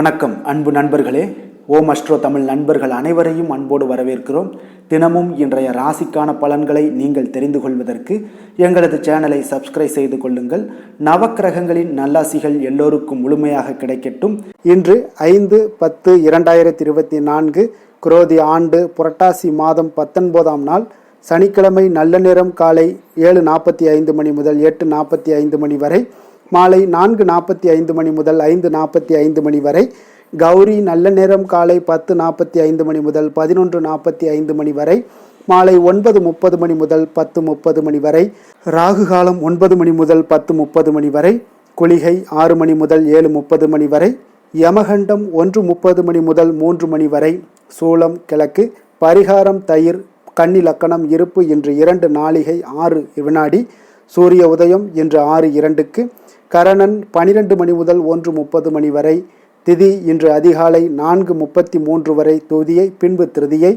வணக்கம் அன்பு நண்பர்களே. ஓம் அஸ்ட்ரோ தமிழ் நண்பர்கள் அனைவரையும் அன்போடு வரவேற்கிறோம். தினமும் இன்றைய ராசிக்கான பலன்களை நீங்கள் தெரிந்து கொள்வதற்கு எங்களது சேனலை சப்ஸ்கிரைப் செய்து கொள்ளுங்கள். நவக்கிரகங்களின் நல்லாசிகள் எல்லோருக்கும் முழுமையாக கிடைக்கட்டும். இன்று 5/10/2024 குரோதி ஆண்டு புரட்டாசி மாதம் 19ஆம் நாள் சனிக்கிழமை. நல்ல நேரம் காலை 7:45 மணி முதல் 8:45 மணி வரை, மாலை 4:45 மணி முதல் 5:45 மணி வரை. கௌரி நல்ல நேரம் காலை 10:45 மணி முதல் 11:45 மணி வரை, மாலை 9:30 மணி முதல் 10:30 மணி வரை. ராகு காலம் 9 மணி முதல் 10:30 மணி வரை. குளிகை 6 மணி முதல் 7:30 மணி வரை. யமகண்டம் 1:30 மணி முதல் 3 மணி வரை. சூலம் கிழக்கு. பரிகாரம் தயிர். கன்னி லக்கணம் இருப்பு இன்று 2 நாழிகை 6 வினாடி. சூரிய உதயம் இன்று 6:02க்கு. கரணன் 12 மணி முதல் 1:30 மணி வரை. திதி இன்று அதிகாலை 4:33 வரை துதியை, பின்பு திருதியை.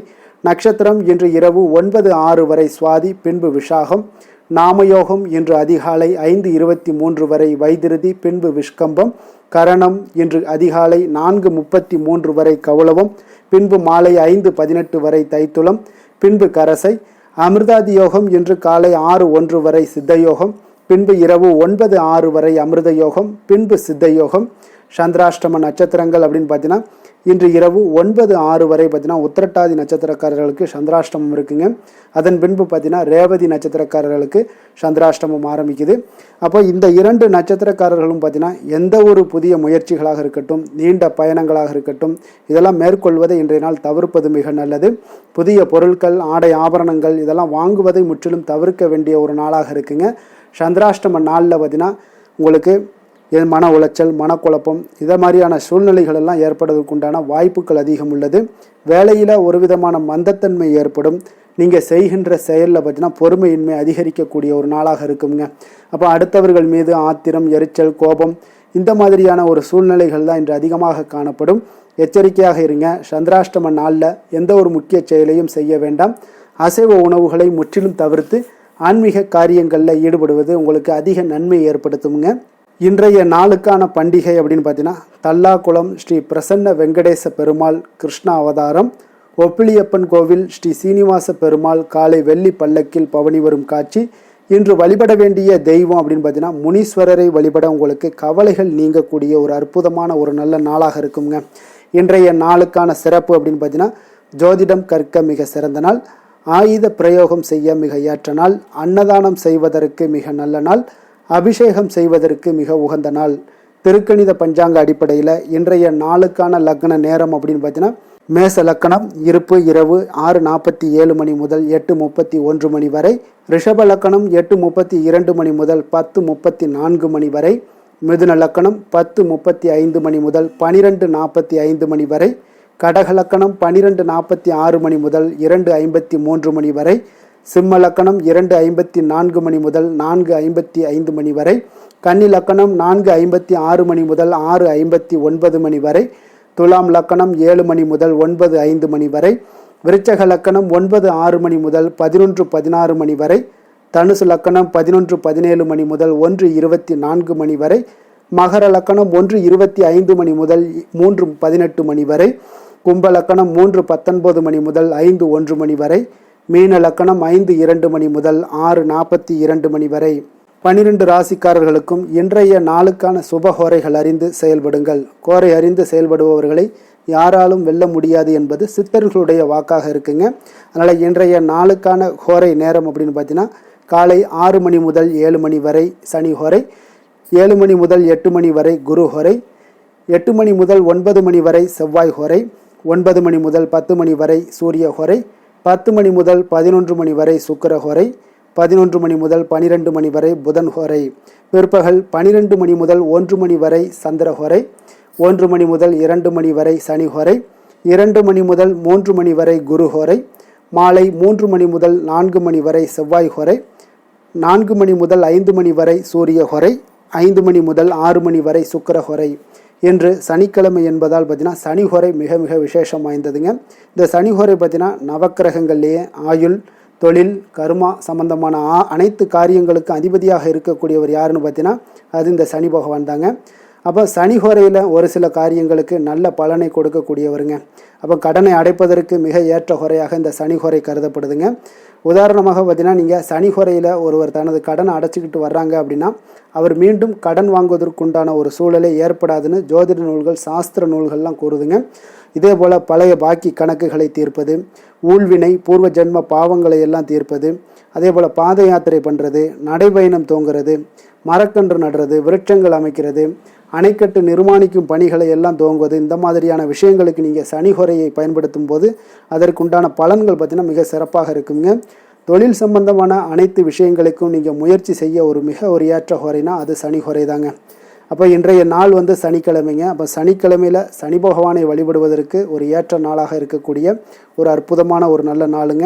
நட்சத்திரம் இன்று இரவு 9:06 வரை சுவாதி, பின்பு விஷாகம். நாமயோகம் இன்று அதிகாலை 5:23 வரை வைதிருதி, பின்பு விஷ்கம்பம். கரணம் இன்று அதிகாலை 4:33 வரை கௌளவம், பின்பு மாலை 5:18 வரை தைத்துளம், பின்பு கரசை. அமிர்தாதி யோகம் இன்று காலை 6:01 வரை சித்தயோகம், பின்பு இரவு 9:06 வரை அமிர்த யோகம், பின்பு சித்த யோகம். சந்திராஷ்டம நட்சத்திரங்கள் அப்படின்னு பார்த்தீங்கன்னா இன்று இரவு 9:06 வரை பார்த்தீங்கன்னா உத்திரட்டாதி நட்சத்திரக்காரர்களுக்கு சந்திராஷ்டமம் இருக்குங்க. அதன் பின்பு பார்த்தீங்கன்னா ரேவதி நட்சத்திரக்காரர்களுக்கு சந்திராஷ்டமம் ஆரம்பிக்குது. அப்போ இந்த 2 நட்சத்திரக்காரர்களும் பார்த்தீங்கன்னா எந்த ஒரு புதிய முயற்சிகளாக இருக்கட்டும், நீண்ட பயணங்களாக இருக்கட்டும், இதெல்லாம் மேற்கொள்வதை இன்றைய நாள் தவிர்ப்பது மிக நல்லது. புதிய பொருட்கள், ஆடை ஆபரணங்கள் இதெல்லாம் வாங்குவதை முற்றிலும் தவிர்க்க வேண்டிய ஒரு நாளாக இருக்குங்க. சந்திராஷ்டம நாளில் பார்த்தீங்கன்னா உங்களுக்கு மன உளைச்சல், மனக்குழப்பம் இதை மாதிரியான சூழ்நிலைகள் எல்லாம் ஏற்படுவதற்கு உண்டான வாய்ப்புகள் அதிகம் உள்ளது. வேலையில் ஒரு விதமான மந்தத்தன்மை ஏற்படும். நீங்கள் செய்கின்ற செயலில் பார்த்தீங்கன்னா பொறுமையின்மை அதிகரிக்கக்கூடிய ஒரு நாளாக இருக்குங்க. அப்போ அடுத்தவர்கள் மீது ஆத்திரம், எரிச்சல், கோபம் இந்த மாதிரியான ஒரு சூழ்நிலைகள் தான் இன்று அதிகமாக காணப்படும். எச்சரிக்கையாக இருங்க. சந்திராஷ்டம நாளில் எந்த ஒரு முக்கிய செயலையும் செய்ய வேண்டாம். அசைவ உணவுகளை முற்றிலும் தவிர்த்து ஆன்மீக காரியங்களில் ஈடுபடுவது உங்களுக்கு அதிக நன்மை ஏற்படுத்துங்க. இன்றைய நாளுக்கான பண்டிகை அப்படின்னு பார்த்தீங்கன்னா தல்லாக்குளம் ஸ்ரீ பிரசன்ன வெங்கடேச பெருமாள் கிருஷ்ண அவதாரம். ஒப்பிலியப்பன் கோவில் ஸ்ரீ சீனிவாச பெருமாள் காலை வெள்ளி பல்லக்கில் பவனி வரும் காட்சி. இன்று வழிபட வேண்டிய தெய்வம் அப்படின்னு பார்த்தீங்கன்னா முனீஸ்வரரை வழிபட உங்களுக்கு கவலைகள் நீங்கக்கூடிய ஒரு அற்புதமான ஒரு நல்ல நாளாக இருக்குங்க. இன்றைய நாளுக்கான சிறப்பு அப்படின்னு பார்த்தீங்கன்னா ஜோதிடம் கற்க மிக சிறந்த நாள், ஆயுத பிரயோகம் செய்ய மிக ஏற்ற நாள், அன்னதானம் செய்வதற்கு மிக நல்ல நாள், அபிஷேகம் செய்வதற்கு மிக உகந்த நாள். திருக்கணித பஞ்சாங்க அடிப்படையில் இன்றைய நாளுக்கான லக்ன நேரம் அப்படின்னு பார்த்தீங்கன்னா மேச லக்கணம் இருப்பு இரவு 6:47 மணி முதல் 8:31 மணி வரை. ரிஷப லக்கணம் 8:32 மணி முதல் 10:34 மணி வரை. மிதுன லக்கணம் 10:35 மணி முதல் 12:45 மணி வரை. கடக லக்கணம் 12:46 மணி முதல் 2:53 மணி வரை. சிம்ம லக்கணம் 2:54 மணி முதல் 4:55 மணி வரை. கன்னி லக்கணம் 4:56 மணி முதல் 6:59 மணி வரை. துலாம் லக்கணம் 7 மணி முதல் 9:05 மணி வரை. விருச்சக லக்கணம் 9:06 மணி முதல் 11:16 மணி வரை. தனுசு லக்கணம் 11:17 மணி முதல் 1:24 மணி வரை. மகர லக்கணம் 1:25 மணி முதல் 3:18 மணி வரை. கும்ப லக்கணம் 3:19 மணி முதல் 5:01 மணி வரை. மீன லக்கணம் 5:02 மணி முதல் 6:42 மணி வரை. 12 ராசிக்காரர்களுக்கும் இன்றைய நாளுக்கான சுபஹோரைகள் அறிந்து செயல்படுங்கள். கோரை அறிந்து செயல்படுபவர்களை யாராலும் வெல்ல முடியாது என்பது சித்தர்களுடைய வாக்காக இருக்குங்க. அதனால் இன்றைய நாளுக்கான ஹோரை நேரம் அப்படின்னு பார்த்தீங்கன்னா காலை 6 மணி முதல் 7 மணி வரை சனி ஹோரை, 7 மணி முதல் 8 மணி வரை குரு ஹோரை, 8 மணி முதல் 9 மணி வரை செவ்வாய் ஹோரை, 9 மணி முதல் 10 மணி வரை சூரிய ஹோரை, 10 மணி முதல் 11 மணி வரை சுக்கிர ஹோரை, 11 மணி முதல் 12 மணி வரை புதன் ஹோரை. பிற்பகல் 12 மணி முதல் 1 மணி வரை சந்திர ஹோரை, 1 மணி முதல் 2 மணி வரை சனி ஹோரை, 2 மணி முதல் 3 மணி வரை குரு ஹோரை, மாலை 3 மணி முதல் 4 மணி வரை செவ்வாய் ஹோரை, 4 மணி முதல் 5 மணி வரை சூரிய ஹோரை, 5 மணி முதல் 6 மணி வரை சுக்கிர ஹோரை. இன்று சனிக்கிழமை என்பதால் பார்த்தீங்கன்னா சனிஹோரை மிக மிக விசேஷம் வாய்ந்ததுங்க. இந்த சனிஹோரை பார்த்தீங்கன்னா நவக்கிரகங்கள்லேயே ஆயுள், தொழில், கர்மா சம்பந்தமான அனைத்து காரியங்களுக்கும் அதிபதியாக இருக்கக்கூடியவர் யாருன்னு பார்த்தீங்கன்னா அது இந்த சனி பகவான் தாங்க. அப்போ சனி ஹோரையில் ஒரு சில காரியங்களுக்கு நல்ல பலனை கொடுக்கக்கூடியவருங்க. அப்போ கடனை அடைப்பதற்கு மிக ஏற்ற ஹோரையாக இந்த சனி ஹோரை கருதப்படுதுங்க. உதாரணமாக பார்த்தீங்கன்னா, நீங்கள் சனி ஹோரையில் ஒருவர் தனது கடனை அடைச்சிக்கிட்டு வர்றாங்க அப்படின்னா அவர் மீண்டும் கடன் வாங்குவதற்குண்டான ஒரு சூழலை ஏற்படாதுன்னு ஜோதிட நூல்கள், சாஸ்திர நூல்கள்லாம் கூறுதுங்க. இதே போல் பழைய பாக்கி கணக்குகளை தீர்ப்பது, ஊழ்வினை பூர்வ ஜென்ம பாவங்களை எல்லாம் தீர்ப்பது, அதே போல் பாத யாத்திரை பண்ணுறது, நடைபயணம் தோங்குறது, மரக்கன்று நடுறது, விருட்சங்கள் அமைக்கிறது, அணைக்கட்டு நிர்மாணிக்கும் பணிகளை எல்லாம் துவங்குவது, இந்த மாதிரியான விஷயங்களுக்கு நீங்கள் சனி ஹோரையை பயன்படுத்தும் போது அதற்குண்டான பலன்கள் பார்த்திங்கன்னா மிக சிறப்பாக இருக்குங்க. தொழில் சம்பந்தமான அனைத்து விஷயங்களுக்கும் நீங்கள் முயற்சி செய்ய மிக ஏற்ற ஹோரைனா அது சனி ஹோரை தாங்க. அப்போ இன்றைய நாள் சனிக்கிழமைங்க. அப்போ சனிக்கிழமையில் சனி பகவானை வழிபடுவதற்கு ஏற்ற நாளாக இருக்கக்கூடிய அற்புதமான நல்ல நாளுங்க.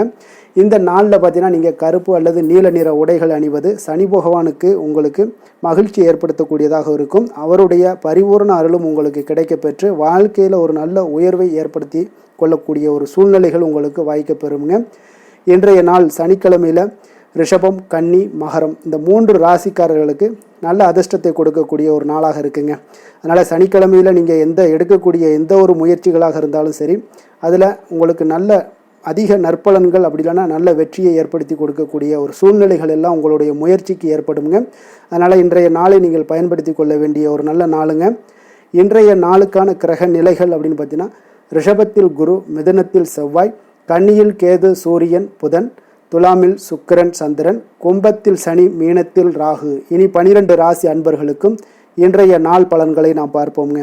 இந்த நாளில் பார்த்தீங்கன்னா நீங்கள் கருப்பு அல்லது நீல நிற உடைகள் அணிவது சனி பகவானுக்கு உங்களுக்கு மகிழ்ச்சி ஏற்படுத்தக்கூடியதாக இருக்கும். அவருடைய பரிபூர்ண அருளும் உங்களுக்கு கிடைக்கப்பெற்று வாழ்க்கையில் நல்ல உயர்வை ஏற்படுத்தி கொள்ளக்கூடிய சூழ்நிலைகள் உங்களுக்கு வாய்க்கப்பெறுங்க. இன்றைய நாள் சனிக்கிழமையில் ரிஷபம், கன்னி, மகரம் இந்த 3 ராசிக்காரர்களுக்கு நல்ல அதிர்ஷ்டத்தை கொடுக்கக்கூடிய நாளாக இருக்குங்க. அதனால் சனிக்கிழமையில் நீங்கள் எடுக்கக்கூடிய எந்த ஒரு முயற்சிகளாக இருந்தாலும் சரி, அதில் உங்களுக்கு நல்ல அதிக நற்பலன்கள், அப்படி இல்லைன்னா நல்ல வெற்றியை ஏற்படுத்தி கொடுக்கக்கூடிய சூழ்நிலைகள் எல்லாம் உங்களுடைய முயற்சிக்கு ஏற்படுங்க. அதனால் இன்றைய நாளை நீங்கள் பயன்படுத்தி கொள்ள வேண்டிய நல்ல நாளுங்க. இன்றைய நாளுக்கான கிரக நிலைகள் அப்படின்னு பார்த்தீங்கன்னா, ரிஷபத்தில் குரு, மிதுனத்தில் செவ்வாய், கன்னியில் கேது, சூரியன், புதன், துலாமில் சுக்கிரன், சந்திரன், கும்பத்தில் சனி, மீனத்தில் ராகு. இனி 12 ராசி அன்பர்களுக்கும் இன்றைய நாள் பலன்களை நாம் பார்ப்போங்க.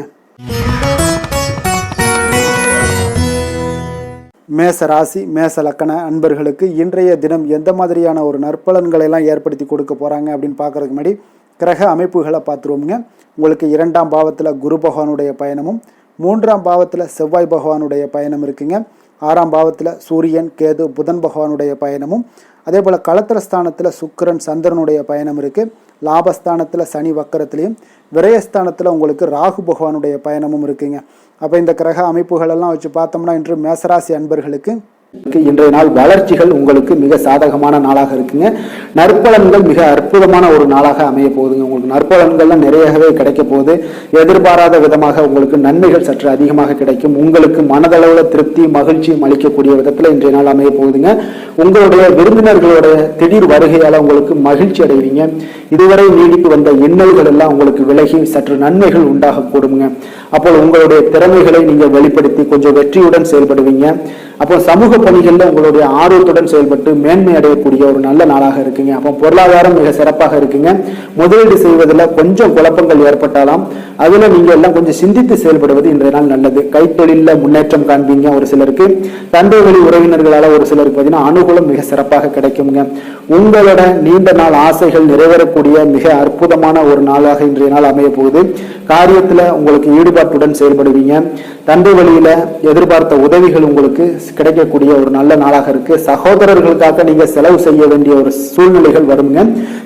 மேச ராசி, மேச லக்கண அன்பர்களுக்கு இன்றைய தினம் எந்த மாதிரியான நற்பலன்களை எல்லாம் ஏற்படுத்தி கொடுக்க போகிறாங்க அப்படின்னு பார்க்குறதுக்கு முன்னாடி கிரக அமைப்புகளை பார்த்துருவோங்க. உங்களுக்கு 2ஆம் பாவத்தில் குரு பகவானுடைய பயணமும், 3ஆம் பாவத்தில் செவ்வாய் பகவானுடைய பயணம் இருக்குங்க. 6ஆம் பாவத்தில் சூரியன், கேது, புதன் பகவானுடைய பயணமும், அதே போல் களத்திரஸ்தானத்தில் சுக்கிரன், சந்திரனுடைய பயணம் இருக்குது. லாபஸ்தானத்தில் சனி வக்கரத்துலேயும், விரயஸ்தானத்தில் உங்களுக்கு ராகு பகவானுடைய பயணமும் இருக்குங்க. அப்போ இந்த கிரக அமைப்புகளெல்லாம் வச்சு பார்த்தோம்னா இன்று மேசராசி அன்பர்களுக்கு இன்றைய நாள் வளர்ச்சிகள் உங்களுக்கு மிக சாதகமான நாளாக இருக்குங்க. நற்பலன்கள் மிக அற்புதமான நாளாக அமைய போகுதுங்க. உங்களுக்கு நற்பலன்கள்லாம் நிறையவே கிடைக்க போகுது. எதிர்பாராத விதமாக உங்களுக்கு நன்மைகள் சற்று அதிகமாக கிடைக்கும். உங்களுக்கு மனதளவில் திருப்தி, மகிழ்ச்சியும் அளிக்கக்கூடிய விதத்தில் இன்றைய நாள் அமைய போகுதுங்க. உங்களுடைய விருந்தினர்களோட திடீர் வருகையால் உங்களுக்கு மகிழ்ச்சி அடைவீங்க. இதுவரை நீடித்து வந்த இன்னல்கள் எல்லாம் உங்களுக்கு விலகி சற்று நன்மைகள் உண்டாக கூடுங்க. அப்போ உங்களுடைய திறமைகளை நீங்கள் வெளிப்படுத்தி கொஞ்சம் வெற்றியுடன் செயல்படுவீங்க. அப்போ சமூக பணிகளில் உங்களுடைய ஆர்வத்துடன் செயல்பட்டு மேன்மை அடையக்கூடிய நல்ல நாளாக இருக்குங்க. அப்போ பொருளாதாரம் மிக சிறப்பாக இருக்குங்க. முதலீடு செய்வதில் கொஞ்சம் குழப்பங்கள் ஏற்பட்டாலும் அதில் நீங்கள் எல்லாம் கொஞ்சம் சிந்தித்து செயல்படுவது இன்றைய நாள் நல்லது. கைத்தொழிலில் முன்னேற்றம் காண்பீங்க. ஒரு சிலருக்கு தந்தை வழி உறவினர்களால் ஒரு சிலருக்கு பார்த்தீங்கன்னா அனுகூலம் மிக சிறப்பாக கிடைக்குங்க. உங்களோட நீண்ட நாள் ஆசைகள் நிறைவேறக்கூடிய மிக அற்புதமான நாளாக இன்றைய நாள் அமைய போகுது. காரியத்தில் உங்களுக்கு ஈடுபாட்டுடன் செயல்படுவீங்க. தந்தை வழியில எதிர்பார்த்த உதவிகள் உங்களுக்கு கிடைக்கக்கூடிய நல்ல நாளாக இருக்கு. சகோதரர்களுக்காக நீங்க செலவு செய்ய வேண்டிய சூழ்நிலைகள் வருங்க.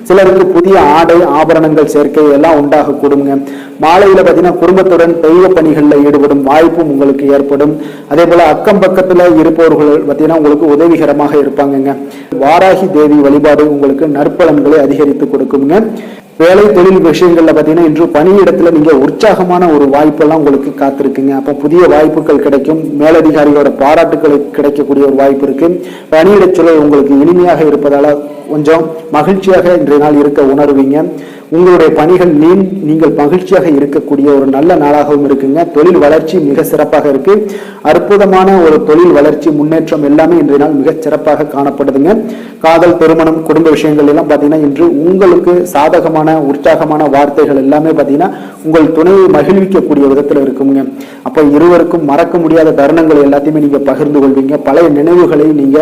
சிலருக்கு புதிய ஆடை, ஆபரணங்கள் சேர்க்கை எல்லாம் உண்டாக கூடுங்க. மாலையில பார்த்தீங்கன்னா குடும்பத்துடன் தெய்வ பணிகளில் ஈடுபடும் வாய்ப்பும் உங்களுக்கு ஏற்படும். அதே போல அக்கம் பக்கத்துல இருப்பவர்கள் பார்த்தீங்கன்னா உங்களுக்கு உதவிகரமாக இருப்பாங்க. வாராகி தேவி வழிபாடு உங்களுக்கு நற்பலன்களை அதிகரித்து கொடுக்குங்க. வேலை தொழில் விஷயங்கள்ல பார்த்தீங்கன்னா இன்று பணியிடத்துல நீங்க உற்சாகமான வாய்ப்பெல்லாம் உங்களுக்கு காத்திருக்குங்க. அப்போ புதிய வாய்ப்புகள் கிடைக்கும். மேலதிகாரிகளோட பாராட்டுகளை கிடைக்கக்கூடிய வாய்ப்பு இருக்கு. பணியிட சூழல் உங்களுக்கு இனிமையாக இருப்பதால கொஞ்சம் மகிழ்ச்சியாக இன்றைய நாள் இருக்க உணர்வீங்க. உங்களுடைய பணிகள் நீங்கள் மகிழ்ச்சியாக இருக்கக்கூடிய நல்ல நாளாகவும் இருக்குங்க. தொழில் வளர்ச்சி மிக சிறப்பாக இருக்கு. அற்புதமான தொழில் வளர்ச்சி, முன்னேற்றம் எல்லாமே இன்றைய நாள் மிக சிறப்பாக காணப்படுதுங்க. காதல், திருமணம், குடும்ப விஷயங்கள் எல்லாம் பார்த்தீங்கன்னா இன்று உங்களுக்கு சாதகமான உற்சாகமான வார்த்தைகள் எல்லாமே பார்த்தீங்கன்னா உங்கள் துணையை மகிழ்விக்கக்கூடிய விதத்தில் இருக்குங்க. அப்போ இருவருக்கும் மறக்க முடியாத தருணங்கள் எல்லாத்தையுமே நீங்க பகிர்ந்து கொள்வீங்க. பழைய நினைவுகளை நீங்க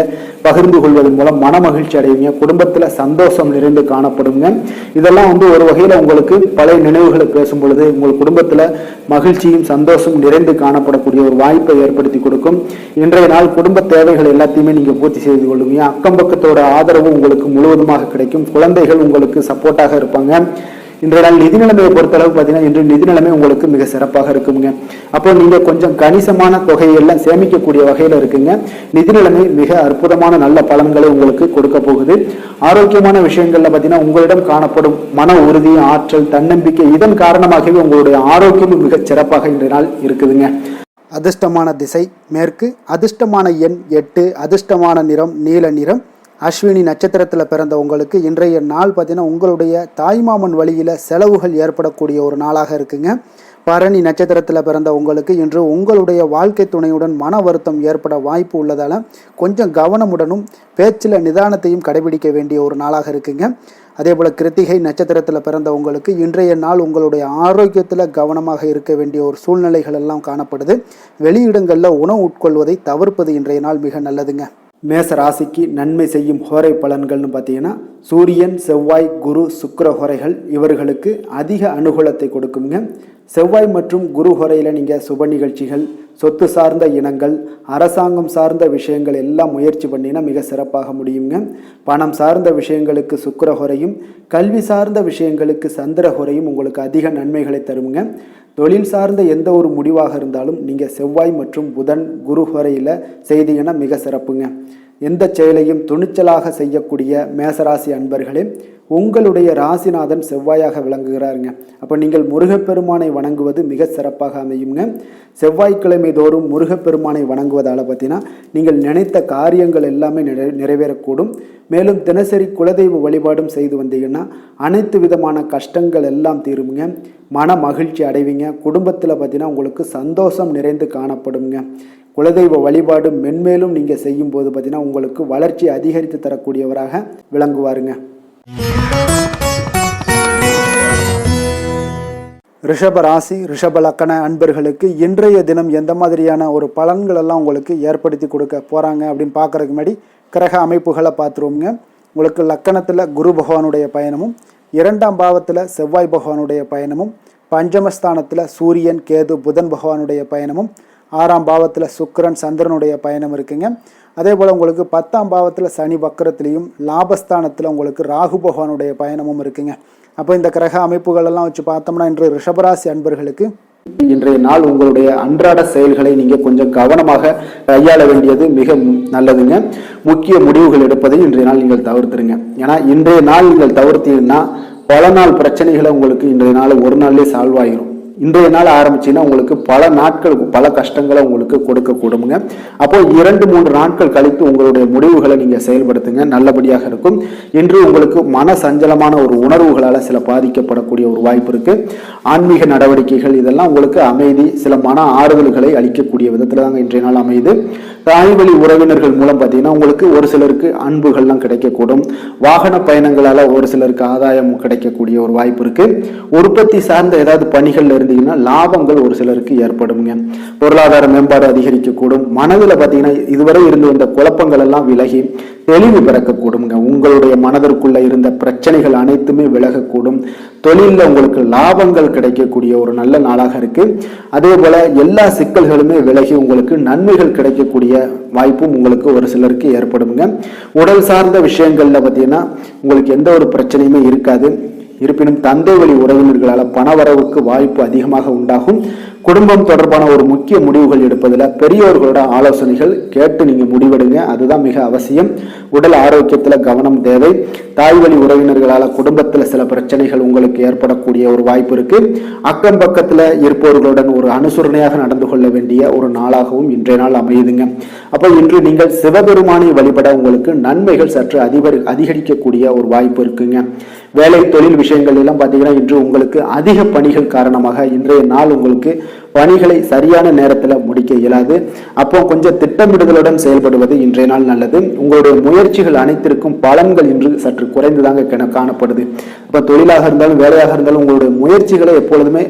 பகிர்ந்து கொள்வதன் மூலம் மன மகிழ்ச்சி அடைவீங்க. குடும்பத்துல சந்தோஷம் நிறைந்து காணப்படுங்க. இதெல்லாம் ஒரு வகையில உங்களுக்கு பழைய நினைவுகளை பேசும் பொழுது உங்கள் குடும்பத்துல மகிழ்ச்சியும் சந்தோஷம் நிறைந்து காணப்படக்கூடிய வாய்ப்பை ஏற்படுத்தி கொடுக்கும். இன்றைய நாள் குடும்ப தேவைகள் எல்லாத்தையுமே நீங்க பூர்த்தி செய்து கொள்வீங்க. அக்கம் பக்கத்தோட ஆதரவு உங்களுக்கு முழுவதுமாக கிடைக்கும். குழந்தைகள் உங்களுக்கு சப்போர்ட்டாக இருப்பாங்க. இன்றைய நாள் நிதி நிலைமையை பொறுத்தளவு பார்த்தீங்கன்னா இன்று நிதி நிலைமை உங்களுக்கு மிக சிறப்பாக இருக்குங்க. அப்போ நீங்க கொஞ்சம் கணிசமான தொகையெல்லாம் சேமிக்கக்கூடிய வகையில இருக்குங்க. நிதி நிலைமை மிக அற்புதமான நல்ல பலன்களை உங்களுக்கு கொடுக்க போகுது. ஆரோக்கியமான விஷயங்கள்ல பார்த்தீங்கன்னா உங்களிடம் காணப்படும் மன உறுதி, ஆற்றல், தன்னம்பிக்கை இதன் காரணமாகவே உங்களுடைய ஆரோக்கியமும் மிக சிறப்பாக இன்றைய நாள் இருக்குதுங்க. அதிர்ஷ்டமான திசை மேற்கு, அதிர்ஷ்டமான எண் 8, அதிர்ஷ்டமான நிறம் நீல நிறம். அஸ்வினி நட்சத்திரத்தில் பிறந்த உங்களுக்கு இன்றைய நாள் பார்த்தீங்கன்னா உங்களுடைய தாய்மாமன் வழியில் செலவுகள் ஏற்படக்கூடிய ஒரு நாளாக இருக்குங்க. பரணி நட்சத்திரத்தில் பிறந்த உங்களுக்கு இன்று உங்களுடைய வாழ்க்கை துணையுடன் மன வருத்தம் ஏற்பட வாய்ப்பு உள்ளதால் கொஞ்சம் கவனமுடனும் பேச்சில் நிதானத்தையும் கடைபிடிக்க வேண்டிய ஒரு நாளாக இருக்குங்க. அதே போல் கிருத்திகை நட்சத்திரத்தில் பிறந்த உங்களுக்கு இன்றைய நாள் உங்களுடைய ஆரோக்கியத்தில் கவனமாக இருக்க வேண்டிய ஒரு சூழ்நிலைகள் எல்லாம் காணப்படுது. வெளியிடங்களில் உணவு உட்கொள்வதை தவிர்ப்பது இன்றைய நாள் மிக நல்லதுங்க. மேச ராசிக்கு நன்மை செய்யும் ஹோரை பலன்கள்னு பார்த்தீங்கன்னா சூரியன், செவ்வாய், குரு, சுக்கிர ஹோரைகள் இவர்களுக்கு அதிக அனுகூலத்தை கொடுக்குங்க. செவ்வாய் மற்றும் குரு ஹோரையில் நீங்கள் சுப நிகழ்ச்சிகள், சொத்து சார்ந்த இனங்கள், அரசாங்கம் சார்ந்த விஷயங்கள் எல்லாம் முயற்சி பண்ணினா மிக சிறப்பாக முடியுங்க. பணம் சார்ந்த விஷயங்களுக்கு சுக்கிர ஹோரையும், கல்வி சார்ந்த விஷயங்களுக்கு சந்திர ஹோரையும் உங்களுக்கு அதிக நன்மைகளை தருங்க. தொழில் சார்ந்த எந்த ஒரு முடிவாக இருந்தாலும் நீங்கள் செவ்வாய் மற்றும் புதன், குரு ஹோரையில் செய்தீங்கன்னா மிக சிறப்புங்க. எந்த செயலையும் துணிச்சலாக செய்யக்கூடிய மேசராசி அன்பர்களே, உங்களுடைய ராசிநாதன் செவ்வாயாக விளங்குகிறாருங்க. அப்போ நீங்கள் முருகப்பெருமானை வணங்குவது மிக சிறப்பாக அமையுங்க. செவ்வாய்க்கிழமை தோறும் முருகப்பெருமானை வணங்குவதால் பார்த்தீங்கன்னா நீங்கள் நினைத்த காரியங்கள் எல்லாமே நிறைவேறக்கூடும். மேலும் தினசரி குலதெய்வ வழிபாடும் செய்து வந்தீங்கன்னா அனைத்து விதமான கஷ்டங்கள் எல்லாம் தீருங்க. மன மகிழ்ச்சி அடைவீங்க. குடும்பத்தில் பார்த்தீங்கன்னா உங்களுக்கு சந்தோஷம் நிறைந்து காணப்படுங்க. குலதெய்வ வழிபாடு மென்மேலும் நீங்கள் செய்யும்போது பார்த்தீங்கன்னா உங்களுக்கு வளர்ச்சி அதிகரித்து தரக்கூடியவராக விளங்குவாருங்க. ரிஷப ராசி, ரிஷப லக்கண அன்பர்களுக்கு இன்றைய தினம் எந்த மாதிரியான ஒரு பலன்கள் எல்லாம் உங்களுக்கு ஏற்படுத்தி கொடுக்க போகிறாங்க அப்படின்னு பார்க்குறதுக்கு முன்னாடி கிரக அமைப்புகளை பார்த்துருவோங்க. உங்களுக்கு லக்கணத்தில் குரு பகவானுடைய பயணமும், 2ஆம் பாவத்தில் செவ்வாய் பகவானுடைய பயணமும், பஞ்சமஸ்தானத்தில் சூரியன், கேது, புதன் பகவானுடைய பயணமும், 6ஆம் பாவத்தில் சுக்கிரன், சந்திரனுடைய பயணம் இருக்குங்க. அதே போல் உங்களுக்கு 10ஆம் பாவத்தில் சனி வக்கரத்திலையும், லாபஸ்தானத்தில் உங்களுக்கு ராகு பகவானுடைய பயணமும் இருக்குங்க. அப்போ இந்த கிரக அமைப்புகள் எல்லாம் வச்சு பார்த்தோம்னா இன்று ரிஷபராசி அன்பர்களுக்கு இன்றைய நாள் உங்களுடைய அன்றாட செயல்களை நீங்க கொஞ்சம் கவனமாக கையாள வேண்டியது மிக நல்லதுங்க. முக்கிய முடிவுகள் எடுப்பதை இன்றைய நாள் நீங்கள் தவிர்த்துருங்க. ஏன்னா இன்றைய நாள் நீங்கள் தவிர்த்தீங்கன்னா பல நாள் பிரச்சனைகளை உங்களுக்கு இன்றைய நாள் ஒரு நாள்லேயே சால்வ் ஆகிரும். இன்றைய நாள் ஆரம்பிச்சுன்னா உங்களுக்கு பல நாட்கள் பல கஷ்டங்களை உங்களுக்கு கொடுக்க கூடுங்க. அப்போ 2-3 நாட்கள் கழித்து உங்களுடைய முடிவுகளை நீங்க செயல்படுத்துங்க, நல்லபடியாக இருக்கும். இன்று உங்களுக்கு மன சஞ்சலமான ஒரு உணர்வுகளால சில பாதிக்கப்படக்கூடிய ஒரு வாய்ப்பு இருக்கு. ஆன்மீக நடவடிக்கைகள் இதெல்லாம் உங்களுக்கு அமைதி, சில மன ஆறுதல்களை அளிக்கக்கூடிய விதத்துல தாங்க இன்றைய நாள் அமைது. தாய்வழி உறவினர்கள் மூலம் பார்த்தீங்கன்னா உங்களுக்கு ஒரு சிலருக்கு அன்புகள்லாம் கிடைக்கக்கூடும். வாகன பயணங்களால ஒரு சிலருக்கு ஆதாயம் கிடைக்கக்கூடிய ஒரு வாய்ப்பு இருக்கு. உற்பத்தி சார்ந்த ஏதாவது பணிகள்ல இருந்தீங்கன்னா லாபங்கள் ஒரு சிலருக்கு ஏற்படுங்க. பொருளாதார மேம்பாடு அதிகரிக்கக்கூடும். மனதில் பார்த்தீங்கன்னா இதுவரை இருந்து வந்த குழப்பங்கள் எல்லாம் விலகி தெளிவு பிறக்கக்கூடுங்க. உங்களுடைய மனதிற்குள்ள இருந்த பிரச்சனைகள் அனைத்துமே விலகக்கூடும். தொழிலில் உங்களுக்கு லாபங்கள் கிடைக்கக்கூடிய ஒரு நல்ல நாளாக இருக்கு. அதே போல எல்லா சிக்கல்களுமே விலகி உங்களுக்கு நன்மைகள் கிடைக்கக்கூடிய வாய்ப்பும் உங்களுக்கு ஒரு சிலருக்கு ஏற்படுங்க. உடல் சார்ந்த விஷயங்கள்ல பார்த்தீங்கன்னா உங்களுக்கு எந்த ஒரு பிரச்சனையுமே இருக்காது. இருப்பினும் தந்தை வழி உறவினர்களால் பணவரவுக்கு வாய்ப்பு அதிகமாக உண்டாகும். குடும்பம் தொடர்பான ஒரு முக்கிய முடிவுகள் எடுப்பதில் பெரியோர்களோட ஆலோசனைகள் கேட்டு நீங்க முடிவெடுங்க, அதுதான் மிக அவசியம். உடல் ஆரோக்கியத்துல கவனம் தேவை. தாய் வழி உறவினர்களால குடும்பத்துல சில பிரச்சனைகள் உங்களுக்கு ஏற்படக்கூடிய ஒரு வாய்ப்பு இருக்கு. அக்கம் பக்கத்துல இருப்பவர்களுடன் ஒரு அனுசரணையாக நடந்து கொள்ள வேண்டிய ஒரு நாளாகவும் இன்றைய நாள் அமையுதுங்க. அப்போ இன்று நீங்கள் சிவபெருமானை வழிபட உங்களுக்கு நன்மைகள் சற்று அதிகரிக்கக்கூடிய ஒரு வாய்ப்பு இருக்குங்க. வேலை தொழில் விஷயங்கள் எல்லாம் பார்த்தீங்கன்னா இன்று உங்களுக்கு அதிக பணிகள் காரணமாக இன்றைய நாள் உங்களுக்கு பணிகளை சரியான நேரத்தில் முடிக்க இயலாது. அப்போ கொஞ்சம் திட்டமிடுதலுடன் செயல்படுவது இன்றைய நாள் நல்லது. உங்களுடைய முயற்சிகள் அனைத்திற்கும் பலன்கள் இன்று சற்று குறைந்துதாங்க காணப்படுது. அப்போ தொழிலாக இருந்தாலும் வேலையாக இருந்தாலும் உங்களுடைய முயற்சிகளை எப்பொழுதுமே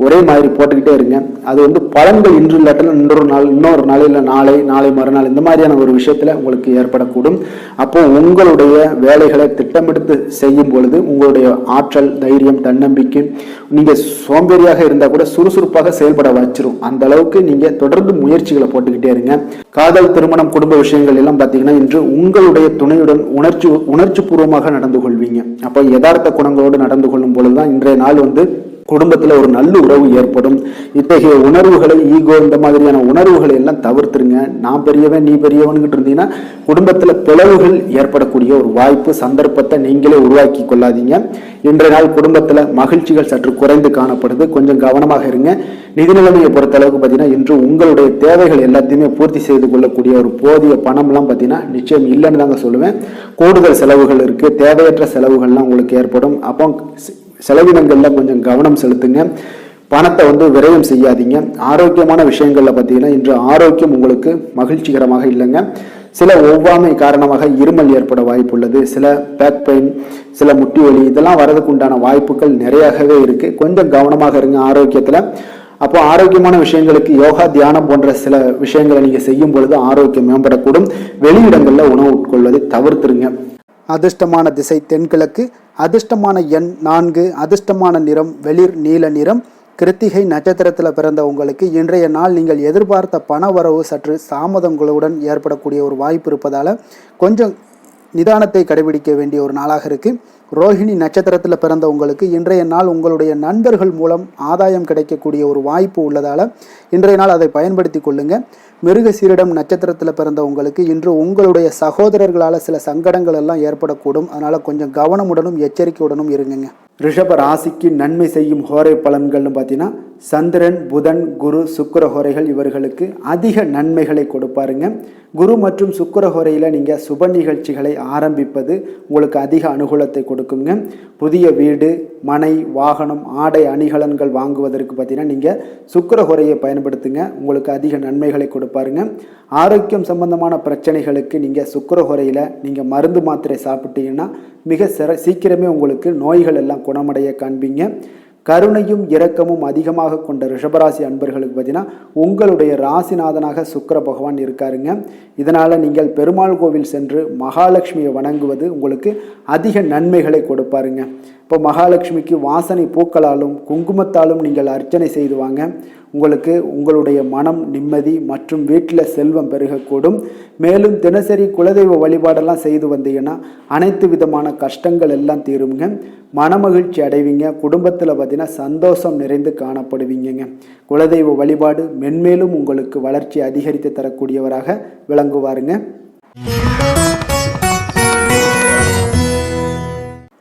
ஒரே மாதிரி போட்டுக்கிட்டே இருங்க. அது வந்து பலன்கள் இன்று இல்லாட்டிலும் இன்னொரு நாள் இல்லை நாளை மறுநாள் இந்த மாதிரியான ஒரு விஷயத்துல உங்களுக்கு ஏற்படக்கூடும். அப்போ உங்களுடைய வேலைகளை திட்டமிட்டு செய்யும் பொழுது உங்களுடைய ஆற்றல், தைரியம், தன்னம்பிக்கை, நீங்க சோம்பேறியாக இருந்தா கூட சுறுசுறுப்பாக செயல்பட வச்சிரும். அந்த அளவுக்கு நீங்க தொடர்ந்து முயற்சிகளை போட்டுக்கிட்டே இருங்க. காதல், திருமணம், குடும்ப விஷயங்கள் எல்லாம் பாத்தீங்கன்னா இன்று உங்களுடைய துணையுடன் உணர்ச்சி பூர்வமாக நடந்து கொள்வீங்க. அப்ப யதார்த்த குணங்களோடு நடந்து கொள்ளும் பொழுதுதான் இன்றைய நாள் வந்து குடும்பத்துல ஒரு நல்ல உறவு ஏற்படும். இத்தகைய உணர்வுகளை, ஈகோ, இந்த மாதிரியான உணர்வுகளை எல்லாம் தவிர்த்துருங்க. நான் பெரியவன், நீ பெரியவன்கிட்ட இருந்தீங்கன்னா குடும்பத்துல பிளவுகள் ஏற்படக்கூடிய ஒரு வாய்ப்பு, சந்தர்ப்பத்தை நீங்களே உருவாக்கி கொள்ளாதீங்க. இன்றைய நாள் குடும்பத்துல மகிழ்ச்சிகள் சற்று குறைந்து காணப்படுது. கொஞ்சம் கவனமாக இருங்க. நிதி நிலைமையை பொறுத்த அளவுக்கு பார்த்தீங்கன்னா இன்று உங்களுடைய தேவைகள் எல்லாத்தையுமே பூர்த்தி செய்து கொள்ளக்கூடிய ஒரு போதிய பணம்லாம் பார்த்தீங்கன்னா நிச்சயம் இல்லைன்னு தாங்க சொல்லுவேன். கூடுதல் செலவுகள் இருக்கு, தேவையற்ற செலவுகள்லாம் உங்களுக்கு ஏற்படும். அப்போ செலவினங்கள்ல கொஞ்சம் கவனம் செலுத்துங்க. பணத்தை வந்து விரயம் செய்யாதீங்க. ஆரோக்கியமான விஷயங்கள்ல பார்த்தீங்கன்னா இன்று ஆரோக்கியம் உங்களுக்கு மகிழ்ச்சிகரமாக இல்லைங்க. சில ஒவ்வாமை காரணமாக இருமல் ஏற்பட வாய்ப்பு உள்ளது. சில பேக் பெயின், சில முட்டி வலி, இதெல்லாம் வரதுக்கு உண்டான வாய்ப்புகள் நிறையாகவே இருக்கு. கொஞ்சம் கவனமாக இருங்க ஆரோக்கியத்துல. அப்போ ஆரோக்கியமான விஷயங்களுக்கு யோகா, தியானம் போன்ற சில விஷயங்களை நீங்க செய்யும் பொழுது ஆரோக்கியம் மேம்படக்கூடும். வெளியிடங்கள்ல உணவு உட்கொள்வதை தவிர்த்துருங்க. அதிர்ஷ்டமான திசை தென்கிழக்கு, அதிர்ஷ்டமான எண் 4, அதிர்ஷ்டமான நிறம் வெளிர் நீல நிறம். கிருத்திகை நட்சத்திரத்தில் பிறந்த உங்களுக்கு இன்றைய நாள் நீங்கள் எதிர்பார்த்த பண வரவு சற்று தாமதங்களுடன் ஏற்படக்கூடிய ஒரு வாய்ப்பு இருப்பதால் கொஞ்சம் நிதானத்தை கடைபிடிக்க வேண்டிய ஒரு நாளாக இருக்குது. ரோஹிணி நட்சத்திரத்தில் பிறந்த உங்களுக்கு இன்றைய நாள் உங்களுடைய நண்பர்கள் மூலம் ஆதாயம் கிடைக்கக்கூடிய ஒரு வாய்ப்பு உள்ளதால் இன்றைய நாள் அதை பயன்படுத்தி கொள்ளுங்க. மிருகசீரிடம் நட்சத்திரத்தில் பிறந்த உங்களுக்கு இன்று உங்களுடைய சகோதரர்களால் சில சங்கடங்கள் எல்லாம் ஏற்படக்கூடும். அதனால் கொஞ்சம் கவனமுடனும் எச்சரிக்கையுடனும் இருங்குங்க. ரிஷப ராசிக்கு நன்மை செய்யும் ஹோரை பலன்கள்னு பார்த்தீங்கன்னா சந்திரன், புதன், குரு, சுக்கிர ஹோரைகள் இவர்களுக்கு அதிக நன்மைகளை கொடுப்பாருங்க. குரு மற்றும் சுக்கிர ஹோரையில் நீங்கள் சுப நிகழ்ச்சிகளை ஆரம்பிப்பது உங்களுக்கு அதிக அனுகூலத்தை கொடுக்குங்க. புதிய வீடு, மனை, வாகனம், ஆடை, அணிகலன்கள் வாங்குவதற்கு பார்த்தீங்கன்னா நீங்கள் சுக்கிர ஹோரையை பயன்படுத்துங்க. உங்களுக்கு அதிக நன்மைகளை கொடுப்பாருங்க. ஆரோக்கியம் சம்பந்தமான பிரச்சனைகளுக்கு நீங்கள் சுக்கிர ஹோரையில் நீங்கள் மருந்து மாத்திரை சாப்பிட்டீங்கன்னா மிக சீக்கிரமே உங்களுக்கு நோய்கள் எல்லாம் குணமடைய காண்பீங்க. கருணையும் இரக்கமும் அதிகமாக கொண்ட ரிஷபராசி அன்பர்களுக்கு பார்த்தீங்கன்னா உங்களுடைய ராசிநாதனாக சுக்கிர பகவான் இருக்காருங்க. இதனால் நீங்கள் பெருமாள் கோவில் சென்று மகாலட்சுமியை வணங்குவது உங்களுக்கு அதிக நன்மைகளை கொடுப்பாருங்க. இப்போ மகாலட்சுமிக்கு வாசனை பூக்களாலும் குங்குமத்தாலும் நீங்கள் அர்ச்சனை செய்து வாங்க. உங்களுக்கு உங்களுடைய மனம் நிம்மதி மற்றும் வீட்டில் செல்வம் பெருகக்கூடும். மேலும் தினசரி குலதெய்வ வழிபாடெல்லாம் செய்து வந்தீங்கன்னா அனைத்து விதமான கஷ்டங்கள் எல்லாம் தீருங்க. மனமகிழ்ச்சி அடைவீங்க. குடும்பத்தில் பார்த்தீங்கன்னா சந்தோஷம் நிறைந்து காணப்படுவீங்க. குலதெய்வ வழிபாடு மென்மேலும் உங்களுக்கு வளர்ச்சி அதிகரித்து தரக்கூடியவராக விளங்குவாருங்க.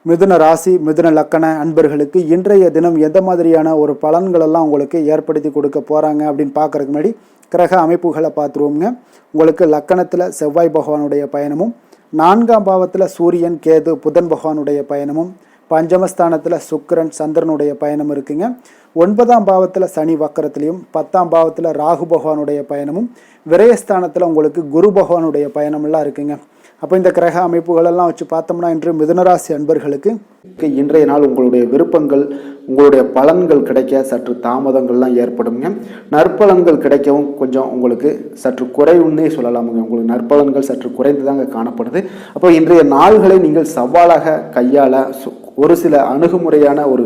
மிதுன ராசி, மிதுன லக்கண அன்பர்களுக்கு இன்றைய தினம் எந்த மாதிரியான ஒரு பலன்களெல்லாம் உங்களுக்கு ஏற்படுத்தி கொடுக்க போகிறாங்க அப்படின்னு பார்க்குறதுக்கு முன்னாடி கிரக அமைப்புகளை பார்த்துருவோங்க. உங்களுக்கு லக்கணத்தில் செவ்வாய் பகவானுடைய பயணமும், 4ஆம் பாவத்தில் சூரியன், கேது, புதன் பகவானுடைய பயணமும், பஞ்சமஸ்தானத்தில் சுக்கிரன், சந்திரனுடைய பயணம் இருக்குங்க. 9ஆம் பாவத்தில் சனி வக்கரத்திலையும், 10ஆம் பாவத்தில் ராகு பகவானுடைய பயணமும், விரயஸ்தானத்தில் உங்களுக்கு குரு பகவானுடைய பயணமெல்லாம் இருக்குங்க. அப்போ இந்த கிரக அமைப்புகளெல்லாம் வச்சு பார்த்தோம்னா இன்று மிதுனராசி அன்பர்களுக்கு இன்றைய நாள் உங்களுடைய விருப்பங்கள், உங்களுடைய பலன்கள் கிடைக்க சற்று தாமதங்கள்லாம் ஏற்படுங்க. நற்பலன்கள் கிடைக்கவும் கொஞ்சம் உங்களுக்கு சற்று குறைவுன்னே சொல்லலாமுங்க. உங்களுக்கு நற்பலன்கள் சற்று குறைந்து தாங்க காணப்படுது. அப்போ இன்றைய நாள்களை நீங்கள் சவாலாக கையாள ஒரு சில அணுகுமுறையான ஒரு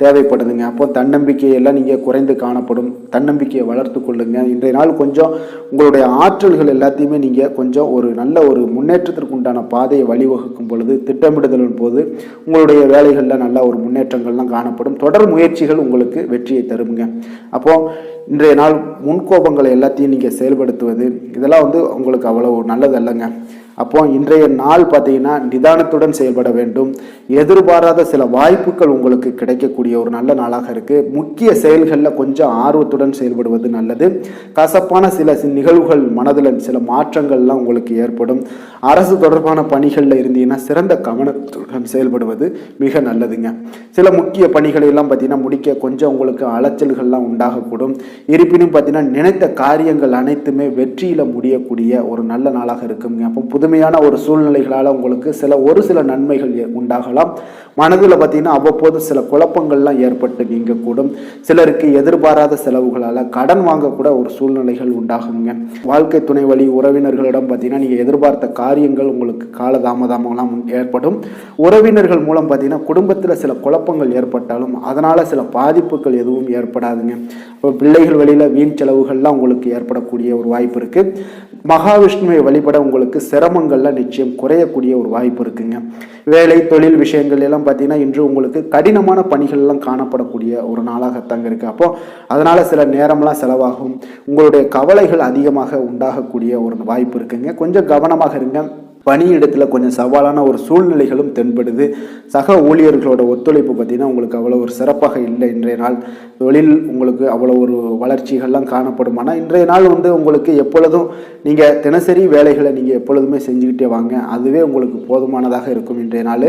தேவைப்படுதுங்க. அப்போ தன்னம்பிக்கையெல்லாம் நீங்கள் குறைந்து காணப்படும். தன்னம்பிக்கையை வளர்த்து கொள்ளுங்க. இன்றைய நாள் கொஞ்சம் உங்களுடைய ஆற்றல்கள் எல்லாத்தையுமே நீங்கள் கொஞ்சம் ஒரு நல்ல ஒரு முன்னேற்றத்திற்கு உண்டான பாதையை வழிவகுக்கும் பொழுது, திட்டமிடுதலின் போது உங்களுடைய வேலைகளில் நல்ல ஒரு முன்னேற்றங்கள்லாம் காணப்படும். தொடர் முயற்சிகள் உங்களுக்கு வெற்றியை தருங்க. அப்போ இன்றைய நாள் முன்கோபங்களை எல்லாத்தையும் நீங்கள் செயல்படுத்துவது இதெல்லாம் உங்களுக்கு அவ்வளோ நல்லதல்லங்க. அப்போ இன்றைய நாள் பார்த்தீங்கன்னா நிதானத்துடன் செயல்பட வேண்டும். எதிர்பாராத சில வாய்ப்புகள் உங்களுக்கு கிடைக்கக்கூடிய ஒரு நல்ல நாளாக இருக்கு. முக்கிய செயல்களில் கொஞ்சம் ஆர்வத்துடன் செயல்படுவது நல்லது. கசப்பான சில நிகழ்வுகள் மனதில் சில மாற்றங்கள்லாம் உங்களுக்கு ஏற்படும். அரசு தொடர்பான பணிகளில் இருந்தீங்கன்னா சிறந்த கவனத்துடன் செயல்படுவது மிக நல்லதுங்க. சில முக்கிய பணிகளை எல்லாம் பார்த்தீங்கன்னா முடிக்க கொஞ்சம் உங்களுக்கு அலைச்சல்கள்லாம் உண்டாகக்கூடும். இருப்பினும் பார்த்தீங்கன்னா நினைத்த காரியங்கள் அனைத்துமே வெற்றியில் முடியக்கூடிய ஒரு நல்ல நாளாக இருக்குங்க. அப்போ புதுமையான ஒரு சூழ்நிலைகளால் உங்களுக்கு ஒரு சில நன்மைகள் உண்டாகலாம். மனதில் பார்த்தீங்கன்னா அவ்வப்போது சில குழப்பங்கள்லாம் ஏற்பட்டு நீங்கக்கூடும். சிலருக்கு எதிர்பாராத செலவுகளால் கடன் வாங்கக்கூட ஒரு சூழ்நிலைகள் உண்டாகுங்க. வாழ்க்கை துணை வழி உறவினர்களிடம் பார்த்தீங்கன்னா நீங்கள் எதிர்பார்த்த காரியங்கள் உங்களுக்கு காலதாமதமெல்லாம் ஏற்படும். உறவினர்கள் மூலம் பார்த்தீங்கன்னா குடும்பத்தில் சில குழப்பங்கள் ஏற்பட்டாலும் அதனால் சில பாதிப்புகள் எதுவும் ஏற்படாதுங்க. இப்போ பிள்ளைகள் வழியில் வீண் செலவுகள்லாம் உங்களுக்கு ஏற்படக்கூடிய ஒரு வாய்ப்பு இருக்குது. மகாவிஷ்ணுவை வழிபட உங்களுக்கு சிரமங்கள்லாம் நிச்சயம் குறையக்கூடிய ஒரு வாய்ப்பு இருக்குங்க. வேலை தொழில் விஷயங்கள் எல்லாம் பார்த்தீங்கன்னா இன்று உங்களுக்கு கடினமான பணிகள்லாம் காணப்படக்கூடிய ஒரு நாளாகத்தாங்க இருக்குது. அப்போது அதனால் சில நேரம்லாம் செலவாகும். உங்களுடைய கவலைகள் அதிகமாக உண்டாகக்கூடிய ஒரு வாய்ப்பு இருக்குங்க. கொஞ்சம் கவனமாக இருங்க. பணியிடத்தில் கொஞ்சம் சவாலான ஒரு சூழ்நிலைகளும் தென்படுது. சக ஊழியர்களோட ஒத்துழைப்பு பார்த்திங்கன்னா உங்களுக்கு அவ்வளோ ஒரு சிறப்பாக இல்லை. இன்றைய நாள் தொழில் உங்களுக்கு அவ்வளோ ஒரு வளர்ச்சிகள்லாம் காணப்படும். ஆனால் இன்றைய நாள் உங்களுக்கு எப்பொழுதும் நீங்கள் தினசரி வேலைகளை நீங்கள் எப்பொழுதுமே செஞ்சுக்கிட்டே வாங்க. அதுவே உங்களுக்கு போதுமானதாக இருக்கும். இன்றைய நாள்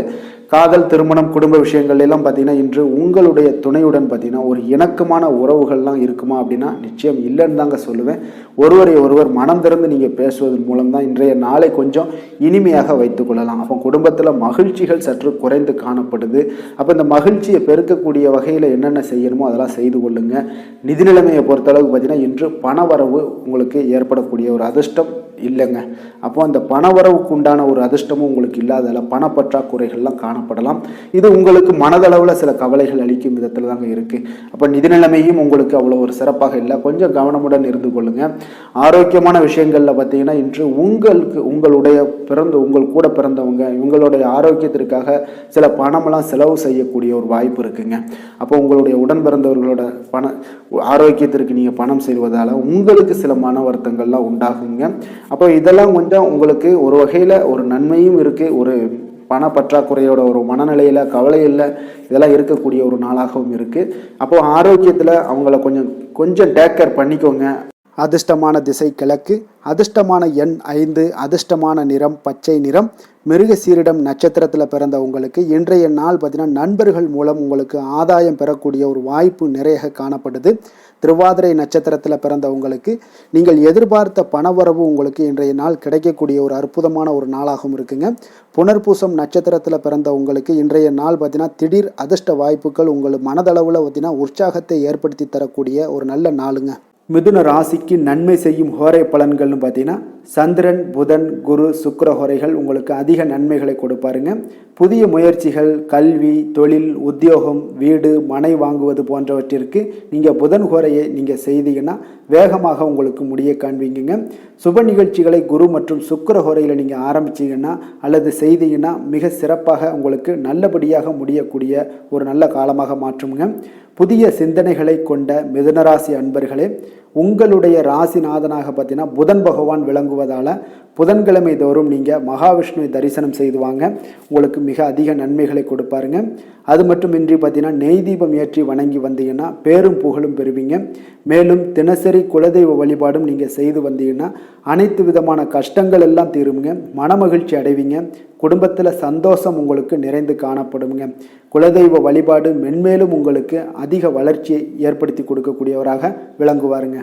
காதல், திருமணம், குடும்ப விஷயங்கள் எல்லாம் பார்த்தீங்கன்னா இன்று உங்களுடைய துணையுடன் பார்த்தீங்கன்னா ஒரு இணக்கமான உறவுகள்லாம் இருக்குமா அப்படின்னா நிச்சயம் இல்லைன்னு தாங்க சொல்லுவேன். ஒருவரை ஒருவர் மனம் திறந்து நீங்கள் பேசுவதன் மூலம் தான் இன்றைய நாளை கொஞ்சம் இனிமையாக வைத்துக் கொள்ளலாம். அப்போ குடும்பத்தில் மகிழ்ச்சிகள் சற்று குறைந்து காணப்படுது. அப்போ இந்த மகிழ்ச்சியை பெருக்கக்கூடிய வகையில் என்னென்ன செய்யணுமோ அதெல்லாம் செய்து கொள்ளுங்க. நிதி நிலைமையை பொறுத்தளவுக்கு பார்த்தீங்கன்னா இன்று பணவரவு உங்களுக்கு ஏற்படக்கூடிய ஒரு அதிர்ஷ்டம் இல்லைங்க. அப்போ அந்த பணவரவுக்கு உண்டான ஒரு அதிர்ஷ்டமும் உங்களுக்கு இல்லாதால பணப்பற்றாக்குறைகள்லாம் காணப்படலாம். இது உங்களுக்கு மனதளவில் சில கவலைகள் அளிக்கும் விதத்தில் தாங்க இருக்குது. அப்போ நிதி நிலைமையும் உங்களுக்கு அவ்வளோ ஒரு சிறப்பாக இல்லை. கொஞ்சம் கவனமுடன் இருந்து கொள்ளுங்க. ஆரோக்கியமான விஷயங்களில் பார்த்தீங்கன்னா இன்று உங்களுடைய உங்கள் கூட பிறந்தவங்க இவங்களுடைய ஆரோக்கியத்திற்காக சில பணமெல்லாம் செலவு செய்யக்கூடிய ஒரு வாய்ப்பு இருக்குங்க. அப்போ உங்களுடைய உடன் பிறந்தவர்களோட ஆரோக்கியத்திற்கு நீங்கள் பணம் செய்வதால் உங்களுக்கு சில மன வருத்தங்கள்லாம் உண்டாகுங்க. அப்போ இதெல்லாம் கொஞ்சம் உங்களுக்கு ஒரு வகையில் ஒரு நன்மையும் இருக்குது. ஒரு பண பற்றாக்குறையோட ஒரு மனநிலையில் கவலையில் இதெல்லாம் இருக்கக்கூடிய ஒரு நாளாகவும் இருக்குது. அப்போது ஆரோக்கியத்தில் அவங்கள கொஞ்சம் டேக் கேர் பண்ணிக்கோங்க. அதிர்ஷ்டமான திசை கிழக்கு, அதிர்ஷ்டமான எண் 5, அதிர்ஷ்டமான நிறம் பச்சை நிறம். மிருகசீரிடம் நட்சத்திரத்தில் பிறந்த உங்களுக்கு இன்றைய நாள் பார்த்தீங்கன்னா நண்பர்கள் மூலம் உங்களுக்கு ஆதாயம் பெறக்கூடிய ஒரு வாய்ப்பு நிறைய காணப்படுது. திருவாதிரை நட்சத்திரத்தில் பிறந்த உங்களுக்கு நீங்கள் எதிர்பார்த்த பணவரவு உங்களுக்கு இன்றைய நாள் கிடைக்கக்கூடிய ஒரு அற்புதமான ஒரு நாளாகவும் இருக்குங்க. புனர்பூசம் நட்சத்திரத்தில் பிறந்த உங்களுக்கு இன்றைய நாள் பார்த்தீங்கன்னா திடீர் அதிர்ஷ்ட வாய்ப்புகள் உங்கள் மனதளவில் பார்த்தீங்கன்னா உற்சாகத்தை ஏற்படுத்தி தரக்கூடிய ஒரு நல்ல நாளுங்க. மிதுன ராசிக்கு நன்மை செய்யும் ஹோரை பலன்கள்னு பார்த்தீங்கன்னா சந்திரன், புதன், குரு, சுக்கிர ஹோரைகள் உங்களுக்கு அதிக நன்மைகளை கொடுப்பாருங்க. புதிய முயற்சிகள், கல்வி, தொழில், உத்தியோகம், வீடு, மனை வாங்குவது போன்றவற்றிற்கு நீங்கள் புதன் ஹோரையை நீங்கள் செய்தீங்கன்னா வேகமாக உங்களுக்கு முடிய காண்பீங்க. சுப நிகழ்ச்சிகளை குரு மற்றும் சுக்கிர ஹோரையில் நீங்கள் ஆரம்பிச்சிங்கன்னா அல்லது செய்தீங்கன்னா மிக சிறப்பாக உங்களுக்கு நல்லபடியாக முடியக்கூடிய ஒரு நல்ல காலமாக மாற்றுங்க. புதிய சிந்தனைகளை கொண்ட மிதுனராசி அன்பர்களே, உங்களுடைய ராசிநாதனாக பார்த்தீங்கன்னா புதன் பகவான் விளங்குவதால் புதன்கிழமை தோறும் நீங்கள் மகாவிஷ்ணுவை தரிசனம் செய்து வாங்க. உங்களுக்கு மிக அதிக நன்மைகளை கொடுப்பாருங்க. அது மட்டுமின்றி பார்த்தீங்கன்னா நெய் தீபம் ஏற்றி வணங்கி வந்தீங்கன்னா பேரும் புகழும் பெறுவீங்க. மேலும் தினசரி குலதெய்வ வழிபாடும் நீங்கள் செய்து வந்தீங்கன்னா அனைத்து விதமான கஷ்டங்கள் எல்லாம் தீருங்க. மனமகிழ்ச்சி அடைவீங்க. குடும்பத்தில் சந்தோஷம் உங்களுக்கு நிறைந்து காணப்படுங்க. குலதெய்வ வழிபாடு மென்மேலும் உங்களுக்கு அதிக வளர்ச்சியை ஏற்படுத்தி கொடுக்கக்கூடியவராக விளங்குவாருங்க.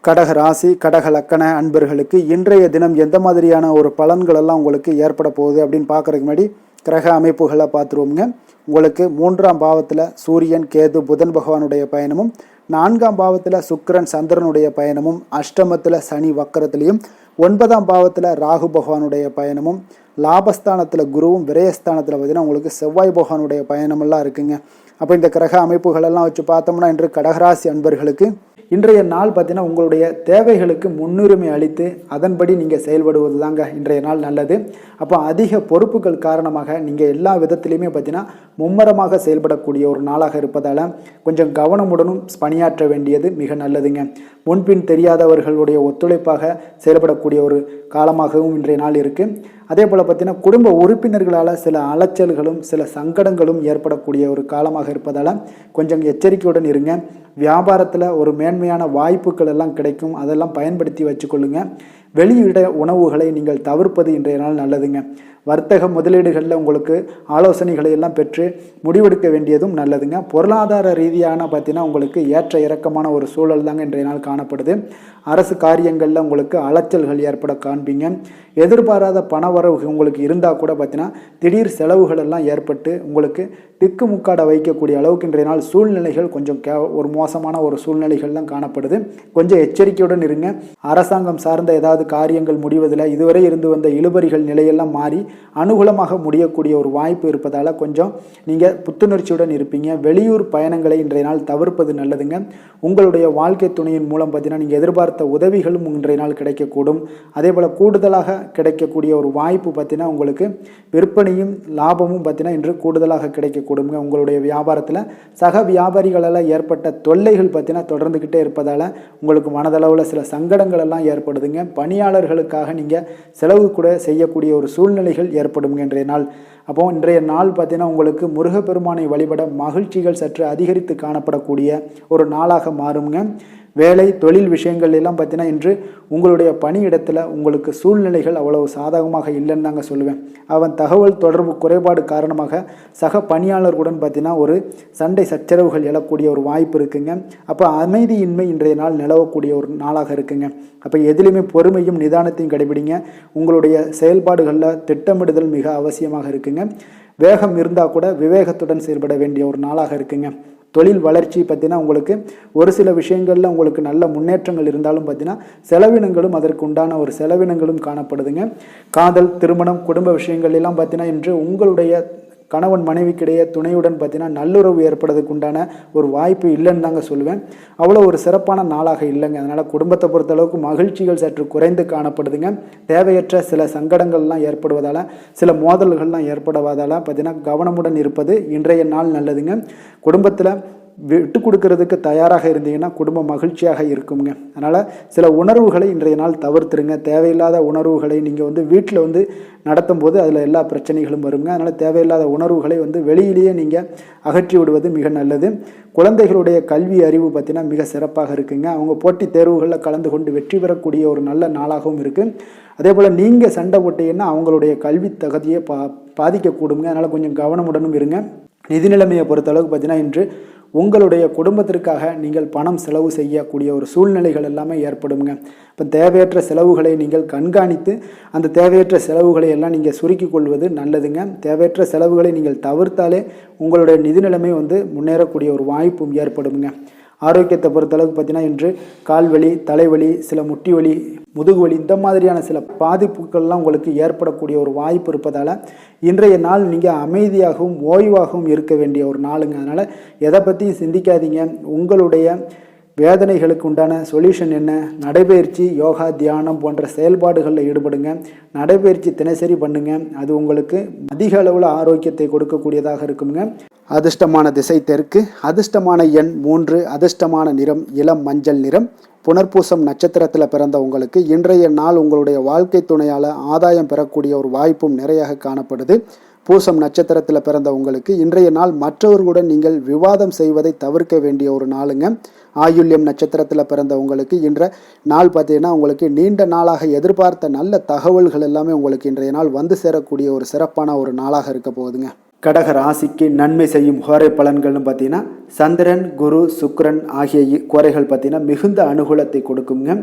கடக ராசி, கடக லக்கண அன்பர்களுக்கு இன்றைய தினம் எந்த மாதிரியான ஒரு பலன்கள் எல்லாம் உங்களுக்கு ஏற்பட போகுது அப்படின்னு பார்க்குறதுக்கு முன்னாடி கிரக அமைப்புகளை பார்த்துருவோங்க. உங்களுக்கு 3ஆம் பாவத்தில் சூரியன், கேது, புதன் பகவானுடைய பயணமும், 4ஆம் பாவத்தில் சுக்கிரன், சந்திரனுடைய பயணமும், அஷ்டமத்தில் சனி வக்கரத்திலையும், 9ஆம் பாவத்தில் ராகு பகவானுடைய பயணமும், லாபஸ்தானத்தில் குருவும், விரயஸ்தானத்தில் பார்த்தீங்கன்னா உங்களுக்கு செவ்வாய் பகவானுடைய பயணமெல்லாம் இருக்குங்க. அப்போ இந்த கிரக அமைப்புகளெல்லாம் வச்சு பார்த்தோம்னா இன்று கடகராசி அன்பர்களுக்கு இன்றைய நாள் பார்த்தீங்கன்னா உங்களுடைய தேவைகளுக்கு முன்னுரிமை அளித்து அதன்படி நீங்கள் செயல்படுவது தாங்க இன்றைய நாள் நல்லது. அப்போ அதிக பொறுப்புகள் காரணமாக நீங்கள் எல்லா விதத்திலையுமே பார்த்தீங்கன்னா மும்மரமாக செயல்படக்கூடிய ஒரு நாளாக இருப்பதால் கொஞ்சம் கவனமுடனும் பணியாற்ற வேண்டியது மிக நல்லதுங்க. முன்பின் தெரியாதவர்களுடைய ஒத்துழைப்பாக செயல்படக்கூடிய ஒரு காலமாகவும் இன்றைய நாள் இருக்குது. அதே போல் பார்த்தீங்கன்னா குடும்ப உறுப்பினர்களால் சில அலைச்சல்களும் சில சங்கடங்களும் ஏற்படக்கூடிய ஒரு காலமாக இருப்பதால் கொஞ்சம் எச்சரிக்கையுடன் இருங்க. வியாபாரத்தில் ஒரு மேன்மையான வாய்ப்புகள் எல்லாம் கிடைக்கும், அதெல்லாம் பயன்படுத்தி வச்சுக்கொள்ளுங்க. வெளியிட உணவுகளை நீங்கள் தவிர்ப்பது இன்றைய நாள் நல்லதுங்க. வர்த்தக முதலீடுகளில் உங்களுக்கு ஆலோசனைகளை எல்லாம் பெற்று முடிவெடுக்க வேண்டியதும் நல்லதுங்க. பொருளாதார ரீதியான பார்த்தீங்கன்னா உங்களுக்கு ஏற்ற இறக்கமான ஒரு சூழல் தாங்க இன்றைய நாள் காணப்படுது. அரசு காரியங்களில் உங்களுக்கு அலைச்சல்கள் ஏற்பட காண்பீங்க. எதிர்பாராத பணவரவு உங்களுக்கு இருந்தால் கூட பார்த்தீங்கன்னா திடீர் செலவுகள் எல்லாம் ஏற்பட்டு உங்களுக்கு திக்குமுக்காட வைக்கக்கூடிய அளவுக்கு இன்றைய நாள் சூழ்நிலைகள் கொஞ்சம் ஒரு மோசமான ஒரு சூழ்நிலைகள்லாம் காணப்படுது. கொஞ்சம் எச்சரிக்கையுடன் இருங்க. அரசாங்கம் சார்ந்த ஏதாவது காரியங்கள் முடிவதில் இதுவரை இருந்து வந்த இழுபறிகள் நிலையெல்லாம் மாறி அனுகூலமாக முடியக்கூடிய ஒரு வாய்ப்பு இருப்பதால் கொஞ்சம் நீங்கள் புத்துணர்ச்சியுடன் இருப்பீங்க. வெளியூர் பயணங்களை இன்றைய நாள் தவிர்ப்பது நல்லதுங்க. உங்களுடைய வாழ்க்கை துணையின் மூலம் பார்த்தீங்கன்னா நீங்கள் எதிர்பார்த்த உதவிகளும் இன்றைய நாள் கிடைக்கக்கூடும். அதே போல் கூடுதலாக கிடைக்கக்கூடிய ஒரு வாய்ப்பு பார்த்தீங்கன்னா உங்களுக்கு விற்பனையும் லாபமும் பார்த்தீங்கன்னா இன்று கூடுதலாக கிடைக்கக்கூடுங்க. உங்களுடைய வியாபாரத்தில் சக வியாபாரிகளால் ஏற்பட்ட தொல்லைகள் பார்த்தீங்கன்னா தொடர்ந்துக்கிட்டே இருப்பதால் உங்களுக்கு மனதளவில் சில சங்கடங்கள் எல்லாம் ஏற்படுதுங்க. பணியாளர்களுக்காக நீங்கள் செலவு கூட செய்யக்கூடிய ஒரு சூழ்நிலைகள் ஏற்படும் இன்றைய நாள். அப்போ இன்றைய நாள் பார்த்தீங்கன்னா உங்களுக்கு முருகப்பெருமானை வழிபட மகிழ்ச்சிகள் சற்று அதிகரித்து காணப்படக்கூடிய ஒரு நாளாக மாறுங்க. வேலை தொழில் விஷயங்கள் எல்லாம் பார்த்தீங்கன்னா இன்று உங்களுடைய பணியிடத்தில் உங்களுக்கு சூழ்நிலைகள் அவ்வளவு சாதகமாக இல்லைன்னு தாங்க சொல்லுவேன். அவன் தகவல் தொடர்பு குறைபாடு காரணமாக சக பணியாளர்களுடன் பார்த்தீங்கன்னா ஒரு சண்டை சச்சரவுகள் எழக்கூடிய ஒரு வாய்ப்பு இருக்குங்க. அப்போ அமைதியின்மை இன்றைய நாள் நிலவக்கூடிய ஒரு நாளாக இருக்குங்க. அப்போ எதிலுமே பொறுமையும் நிதானத்தையும் கடைபிடிங்க. உங்களுடைய செயல்பாடுகளில் திட்டமிடுதல் மிக அவசியமாக இருக்குங்க. வேகம் இருந்தால் கூட விவேகத்துடன் செயல்பட வேண்டிய ஒரு நாளாக இருக்குங்க. தொழில் வளர்ச்சி பார்த்தீங்கன்னா உங்களுக்கு ஒரு சில விஷயங்களில் உங்களுக்கு நல்ல முன்னேற்றங்கள் இருந்தாலும் பார்த்தீங்கன்னா செலவினங்களும் அதற்கு உண்டான ஒரு செலவினங்களும் காணப்படுதுங்க. காதல், திருமணம், குடும்ப விஷயங்கள் எல்லாம் பார்த்தீங்கன்னா இன்று உங்களுடைய கணவன் மனைவிக்கிடையே துணையுடன் பார்த்தீங்கன்னா நல்லுறவு ஏற்படுறதுக்கு உண்டான ஒரு வாய்ப்பு இல்லைன்னு தாங்க சொல்லுவேன். அவ்வளோ ஒரு சிறப்பான நாளாக இல்லைங்க. அதனால் குடும்பத்தை பொறுத்தளவுக்கு மகிழ்ச்சிகள் சற்று குறைந்து காணப்படுதுங்க. தேவையற்ற சில சங்கடங்கள்லாம் ஏற்படுவதால் சில மோதல்கள்லாம் ஏற்படுவதால் பார்த்தீங்கன்னா கவனமுடன் இருப்பது இன்றைய நாள் நல்லதுங்க. குடும்பத்தில் விட்டு கொடுக்கறதுக்கு தயாராக இருந்தீங்கன்னா குடும்பம் மகிழ்ச்சியாக இருக்குங்க. அதனால் சில உணர்வுகளை இன்றைய நாள் தவிர்த்துருங்க. தேவையில்லாத உணர்வுகளை நீங்கள் வீட்டில் நடத்தும் போது அதில் எல்லா பிரச்சனைகளும் வருங்க. அதனால் தேவையில்லாத உணர்வுகளை வெளியிலேயே நீங்கள் அகற்றி விடுவது மிக நல்லது. குழந்தைகளுடைய கல்வி அறிவு பார்த்தீங்கன்னா மிக சிறப்பாக இருக்குங்க. அவங்க போட்டித் தேர்வுகளில் கலந்து கொண்டு வெற்றி பெறக்கூடிய ஒரு நல்ல நாளாகவும் இருக்குது. அதே போல் நீங்கள் சண்டை போட்டீங்கன்னா அவங்களுடைய கல்வி தகுதியை பாதிக்கக்கூடுங்க. அதனால் கொஞ்சம் கவனமுடனும் இருங்க. நிதி நிலைமையை பொறுத்தளவுக்கு பார்த்தீங்கன்னா இன்று உங்களுடைய குடும்பத்திற்காக நீங்கள் பணம் செலவு செய்யக்கூடிய ஒரு சூழ்நிலைகள் எல்லாமே ஏற்படுங்க. இப்போ தேவையற்ற செலவுகளை நீங்கள் கண்காணித்து அந்த தேவையற்ற செலவுகளை எல்லாம் நீங்கள் சுருக்கி கொள்வது நல்லதுங்க. தேவையற்ற செலவுகளை நீங்கள் தவிர்த்தாலே உங்களுடைய நிதி நிலைமை முன்னேறக்கூடிய ஒரு வாய்ப்பும் ஏற்படுங்க. ஆரோக்கியத்தை பொறுத்தளவுக்கு பார்த்தீங்கன்னா இன்று கால்வலி, தலைவலி, சில முட்டி வலி, முதுகுவலி இந்த மாதிரியான சில பாதிப்புகள்லாம் உங்களுக்கு ஏற்படக்கூடிய ஒரு வாய்ப்பு இருப்பதால் இன்றைய நாள் நீங்கள் அமைதியாகவும் ஓய்வாகவும் இருக்க வேண்டிய ஒரு நாளுங்க. அதனால் எதை பற்றியும் சிந்திக்காதீங்க. உங்களுடைய வேதனைகளுக்கு உண்டான சொல்யூஷன் என்ன? நடைபயிற்சி, யோகா, தியானம் போன்ற செயல்பாடுகளில் ஈடுபடுங்க. நடைபயிற்சி தினசரி பண்ணுங்க. அது உங்களுக்கு அதிக அளவில் ஆரோக்கியத்தை கொடுக்கக்கூடியதாக இருக்குங்க. அதிர்ஷ்டமான திசை தெற்கு, அதிர்ஷ்டமான எண் 3, அதிர்ஷ்டமான நிறம் இளம் மஞ்சள் நிறம். புனர்பூசம் நட்சத்திரத்தில் பிறந்த உங்களுக்கு இன்றைய நாள் உங்களுடைய வாழ்க்கை துணையால் ஆதாயம் பெறக்கூடிய ஒரு வாய்ப்பும் நிறையாக காணப்படுது. பூசம் நட்சத்திரத்தில் பிறந்த உங்களுக்கு இன்றைய நாள் மற்றவர்களுடன் நீங்கள் விவாதம் செய்வதை தவிர்க்க வேண்டிய ஒரு நாளுங்க. ஆயுள்யம் நட்சத்திரத்தில் பிறந்த உங்களுக்கு இன்ற நாள் பார்த்தீங்கன்னா உங்களுக்கு நீண்ட நாளாக எதிர்பார்த்த நல்ல தகவல்கள் எல்லாமே உங்களுக்கு இன்றைய நாள் சேரக்கூடிய ஒரு சிறப்பான ஒரு நாளாக இருக்க போகுதுங்க. கடக ராசிக்கு நன்மை செய்யும் ஹோரை பலன்கள்னு பார்த்தீங்கன்னா சந்திரன், குரு, சுக்கிரன் ஆகிய கோரைகள் பார்த்தீங்கன்னா மிகுந்த அனுகூலத்தை கொடுக்குங்க.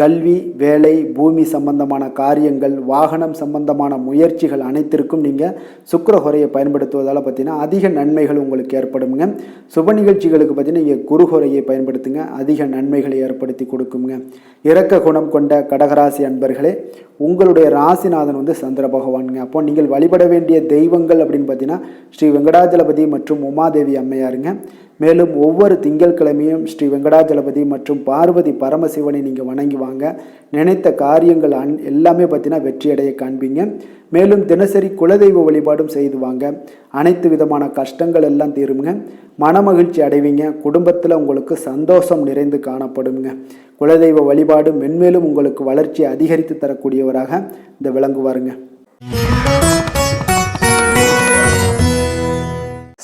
கல்வி, வேலை, பூமி சம்பந்தமான காரியங்கள், வாகனம் சம்பந்தமான முயற்சிகள் அனைத்திற்கும் நீங்கள் சுக்கிர ஹோரையை பயன்படுத்துவதால் பார்த்தீங்கன்னா அதிக நன்மைகள் உங்களுக்கு ஏற்படுங்க. சுப நிகழ்ச்சிகளுக்கு பார்த்தீங்கன்னா நீங்கள் குரு ஹோரையை பயன்படுத்துங்க, அதிக நன்மைகளை ஏற்படுத்தி கொடுக்குங்க. இரக்க குணம் கொண்ட கடகராசி அன்பர்களே, உங்களுடைய ராசிநாதன் சந்திர பகவானுங்க. அப்போ நீங்கள் வழிபட வேண்டிய தெய்வங்கள் அப்படின்னு பார்த்தீங்கன்னா ஸ்ரீ வெங்கடாஜலபதி மற்றும் உமாதேவி அம்மையாருங்க. மேலும் ஒவ்வொரு திங்கட்கிழமையும் ஸ்ரீ வெங்கடாஜலபதி மற்றும் பார்வதி பரமசிவனை நீங்கள் வணங்கி வாங்க. நினைத்த காரியங்கள் எல்லாமே பார்த்தீங்கன்னா வெற்றியடைய காண்பீங்க. மேலும் தினசரி குலதெய்வ வழிபாடும் செய்து வாங்க. அனைத்து விதமான கஷ்டங்கள் எல்லாம் தீருங்க. மனமகிழ்ச்சி அடைவீங்க. குடும்பத்தில் உங்களுக்கு சந்தோஷம் நிறைந்து காணப்படுங்க. குலதெய்வ வழிபாடு மென்மேலும் உங்களுக்கு வளர்ச்சியை அதிகரித்து தரக்கூடியவராக இந்த விளங்குவாருங்க.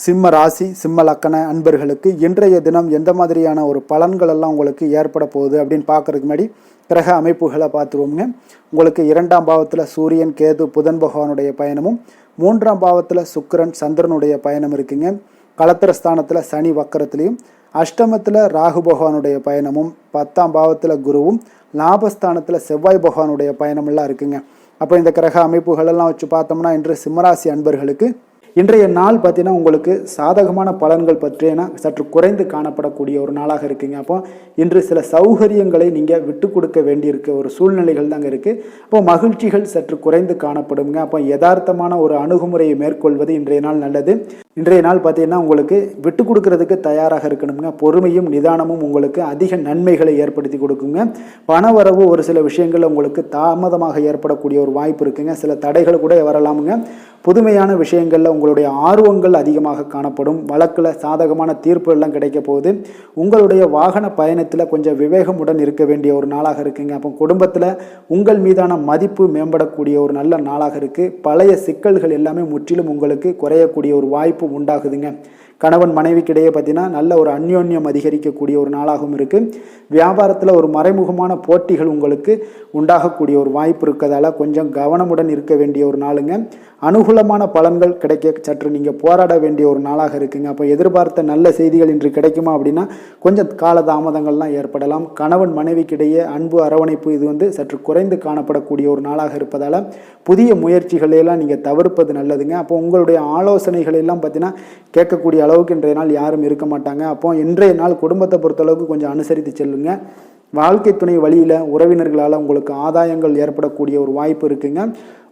சிம்ம ராசி சிம்ம லக்கண அன்பர்களுக்கு இன்றைய தினம் எந்த மாதிரியான ஒரு பலன்கள் எல்லாம் உங்களுக்கு ஏற்பட போகுது அப்படின்னு பார்க்கறதுக்கு முன்னாடி கிரக அமைப்புகளை பார்த்துருவோங்க. உங்களுக்கு 2ஆம் பாவத்தில் சூரியன் கேது புதன் பகவானுடைய பயணமும், 3ஆம் பாவத்தில் சுக்கிரன் சந்திரனுடைய பயணம் இருக்குங்க. களத்திரஸ்தானத்தில் சனி வக்கரத்துலேயும், அஷ்டமத்தில் ராகு பகவானுடைய பயணமும், 10ஆம் பாவத்தில் குருவும், லாபஸ்தானத்தில் செவ்வாய் பகவானுடைய பயணமெல்லாம் இருக்குங்க. அப்போ இந்த கிரக அமைப்புகளெல்லாம் வச்சு பார்த்தோம்னா இன்று சிம்மராசி அன்பர்களுக்கு இன்றைய நாள் பார்த்தீங்கன்னா உங்களுக்கு சாதகமான பலன்கள் பற்றின சற்று குறைந்து காணப்படக்கூடிய ஒரு நாளாக இருக்குங்க. அப்போ இன்று சில சௌகரியங்களை நீங்கள் விட்டு கொடுக்க வேண்டியிருக்க ஒரு சூழ்நிலைகள் தாங்க இருக்குது. அப்போ மகிழ்ச்சிகள் சற்று குறைந்து காணப்படுங்க. அப்போ யதார்த்தமான ஒரு அணுகுமுறையை மேற்கொள்வது இன்றைய நாள் நல்லது. இன்றைய நாள் பார்த்தீங்கன்னா உங்களுக்கு விட்டு கொடுக்கறதுக்கு தயாராக இருக்கணுங்க. பொறுமையும் நிதானமும் உங்களுக்கு அதிக நன்மைகளை ஏற்படுத்தி கொடுக்குங்க. பணவரவு ஒரு சில விஷயங்கள் உங்களுக்கு தாமதமாக ஏற்படக்கூடிய ஒரு வாய்ப்பு இருக்குங்க. சில தடைகள் கூட வரலாமுங்க. புதுமையான விஷயங்களில் உங்களுடைய ஆர்வங்கள் அதிகமாக காணப்படும். வழக்கில் சாதகமான தீர்ப்பு எல்லாம் கிடைக்க போகுது. உங்களுடைய வாகன பயணத்தில் கொஞ்சம் விவேகமுடன் இருக்க வேண்டிய ஒரு நாளாக இருக்குங்க. அப்போ குடும்பத்தில் உங்கள் மீதான மதிப்பு மேம்படக்கூடிய ஒரு நல்ல நாளாக இருக்குது. பழைய சிக்கல்கள் எல்லாமே முற்றிலும் உங்களுக்கு குறையக்கூடிய ஒரு வாய்ப்பு உண்டாகுதுங்க. கணவன் மனைவிக்கிடையே பார்த்தீங்கன்னா நல்ல ஒரு அந்யோன்யம் அதிகரிக்கக்கூடிய ஒரு நாளாகவும் இருக்குது. வியாபாரத்தில் ஒரு மறைமுகமான போட்டிகள் உங்களுக்கு உண்டாகக்கூடிய ஒரு வாய்ப்பு இருக்கிறதால கொஞ்சம் கவனமுடன் இருக்க வேண்டிய ஒரு நாளுங்க. அனுகூலமான பலன்கள் கிடைக்க சற்று நீங்கள் போராட வேண்டிய ஒரு நாளாக இருக்குங்க. அப்போ எதிர்பார்த்த நல்ல செய்திகள் இன்று கிடைக்குமா அப்படின்னா கொஞ்சம் காலதாமதங்கள்லாம் ஏற்படலாம். கணவன் மனைவிக்கிடையே அன்பு அரவணைப்பு இது சற்று குறைந்து காணப்படக்கூடிய ஒரு நாளாக இருப்பதால் புதிய முயற்சிகளையெல்லாம் நீங்கள் தவிர்ப்பது நல்லதுங்க. அப்போ உங்களுடைய ஆலோசனைகள் எல்லாம் பார்த்தீங்கன்னா கேட்கக்கூடிய அளவுக்கு இன்றைய நாள் யாரும் இருக்க மாட்டாங்க. அப்போ இன்றைய நாள் குடும்பத்தை பொறுத்தளவுக்கு கொஞ்சம் அனுசரித்து செல்லுங்க. வாழ்க்கை துணை வழியில் உறவினர்களால் உங்களுக்கு ஆதாயங்கள் ஏற்படக்கூடிய ஒரு வாய்ப்பு இருக்குங்க.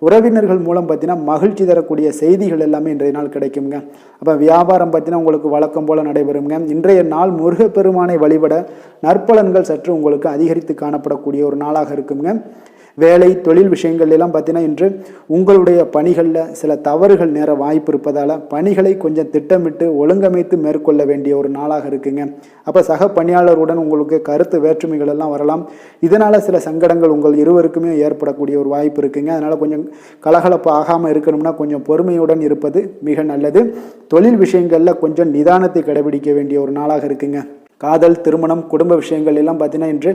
உறவினர்கள் மூலம் பார்த்தீங்கன்னா மகிழ்ச்சி தரக்கூடிய செய்திகள் எல்லாமே இன்றைய நாள் கிடைக்குங்க. அப்போ வியாபாரம் பார்த்தீங்கன்னா உங்களுக்கு வழக்கம் போல் நடைபெறுங்க. இன்றைய நாள் முருகப்பெருமானை வழிபட நற்பலன்கள் சற்று உங்களுக்கு அதிகரித்து காணப்படக்கூடிய ஒரு நாளாக இருக்குங்க. வேலை தொழில் விஷயங்கள் எல்லாம் பார்த்தீங்கன்னா இன்று உங்களுடைய பணிகளில் சில தவறுகள் நேர வாய்ப்பு இருப்பதால் பணிகளை கொஞ்சம் திட்டமிட்டு ஒழுங்கமைத்து மேற்கொள்ள வேண்டிய ஒரு நாளாக இருக்குங்க. அப்போ சக பணியாளருடன் உங்களுக்கு கருத்து வேற்றுமைகள் எல்லாம் வரலாம். இதனால் சில சங்கடங்கள் உங்கள் இருவருக்குமே ஏற்படக்கூடிய ஒரு வாய்ப்பு இருக்குங்க. அதனால் கொஞ்சம் கலகலப்பு ஆகாமல் இருக்கணும்னா கொஞ்சம் பொறுமையுடன் இருப்பது மிக நல்லது. தொழில் விஷயங்களில் கொஞ்சம் நிதானத்தை கடைபிடிக்க வேண்டிய ஒரு நாளாக இருக்குங்க. காதல், திருமணம், குடும்ப விஷயங்கள் எல்லாம் பார்த்தீங்கன்னா இன்று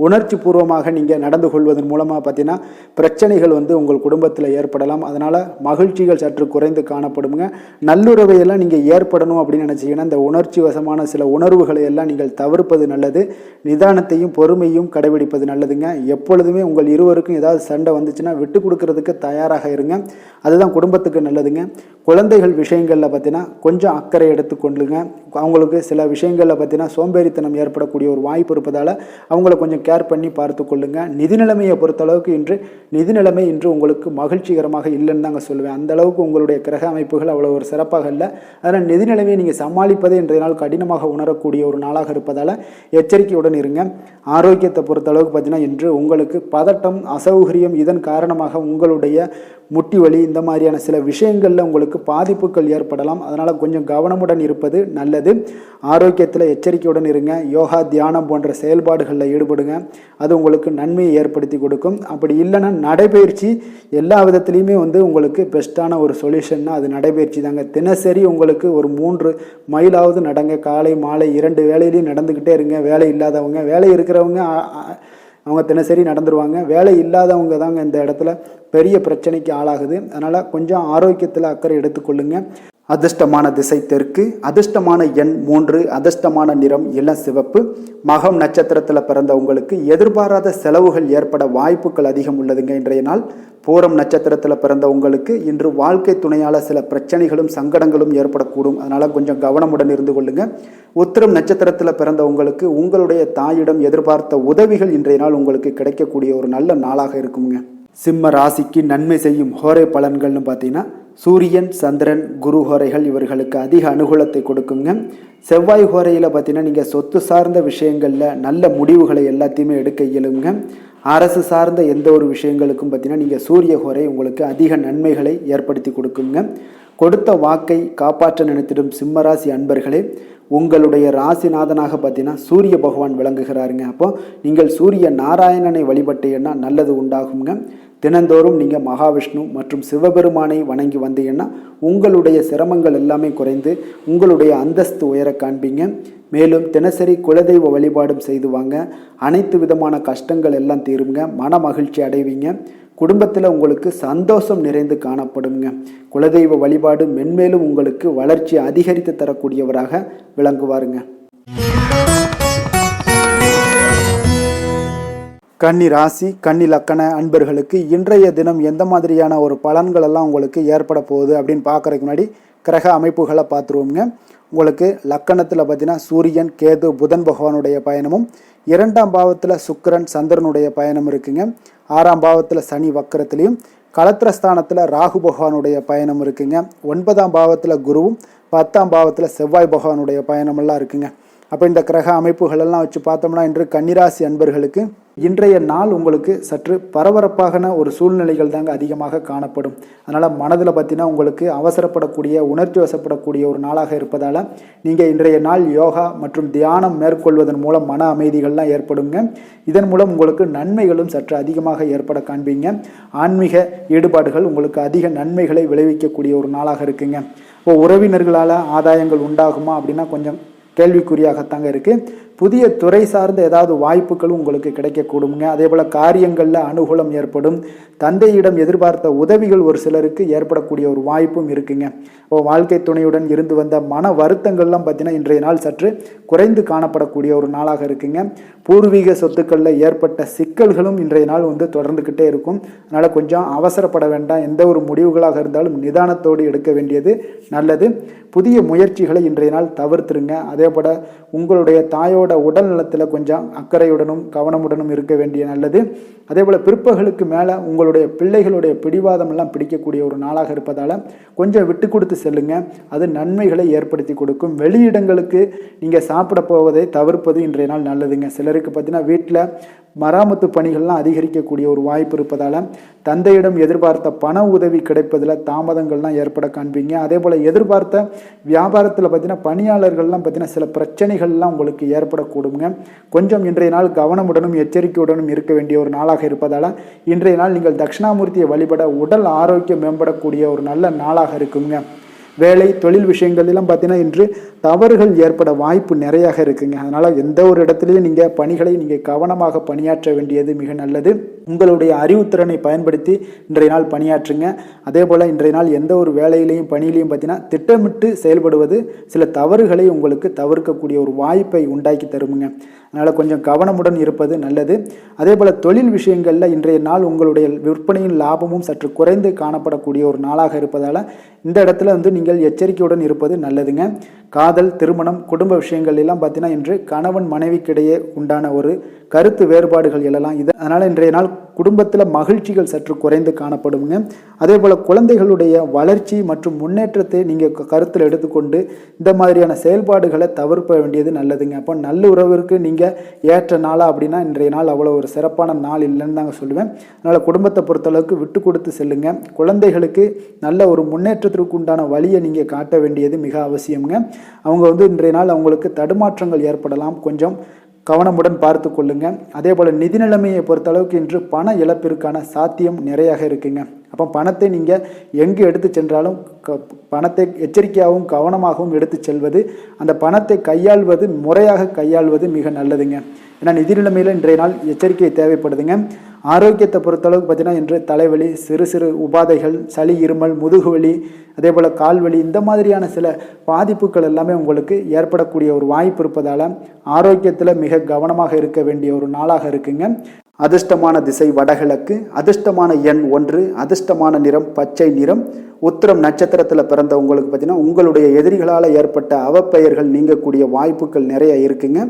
உணர்ச்சி பூர்வமாக நீங்கள் நடந்து கொள்வதன் மூலமாக பார்த்தீங்கன்னா பிரச்சனைகள் உங்கள் குடும்பத்தில் ஏற்படலாம். அதனால் மகிழ்ச்சிகள் சற்று குறைந்து காணப்படுங்க. நல்லுறவையெல்லாம் நீங்கள் ஏற்படணும் அப்படின்னு நினச்சிங்கன்னா இந்த உணர்ச்சி வசமான சில உணர்வுகளை எல்லாம் நீங்கள் தவிர்ப்பது நல்லது. நிதானத்தையும் பொறுமையும் கடைபிடிப்பது நல்லதுங்க. எப்பொழுதுமே உங்கள் இருவருக்கும் ஏதாவது சண்டை வந்துச்சுன்னா விட்டு கொடுக்கறதுக்கு தயாராக இருங்க. அதுதான் குடும்பத்துக்கு நல்லதுங்க. குழந்தைகள் விஷயங்களில் பார்த்தீங்கன்னா கொஞ்சம் அக்கறை எடுத்துக்கொள்ளுங்க. அவங்களுக்கு சில விஷயங்களில் பார்த்தீங்கன்னா சோம்பேறித்தனம் ஏற்படக்கூடிய ஒரு வாய்ப்பு இருப்பதால் அவங்கள கொஞ்சம் கேர் பண்ணி பார்த்து கொள்ளுங்க. நிதி நிலைமையை பொறுத்தளவுக்கு நிதி நிலைமை இன்று உங்களுக்கு மகிழ்ச்சிகரமாக இல்லைன்னு தாங்க சொல்லுவேன். அந்த அளவுக்கு உங்களுடைய கிரக அமைப்புகள் அவ்வளோ ஒரு சிறப்பாக இல்லை. அதனால் நிதி நிலைமையை நீங்கள் சமாளிப்பதே இன்றைய நாள் கடினமாக உணரக்கூடிய ஒரு நாளாக இருப்பதால் எச்சரிக்கையுடன் இருங்க. ஆரோக்கியத்தை பொறுத்தளவுக்கு பார்த்தீங்கன்னா இன்று உங்களுக்கு பதட்டம், அசௌகரியம் இதன் காரணமாக உங்களுடைய முட்டி வலி இந்த மாதிரியான சில விஷயங்களில் உங்களுக்கு பாதிப்புகள் ஏற்படலாம். அதனால் கொஞ்சம் கவனமுடன் இருப்பது நல்லது. ஆரோக்கியத்தில் எச்சரிக்கையுடன் இருங்க. யோகா, தியானம் போன்ற செயல்பாடுகளில் ஈடுபடுங்க. அது உங்களுக்கு நன்மையை ஏற்படுத்தி கொடுக்கும். அப்படி இல்லைன்னா நடைபயிற்சி எல்லா விதத்துலேயுமே உங்களுக்கு பெஸ்ட்டான ஒரு சொல்யூஷன்னா அது நடைபயிற்சி தாங்க. தினசரி உங்களுக்கு ஒரு 3 மைலாவது நடங்க. காலை மாலை 2 வேலையிலையும் நடந்துக்கிட்டே இருங்க. வேலை இல்லாதவங்க, வேலை இருக்கிறவங்க அவங்க தினசரி நடந்துருவாங்க. வேலை இல்லாதவங்க தாங்க இந்த இடத்துல பெரிய பிரச்சனைக்கு ஆளாகுது. அதனால் கொஞ்சம் ஆரோக்கியத்தில் அக்கறை எடுத்துக்கொள்ளுங்க. அதிர்ஷ்டமான திசை தெற்கு, அதிர்ஷ்டமான எண் 3, அதிர்ஷ்டமான நிறம் இளம் சிவப்பு. மகம் நட்சத்திரத்தில் பிறந்த உங்களுக்கு எதிர்பாராத செலவுகள் ஏற்பட வாய்ப்புகள் அதிகம் உள்ளதுங்க இன்றைய நாள். பூரம் நட்சத்திரத்தில் பிறந்த உங்களுக்கு இன்று வாழ்க்கை துணையால் சில பிரச்சனைகளும் சங்கடங்களும் ஏற்படக்கூடும். அதனால் கொஞ்சம் கவனமுடன் இருந்து கொள்ளுங்க. உத்திரம் நட்சத்திரத்தில் பிறந்த உங்களுக்கு உங்களுடைய தாயிடம் எதிர்பார்த்த உதவிகள் இன்றைய நாள் உங்களுக்கு கிடைக்கக்கூடிய ஒரு நல்ல நாளாக இருக்குங்க. சிம்ம ராசிக்கு நன்மை செய்யும் ஹோரை பலன்கள்னு பார்த்தீங்கன்னா சூரியன், சந்திரன், குரு ஹோரைகள் இவர்களுக்கு அதிக அனுகூலத்தை கொடுக்குங்க. செவ்வாய் ஹோரையில் பார்த்தீங்கன்னா நீங்கள் சொத்து சார்ந்த விஷயங்களில் நல்ல முடிவுகளை எல்லாத்தையுமே எடுக்க இயலுங்க. அரசு சார்ந்த எந்த ஒரு விஷயங்களுக்கும் பார்த்தீங்கன்னா நீங்கள் சூரிய ஹோரை உங்களுக்கு அதிக நன்மைகளை ஏற்படுத்தி கொடுக்குங்க. கொடுத்த வாக்கை காப்பாற்ற நினைத்திடும் சிம்மராசி அன்பர்களே, உங்களுடைய ராசிநாதனாக பார்த்தீங்கன்னா சூரிய பகவான் விளங்குகிறாருங்க. அப்போ நீங்கள் சூரிய நாராயணனை வழிபட்டீங்கன்னா நல்லது உண்டாகுங்க. தினந்தோறும் நீங்கள் மகாவிஷ்ணு மற்றும் சிவபெருமானை வணங்கி வந்தீங்கன்னா உங்களுடைய சிரமங்கள் எல்லாமே குறைந்து உங்களுடைய அந்தஸ்து உயர காண்பீங்க. மேலும் தினசரி குலதெய்வ வழிபாடும் செய்து வாங்க. அனைத்து விதமான கஷ்டங்கள் எல்லாம் தீருங்க. மன மகிழ்ச்சி அடைவீங்க. குடும்பத்தில் உங்களுக்கு சந்தோஷம் நிறைந்து காணப்படுங்க. குலதெய்வ வழிபாடு மென்மேலும் உங்களுக்கு வளர்ச்சி அதிகரித்து தரக்கூடியவராக விளங்குவாருங்க. கன்னி ராசி கன்னி லக்கண அன்பர்களுக்கு இன்றைய தினம் எந்த மாதிரியான ஒரு பலன்கள் எல்லாம் உங்களுக்கு ஏற்பட போகுது அப்படின்னு பார்க்குறதுக்கு முன்னாடி கிரக அமைப்புகளை பார்த்துருவோங்க. உங்களுக்கு லக்கணத்தில் பார்த்தீங்கன்னா சூரியன் கேது புதன் பகவானுடைய பயணமும், 2ஆம் பாவத்தில் சுக்கிரன் சந்திரனுடைய பயணம் இருக்குங்க. 6ஆம் பாவத்தில் சனி வக்கரத்துலேயும், களத்திரஸ்தானத்தில் ராகு பகவானுடைய பயணம் இருக்குங்க. 9ஆம் பாவத்தில் குருவும் 10ஆம் பாவத்தில் செவ்வாய் பகவானுடைய பயணமெல்லாம் இருக்குங்க. அப்போ இந்த கிரக அமைப்புகள் எல்லாம் வச்சு பார்த்தோம்னா இன்று கன்னிராசி அன்பர்களுக்கு இன்றைய நாள் உங்களுக்கு சற்று பரபரப்பான ஒரு சூழ்நிலைகள் தாங்க அதிகமாக காணப்படும். அதனால் மனதில் பார்த்தீங்கன்னா உங்களுக்கு அவசரப்படக்கூடிய உணர்ச்சி வசப்படக்கூடிய ஒரு நாளாக இருப்பதால் நீங்கள் இன்றைய நாள் யோகா மற்றும் தியானம் மேற்கொள்வதன் மூலம் மன அமைதிகள்லாம் ஏற்படுங்க. இதன் மூலம் உங்களுக்கு நன்மைகளும் சற்று அதிகமாக ஏற்பட காண்பீங்க. ஆன்மீக ஈடுபாடுகள் உங்களுக்கு அதிக நன்மைகளை விளைவிக்கக்கூடிய ஒரு நாளாக இருக்குங்க. இப்போ உறவினர்களால் ஆதாயங்கள் உண்டாகுமா அப்படின்னா கொஞ்சம் கேள்விக்குறியாகத்தாங்க இருக்குது. புதிய துறை சார்ந்த ஏதாவது வாய்ப்புகளும் உங்களுக்கு கிடைக்கக்கூடுங்க. அதே போல் காரியங்களில் அனுகூலம் ஏற்படும். தந்தையிடம் எதிர்பார்த்த உதவிகள் ஒரு சிலருக்கு ஏற்படக்கூடிய ஒரு வாய்ப்பும் இருக்குங்க. இப்போ வாழ்க்கை துணையுடன் இருந்து வந்த மன வருத்தங்கள்லாம் பார்த்தீங்கன்னா இன்றைய நாள் சற்று குறைந்து காணப்படக்கூடிய ஒரு நாளாக இருக்குங்க. பூர்வீக சொத்துக்களில் ஏற்பட்ட சிக்கல்களும் இன்றைய நாள் தொடர்ந்துக்கிட்டே இருக்கும். அதனால் கொஞ்சம் அவசரப்பட வேண்டாம். எந்த ஒரு முடிவுகளாக இருந்தாலும் நிதானத்தோடு எடுக்க வேண்டியது நல்லது. புதிய முயற்சிகளை இன்றைய நாள் தவிர்த்துருங்க. அதே போல் உங்களுடைய தாயோட உடல் நலத்தில் கொஞ்சம் அக்கறையுடனும் கவனமுடனும் இருக்க வேண்டிய நல்லது. அதே போல் பிற்பகலுக்கு மேலே உங்களுடைய பிள்ளைகளுடைய பிடிவாதம் எல்லாம் பிடிக்கக்கூடிய ஒரு நாளாக இருப்பதால் கொஞ்சம் விட்டு கொடுத்து செல்லுங்க. அது நன்மைகளை ஏற்படுத்தி கொடுக்கும். வெளியிடங்களுக்கு நீங்கள் சாப்பிட போவதை தவிர்ப்பது இன்றைய நாள் நல்லதுங்க. சிலருக்கு பார்த்தீங்கன்னா வீட்டில் மராமத்து பணிகள்லாம் அதிகரிக்கக்கூடிய ஒரு வாய்ப்பு இருப்பதால் தந்தையிடம் எதிர்பார்த்த பண உதவி கிடைப்பதில் தாமதங்கள்லாம் ஏற்பட காண்பீங்க. அதே போல் எதிர்பார்த்த வியாபாரத்தில் பார்த்தீங்கன்னா பணியாளர்கள்லாம் பார்த்தீங்கன்னா சில பிரச்சனைகள்லாம் உங்களுக்கு ஏற்படக்கூடுங்க. கொஞ்சம் இன்றைய நாள் கவனமுடனும் எச்சரிக்கையுடனும் இருக்க வேண்டிய ஒரு நாளாக இருப்பதால் இன்றைய நாள் நீங்கள் தட்சிணாமூர்த்தியை வழிபட உடல் ஆரோக்கியம் மேம்படக்கூடிய ஒரு நல்ல நாளாக இருக்குங்க. வேலை தொழில் விஷயங்கள்லாம் பார்த்தீங்கன்னா இன்று தவறுகள் ஏற்பட வாய்ப்பு நிறையாக இருக்குங்க. அதனால் எந்த ஒரு இடத்துலையும் நீங்கள் பணிகளை நீங்கள் கவனமாக பணியாற்ற வேண்டியது மிக நல்லது. உங்களுடைய அறிவுத்திறனை பயன்படுத்தி இன்றைய நாள் பணியாற்றுங்க. அதே போல் இன்றைய நாள் எந்த ஒரு வேலையிலையும் பணியிலையும் பார்த்தீங்கன்னா திட்டமிட்டு செயல்படுவது சில தவறுகளை உங்களுக்கு தவிர்க்கக்கூடிய ஒரு வாய்ப்பை உண்டாக்கி தருமுங்க. அதனால் கொஞ்சம் கவனமுடன் இருப்பது நல்லது. அதே போல் தொழில் விஷயங்களில் இன்றைய நாள் உங்களுடைய விற்பனையின் லாபமும் சற்று குறைந்து காணப்படக்கூடிய ஒரு நாளாக இருப்பதால் இந்த இடத்துல நீங்கள் எச்சரிக்கையுடன் இருப்பது நல்லதுங்க. காதல் திருமணம் குடும்ப விஷயங்கள் எல்லாம் பார்த்தீங்கன்னா இன்று கணவன் மனைவிக்கிடையே உண்டான ஒரு கருத்து வேறுபாடுகள் எழலாம். அதனால் இன்றைய நாள் குடும்பத்தில் மகிழ்ச்சிகள் சற்று குறைந்து காணப்படுங்க. அதே போல் குழந்தைகளுடைய வளர்ச்சி மற்றும் முன்னேற்றத்தை நீங்கள் கருத்தில் எடுத்துக்கொண்டு இந்த மாதிரியான செயல்பாடுகளை தவிர்க்க வேண்டியது நல்லதுங்க. அப்போ நல்லுறவிற்கு நீங்கள் ஏற்ற நாளா அப்படின்னா இன்றைய நாள் அவ்வளோ ஒரு சிறப்பான நாள் இல்லைன்னு தாங்க சொல்லுவேன். அதனால் குடும்பத்தை பொறுத்தளவுக்கு விட்டு கொடுத்து செல்லுங்க. குழந்தைகளுக்கு நல்ல ஒரு முன்னேற்றத்திற்கு உண்டான வழியை நீங்கள் காட்ட வேண்டியது மிக அவசியம்ங்க. அவங்க இன்றைய நாள் அவங்களுக்கு தடுமாற்றங்கள் ஏற்படலாம். கொஞ்சம் கவனமுடன் பார்த்து கொள்ளுங்க. அதே போல் நிதி நிலைமையை பொறுத்தளவுக்கு இன்று பண இழப்பிற்கான சாத்தியம் நிறையாக இருக்குங்க. அப்போ பணத்தை நீங்கள் எங்கு எடுத்து சென்றாலும் பணத்தை எச்சரிக்கையாகவும் கவனமாகவும் எடுத்து செல்வது, அந்த பணத்தை கையாள்வது முறையாக கையாள்வது மிக நல்லதுங்க. ஏன்னா நிதி நிலைமையில் இன்றைய நாள் எச்சரிக்கை தேவைப்படுதுங்க. ஆரோக்கியத்தை பொறுத்தளவுக்கு பார்த்தீங்கன்னா இன்று தலைவலி, சிறு சிறு உபாதைகள், சளி, இருமல், முதுகுவலி, அதே போல் கால்வலி இந்த மாதிரியான சில பாதிப்புகள் எல்லாமே உங்களுக்கு ஏற்படக்கூடிய ஒரு வாய்ப்பு இருப்பதால் ஆரோக்கியத்தில் மிக கவனமாக இருக்க வேண்டிய ஒரு நாளாக இருக்குங்க. அதிர்ஷ்டமான திசை வடகிழக்கு, அதிர்ஷ்டமான எண் 1, அதிர்ஷ்டமான நிறம் பச்சை நிறம். உத்திரம் நட்சத்திரத்தில் பிறந்த உங்களுக்கு பார்த்தீங்கன்னா உங்களுடைய எதிரிகளால் ஏற்பட்ட அவப்பெயர்கள் நீங்கக்கூடிய வாய்ப்புகள் நிறைய இருக்குங்க.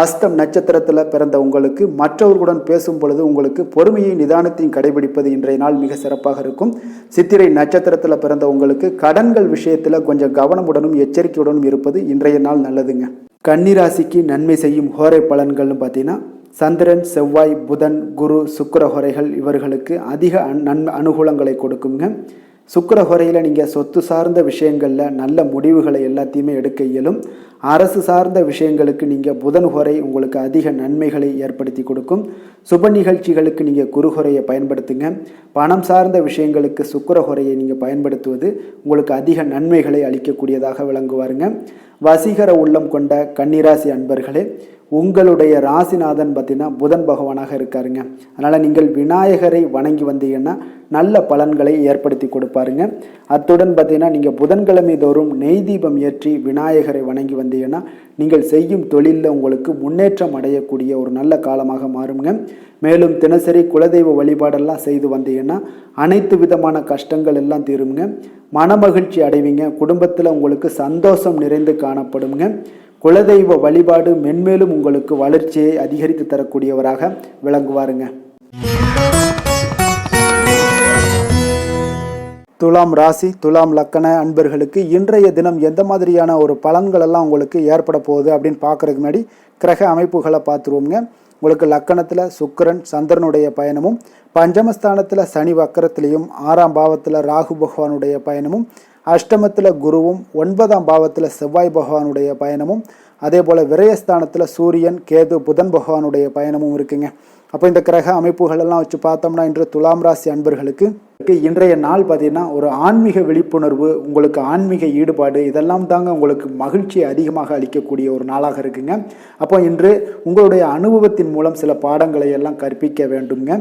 அஸ்தம் நட்சத்திரத்தில் பிறந்த உங்களுக்கு மற்றவர்களுடன் பேசும் பொழுது உங்களுக்கு பொறுமையை நிதானத்தையும் கடைபிடிப்பது இன்றைய நாள் மிக சிறப்பாக இருக்கும். சித்திரை நட்சத்திரத்தில் பிறந்த உங்களுக்கு கடன்கள் விஷயத்தில் கொஞ்சம் கவனமுடனும் எச்சரிக்கையுடனும் இருப்பது இன்றைய நாள் நல்லதுங்க. கன்னிராசிக்கு நன்மை செய்யும் ஹோரை பலன்கள்னு பார்த்தீங்கன்னா சந்திரன், செவ்வாய், புதன், குரு, சுக்கிர ஹோரைகள் இவர்களுக்கு அதிக அனுகூலங்களை கொடுக்குங்க. சுக்கிர ஹோரையில் நீங்கள் சொத்து சார்ந்த விஷயங்களில் நல்ல முடிவுகளை எல்லாத்தையுமே எடுக்க இயலும். அரசு சார்ந்த விஷயங்களுக்கு நீங்கள் புதன் ஹோரை உங்களுக்கு அதிக நன்மைகளை ஏற்படுத்தி கொடுக்கும். சுப நிகழ்ச்சிகளுக்கு நீங்கள் குரு ஹோரையை பயன்படுத்துங்க. பணம் சார்ந்த விஷயங்களுக்கு சுக்கிர ஹோரையை நீங்கள் பயன்படுத்துவது உங்களுக்கு அதிக நன்மைகளை அளிக்கக்கூடியதாக விளங்குவாருங்க. வசீகர உள்ளம் கொண்ட கன்னிராசி அன்பர்களே, உங்களுடைய ராசிநாதன் பார்த்தீங்கன்னா புதன் பகவானாக இருக்காருங்க. அதனால் நீங்கள் விநாயகரை வணங்கி வந்தீங்கன்னா நல்ல பலன்களை ஏற்படுத்தி கொடுப்பாருங்க. அத்துடன் பார்த்தீங்கன்னா நீங்கள் புதன்கிழமை தோறும் நெய் தீபம் ஏற்றி விநாயகரை வணங்கி வந்தீங்கன்னா நீங்கள் செய்யும் தொழிலில் உங்களுக்கு முன்னேற்றம் அடையக்கூடிய ஒரு நல்ல காலமாக மாறுங்க. மேலும் தினசரி குலதெய்வ வழிபாடெல்லாம் செய்து வந்தீங்கன்னா அனைத்து விதமான கஷ்டங்கள் எல்லாம் தீருங்க. மனமகிழ்ச்சி அடைவீங்க. குடும்பத்தில் உங்களுக்கு சந்தோஷம் நிறைந்து காணப்படுங்க. குலதெய்வ வழிபாடு மென்மேலும் உங்களுக்கு வளர்ச்சியை அதிகரித்து தரக்கூடியவராக விளங்குவாருங்க. துலாம் ராசி, துலாம் லக்கண அன்பர்களுக்கு இன்றைய தினம் எந்த மாதிரியான ஒரு பலன்கள் எல்லாம் உங்களுக்கு ஏற்பட போகுது அப்படின்னு பார்க்கறதுக்கு முன்னாடி கிரக அமைப்புகளை பார்த்துருவோங்க. உங்களுக்கு லக்கணத்தில் சுக்கிரன் சந்திரனுடைய பயணமும், பஞ்சமஸ்தானத்தில் சனி வக்கரத்திலையும், 6ஆம் பாவத்தில் ராகு பகவானுடைய பயணமும், அஷ்டமத்தில் குருவும், 9ஆம் பாவத்தில் செவ்வாய் பகவானுடைய பயணமும், அதே போல் விரயஸ்தானத்தில் சூரியன், கேது, புதன் பகவானுடைய பயணமும் இருக்குங்க. அப்போ இந்த கிரக அமைப்புகளெல்லாம் வச்சு பார்த்தோம்னா இன்று துலாம் ராசி அன்பர்களுக்கு இன்றைய நாள் பார்த்தீங்கன்னா ஒரு ஆன்மீக விழிப்புணர்வு, உங்களுக்கு ஆன்மீக ஈடுபாடு இதெல்லாம் தாங்க உங்களுக்கு மகிழ்ச்சியை அதிகமாக அளிக்கக்கூடிய ஒரு நாளாக இருக்குங்க. அப்போ இன்று உங்களுடைய அனுபவத்தின் மூலம் சில பாடங்களை எல்லாம் கற்பிக்க வேண்டுங்க.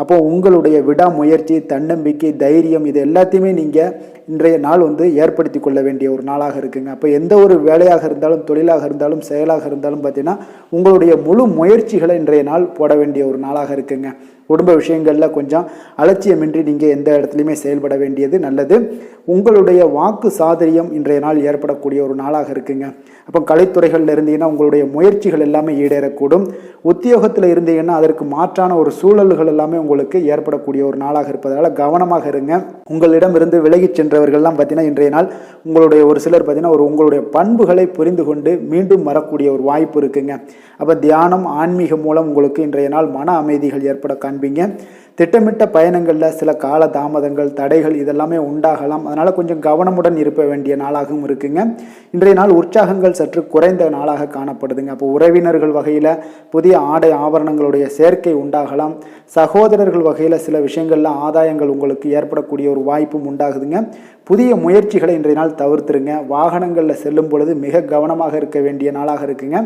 அப்போ உங்களுடைய விடாமுயற்சி, தன்னம்பிக்கை, தைரியம் இது எல்லாத்தையுமே நீங்கள் இன்றைய நாள் ஏற்படுத்தி கொள்ள வேண்டிய ஒரு நாளாக இருக்குங்க. அப்போ எந்த ஒரு வேலையாக இருந்தாலும், தொழிலாக இருந்தாலும், செயலாக இருந்தாலும் பார்த்தீங்கன்னா உங்களுடைய முழு முயற்சிகளை இன்றைய நாள் போட வேண்டிய ஒரு நாளாக இருக்குங்க. குடும்ப விஷயங்களில் கொஞ்சம் அலட்சியமின்றி நீங்கள் எந்த இடத்துலையுமே செயல்பட வேண்டியது நல்லது. உங்களுடைய வாக்கு சாதுரியம் இன்றைய நாள் ஏற்படக்கூடிய ஒரு நாளாக இருக்குங்க. அப்போ கலைத்துறைகளில் இருந்தீங்கன்னா உங்களுடைய முயற்சிகள் எல்லாமே ஈடேறக்கூடும். உத்தியோகத்தில் இருந்தீங்கன்னா அதற்கு மாற்றான ஒரு சூழல்கள் எல்லாமே உங்களுக்கு ஏற்படக்கூடிய ஒரு நாளாக இருப்பதால் கவனமாக இருங்க. உங்களிடம் இருந்து விலகிச் சென்றவர்கள்லாம் பார்த்தீங்கன்னா இன்றைய நாள் உங்களுடைய ஒரு சிலர் பார்த்தீங்கன்னா உங்களுடைய பண்புகளை புரிந்து கொண்டு மீண்டும் வரக்கூடிய ஒரு வாய்ப்பு இருக்குங்க. அப்போ தியானம், ஆன்மீகம் மூலம் உங்களுக்கு இன்றைய நாள் மன அமைதிகள் ஏற்பட காண்பீங்க. திட்டமிட்ட பயணங்களில் சில கால தாமதங்கள், தடைகள் இதெல்லாமே உண்டாகலாம். அதனால் கொஞ்சம் கவனமுடன் இருக்க வேண்டிய நாளாகவும் இருக்குங்க. இன்றைய நாள் உற்சாகங்கள் சற்று குறைந்த நாளாக காணப்படுதுங்க. அப்போ உறவினர்கள் வகையில் புதிய ஆடை ஆபரணங்களுடைய சேர்க்கை உண்டாகலாம். சகோதரர்கள் வகையில் சில விஷயங்களில் ஆதாயங்கள் உங்களுக்கு ஏற்படக்கூடிய ஒரு வாய்ப்பும் உண்டாகுதுங்க. புதிய முயற்சிகளை இன்றைய நாள் தவிர்த்துருங்க. வாகனங்களில் செல்லும் பொழுது மிக கவனமாக இருக்க வேண்டிய நாளாக இருக்குங்க.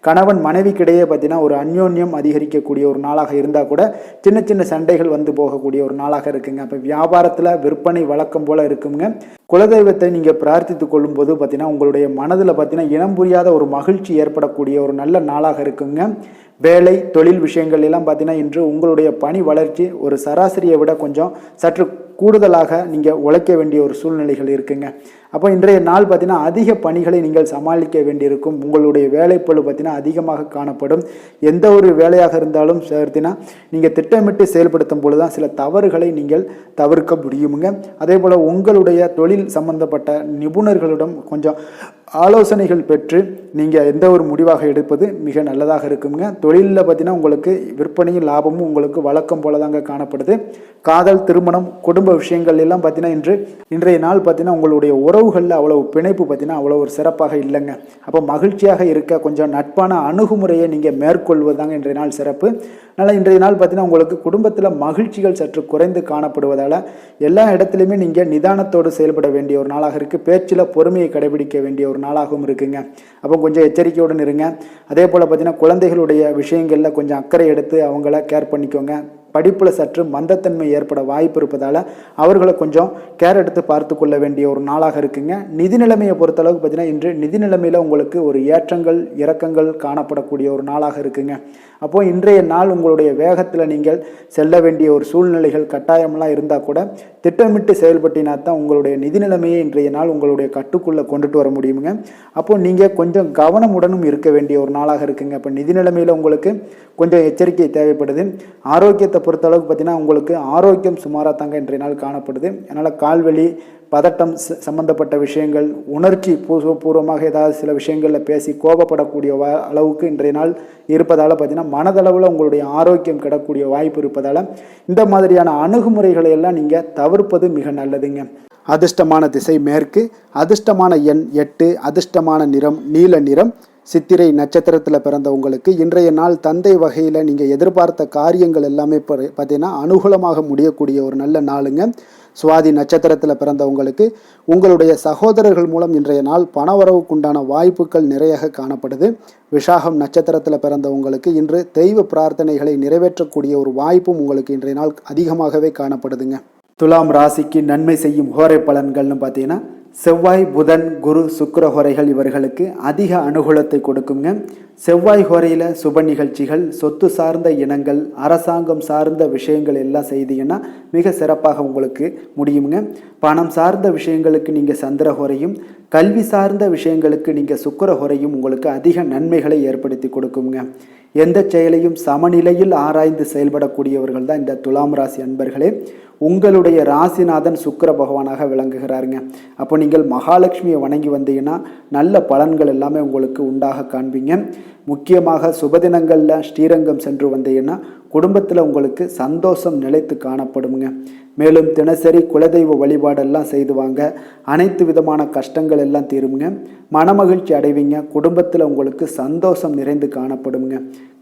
கணவன் மனைவிக்கிடையே பார்த்தீங்கன்னா ஒரு அந்யோன்யம் அதிகரிக்கக்கூடிய ஒரு நாளாக இருந்தால் கூட சின்ன சின்ன சண்டைகள் போகக்கூடிய ஒரு நாளாக இருக்குங்க. அப்போ வியாபாரத்தில் விற்பனை வழக்கம் போல் இருக்குங்க. குலதெய்வத்தை நீங்கள் பிரார்த்தித்து கொள்ளும் போது பார்த்தீங்கன்னா உங்களுடைய மனதில் பார்த்தீங்கன்னா இனம் புரியாத ஒரு மகிழ்ச்சி ஏற்படக்கூடிய ஒரு நல்ல நாளாக இருக்குங்க. வேலை, தொழில் விஷயங்கள் எல்லாம் பார்த்தீங்கன்னா இன்று உங்களுடைய பணி வளர்ச்சி ஒரு சராசரியை விட கொஞ்சம் சற்று கூடுதலாக நீங்கள் உழைக்க வேண்டிய ஒரு சூழ்நிலைகள் இருக்குங்க. அப்போ இன்றைய நாள் பார்த்தீங்கன்னா அதிக பணிகளை நீங்கள் சமாளிக்க வேண்டியிருக்கும். உங்களுடைய வேலைப்பளு பார்த்தீங்கன்னா அதிகமாக காணப்படும். எந்த ஒரு வேலையாக இருந்தாலும் பார்த்தீங்கன்னா நீங்கள் திட்டமிட்டு செயல்படுத்தும் பொழுது தான் சில தவறுகளை நீங்கள் தவிர்க்க முடியுமுங்க. அதே போல் உங்களுடைய தொழில் சம்பந்தப்பட்ட நிபுணர்களிடம் கொஞ்சம் ஆலோசனைகள் பெற்று நீங்கள் எந்த ஒரு முடிவாக எடுப்பது மிக நல்லதாக இருக்குங்க. தொழிலில் பார்த்தீங்கன்னா உங்களுக்கு விற்பனையும் லாபமும் உங்களுக்கு வழக்கம் போல தாங்க காணப்படுது. காதல், திருமணம், குடும்ப விஷயங்கள் எல்லாம் பார்த்தீங்கன்னா இன்றைய நாள் பார்த்தீங்கன்னா உங்களுடைய உறவுகளில் அவ்வளவு பிணைப்பு பார்த்தீங்கன்னா அவ்வளோ ஒரு சிறப்பாக இல்லைங்க. அப்போ மகிழ்ச்சியாக இருக்க கொஞ்சம் நட்பான அணுகுமுறையை நீங்கள் மேற்கொள்வதாங்க இன்றைய நாள் சிறப்பு. அதனால் இன்றைய நாள் பார்த்தீங்கன்னா உங்களுக்கு குடும்பத்தில் மகிழ்ச்சிகள் சற்று குறைந்து காணப்படுவதால் எல்லா இடத்துலையுமே நீங்கள் நிதானத்தோடு செயல்பட வேண்டிய ஒரு நாளாக இருக்குது. பேச்சில் பொறுமையை கடைபிடிக்க வேண்டிய ஒரு நாளாகவும் இருக்குங்க. அப்போ கொஞ்சம் எச்சரிக்கையுடன் இருங்க. அதே போல் பார்த்தீங்கன்னா குழந்தைகளுடைய விஷயங்களில் கொஞ்சம் அக்கறை எடுத்து அவங்கள கேர் பண்ணிக்கோங்க. படிப்பில் சற்று மந்தத்தன்மை ஏற்பட வாய்ப்பு இருப்பதால் அவர்களை கொஞ்சம் கேர் எடுத்து பார்த்து கொள்ள வேண்டிய ஒரு நாளாக இருக்குங்க. நிதி நிலைமையை பொறுத்தளவுக்கு பார்த்தீங்கன்னா இன்று நிதி நிலைமையில் உங்களுக்கு ஒரு ஏற்றங்கள் இறக்கங்கள் காணப்படக்கூடிய ஒரு நாளாக இருக்குங்க. அப்போது இன்றைய நாள் உங்களுடைய வேகத்தில் நீங்கள் செல்ல வேண்டிய ஒரு சூழ்நிலைகள் கட்டாயமெல்லாம் இருந்தால் கூட திட்டமிட்டு செயல்பட்டினா தான் உங்களுடைய நிதி நிலைமையை இன்றைய நாள் உங்களுடைய கட்டுக்குள்ளே கொண்டுட்டு வர முடியுங்க. அப்போது நீங்கள் கொஞ்சம் கவனமுடனும் இருக்க வேண்டிய ஒரு நாளாக இருக்குங்க. அப்போ நிதி நிலைமையில் உங்களுக்கு கொஞ்சம் எச்சரிக்கை தேவைப்படுது. ஆரோக்கியத்தை பொறுத்தளவுக்கு பார்த்தீங்கன்னா உங்களுக்கு ஆரோக்கியம் சுமாராக தாங்க இன்றைய நாள் காணப்படுது. அதனால் கால்வலி, பதட்டம் சம்பந்தப்பட்ட விஷயங்கள், உணர்ச்சி பூர்வமாக ஏதாவது சில விஷயங்களில் பேசி கோபப்படக்கூடிய அளவுக்கு இன்றைய நாள் இருப்பதால் பார்த்தீங்கன்னா மனதளவில் உங்களுடைய ஆரோக்கியம் கிடக்கூடிய வாய்ப்பு இருப்பதால் இந்த மாதிரியான அணுகுமுறைகளை எல்லாம் நீங்கள் தவிர்ப்பது மிக நல்லதுங்க. அதிர்ஷ்டமான திசை மேற்கு, அதிர்ஷ்டமான எண் 8, அதிர்ஷ்டமான நிறம் நீல நிறம். சித்திரை நட்சத்திரத்தில் பிறந்தவங்களுக்கு இன்றைய நாள் தந்தை வகையில் நீங்கள் எதிர்பார்த்த காரியங்கள் எல்லாமே பார்த்தீங்கன்னா அனுகூலமாக முடியக்கூடிய ஒரு நல்ல நாளுங்க. சுவாதி நட்சத்திரத்தில் பிறந்தவங்களுக்கு உங்களுடைய சகோதரர்கள் மூலம் இன்றைய நாள் பணவரவுக்குண்டான வாய்ப்புகள் நிறைய காணப்படுது. விஷாகம் நட்சத்திரத்தில் பிறந்தவங்களுக்கு இன்று தெய்வ பிரார்த்தனைகளை நிறைவேற்றக்கூடிய ஒரு வாய்ப்பும் உங்களுக்கு இன்றைய நாள் அதிகமாகவே காணப்படுதுங்க. துலாம் ராசிக்கு நன்மை செய்யும் ஹோரை பலன்கள்னு பார்த்தீங்கன்னா செவ்வாய், புதன், குரு, சுக்கிர ஹோரைகள் இவர்களுக்கு அதிக அனுகூலத்தை கொடுக்குங்க. செவ்வாய் ஹோரையில் சுப நிகழ்ச்சிகள், சொத்து சார்ந்த இனங்கள், அரசாங்கம் சார்ந்த விஷயங்கள் எல்லாம் செய்தீங்கன்னா மிக சிறப்பாக உங்களுக்கு முடியுங்க. பணம் சார்ந்த விஷயங்களுக்கு நீங்கள் சந்திர ஹோரையும், கல்வி சார்ந்த விஷயங்களுக்கு நீங்கள் சுக்கிர ஹோரையும் உங்களுக்கு அதிக நன்மைகளை ஏற்படுத்தி கொடுக்குங்க. எந்த செயலையும் சமநிலையில் ஆராய்ந்து செயல்படக்கூடியவர்கள் தான் இந்த துலாம் ராசி அன்பர்களே. உங்களுடைய ராசிநாதன் சுக்கிர பகவானாக விளங்குகிறாருங்க. அப்போ நீங்கள் மகாலட்சுமியை வணங்கி வந்தீங்கன்னா நல்ல பலன்கள் எல்லாமே உங்களுக்கு உண்டாக காண்பீங்க. முக்கியமாக சுபதினங்களில் ஸ்ரீரங்கம் சென்று வந்தீங்கன்னா குடும்பத்தில் உங்களுக்கு சந்தோஷம் நிலைத்து காணப்படுங்க. மேலும் தினசரி குலதெய்வ வழிபாடெல்லாம் செய்து வாங்க, அனைத்து விதமான கஷ்டங்கள் எல்லாம் தீருங்க, மனமகிழ்ச்சி அடைவீங்க, குடும்பத்தில் உங்களுக்கு சந்தோஷம் நிறைந்து காணப்படுங்க.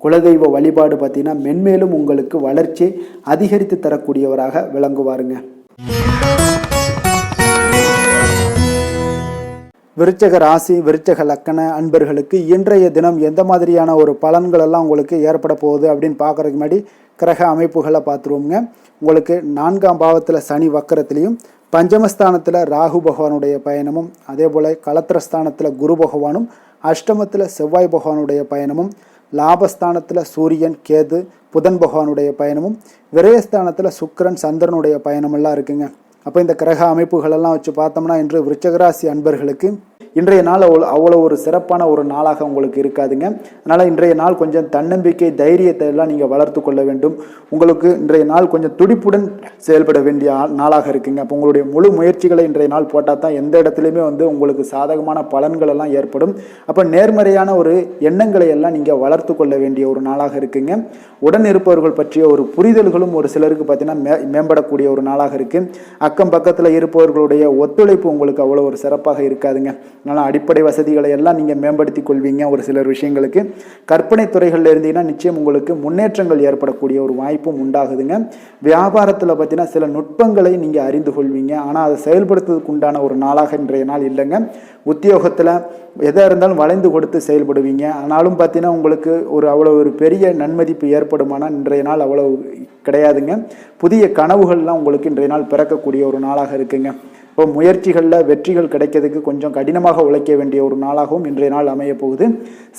குலதெய்வ வழிபாடு பார்த்தீங்கன்னா மென்மேலும் உங்களுக்கு வளர்ச்சி அதிகரித்து தரக்கூடியவராக விளங்குவாருங்க. விருச்சக ராசி, விருச்சக லக்கண அன்பர்களுக்கு இன்றைய தினம் எந்த மாதிரியான ஒரு பலன்கள் எல்லாம் உங்களுக்கு ஏற்பட போகுது அப்படின்னு பார்க்குறதுக்கு முன்னாடி கிரக அமைப்புகளை பார்த்துருவோங்க. உங்களுக்கு 4ஆம் பாவத்தில் சனி வக்கரத்திலையும், பஞ்சமஸ்தானத்தில் ராகு பகவானுடைய பயணமும், அதே போல் களத்திரஸ்தானத்தில் குரு பகவானும், அஷ்டமத்தில் செவ்வாய் பகவானுடைய பயணமும், லாபஸ்தானத்தில் சூரியன், கேது, புதன் பகவானுடைய பயணமும், விரயஸ்தானத்தில் சுக்கிரன், சந்திரனுடைய பயணமெல்லாம் இருக்குங்க. அப்போ இந்த கிரக அமைப்புகளெல்லாம் வச்சு பார்த்தோம்னா இன்று விருச்சகராசி அன்பர்களுக்கு இன்றைய நாள் அவ்வளோ ஒரு சிறப்பான ஒரு நாளாக உங்களுக்கு இருக்காதுங்க. அதனால் இன்றைய நாள் கொஞ்சம் தன்னம்பிக்கை, தைரியத்தை எல்லாம் நீங்கள் வளர்த்து கொள்ள வேண்டும். உங்களுக்கு இன்றைய நாள் கொஞ்சம் துடிப்புடன் செயல்பட வேண்டிய நாளாக இருக்குங்க. அப்போ உங்களுடைய முழு முயற்சிகளை இன்றைய நாள் போட்டால் தான் எந்த இடத்துலையுமே உங்களுக்கு சாதகமான பலன்கள் எல்லாம் ஏற்படும். அப்போ நேர்மறையான ஒரு எண்ணங்களை எல்லாம் நீங்கள் வளர்த்து கொள்ள வேண்டிய ஒரு நாளாக இருக்குங்க. உடன் இருப்பவர்கள் பற்றிய ஒரு புரிதல்களும் ஒரு சிலருக்கு பார்த்தீங்கன்னா மேம்படக்கூடிய ஒரு நாளாக இருக்குது. அக்கம் பக்கத்தில் இருப்பவர்களுடைய ஒத்துழைப்பு உங்களுக்கு அவ்வளோ ஒரு சிறப்பாக இருக்காதுங்க. அதனால் அடிப்படை வசதிகளை எல்லாம் நீங்கள் மேம்படுத்தி கொள்வீங்க. ஒரு சிலர் விஷயங்களுக்கு கற்பனை துறைகளில் இருந்தீங்கன்னா நிச்சயம் உங்களுக்கு முன்னேற்றங்கள் ஏற்படக்கூடிய ஒரு வாய்ப்பும் உண்டாகுதுங்க. வியாபாரத்தில் பார்த்தீங்கன்னா சில நுட்பங்களை நீங்கள் அறிந்து கொள்வீங்க. ஆனால் அதை செயல்படுத்துவதற்கு உண்டான ஒரு நாளாக இன்றைய நாள் இல்லைங்க. உத்தியோகத்தில் எதாக இருந்தாலும் வளைந்து கொடுத்து செயல்படுவீங்க. ஆனாலும் பார்த்தீங்கன்னா உங்களுக்கு அவ்வளோ ஒரு பெரிய நன்மதிப்பு ஏற்படுமானால் இன்றைய நாள் அவ்வளோ கிடையாதுங்க. புதிய கனவுகள்லாம் உங்களுக்கு இன்றைய நாள் பிறக்கக்கூடிய ஒரு நாளாக இருக்குங்க. இப்போ முயற்சிகளில் வெற்றிகள் கிடைக்கிறதுக்கு கொஞ்சம் கடினமாக உழைக்க வேண்டிய ஒரு நாளாகவும் இன்றைய நாள் அமைய போகுது.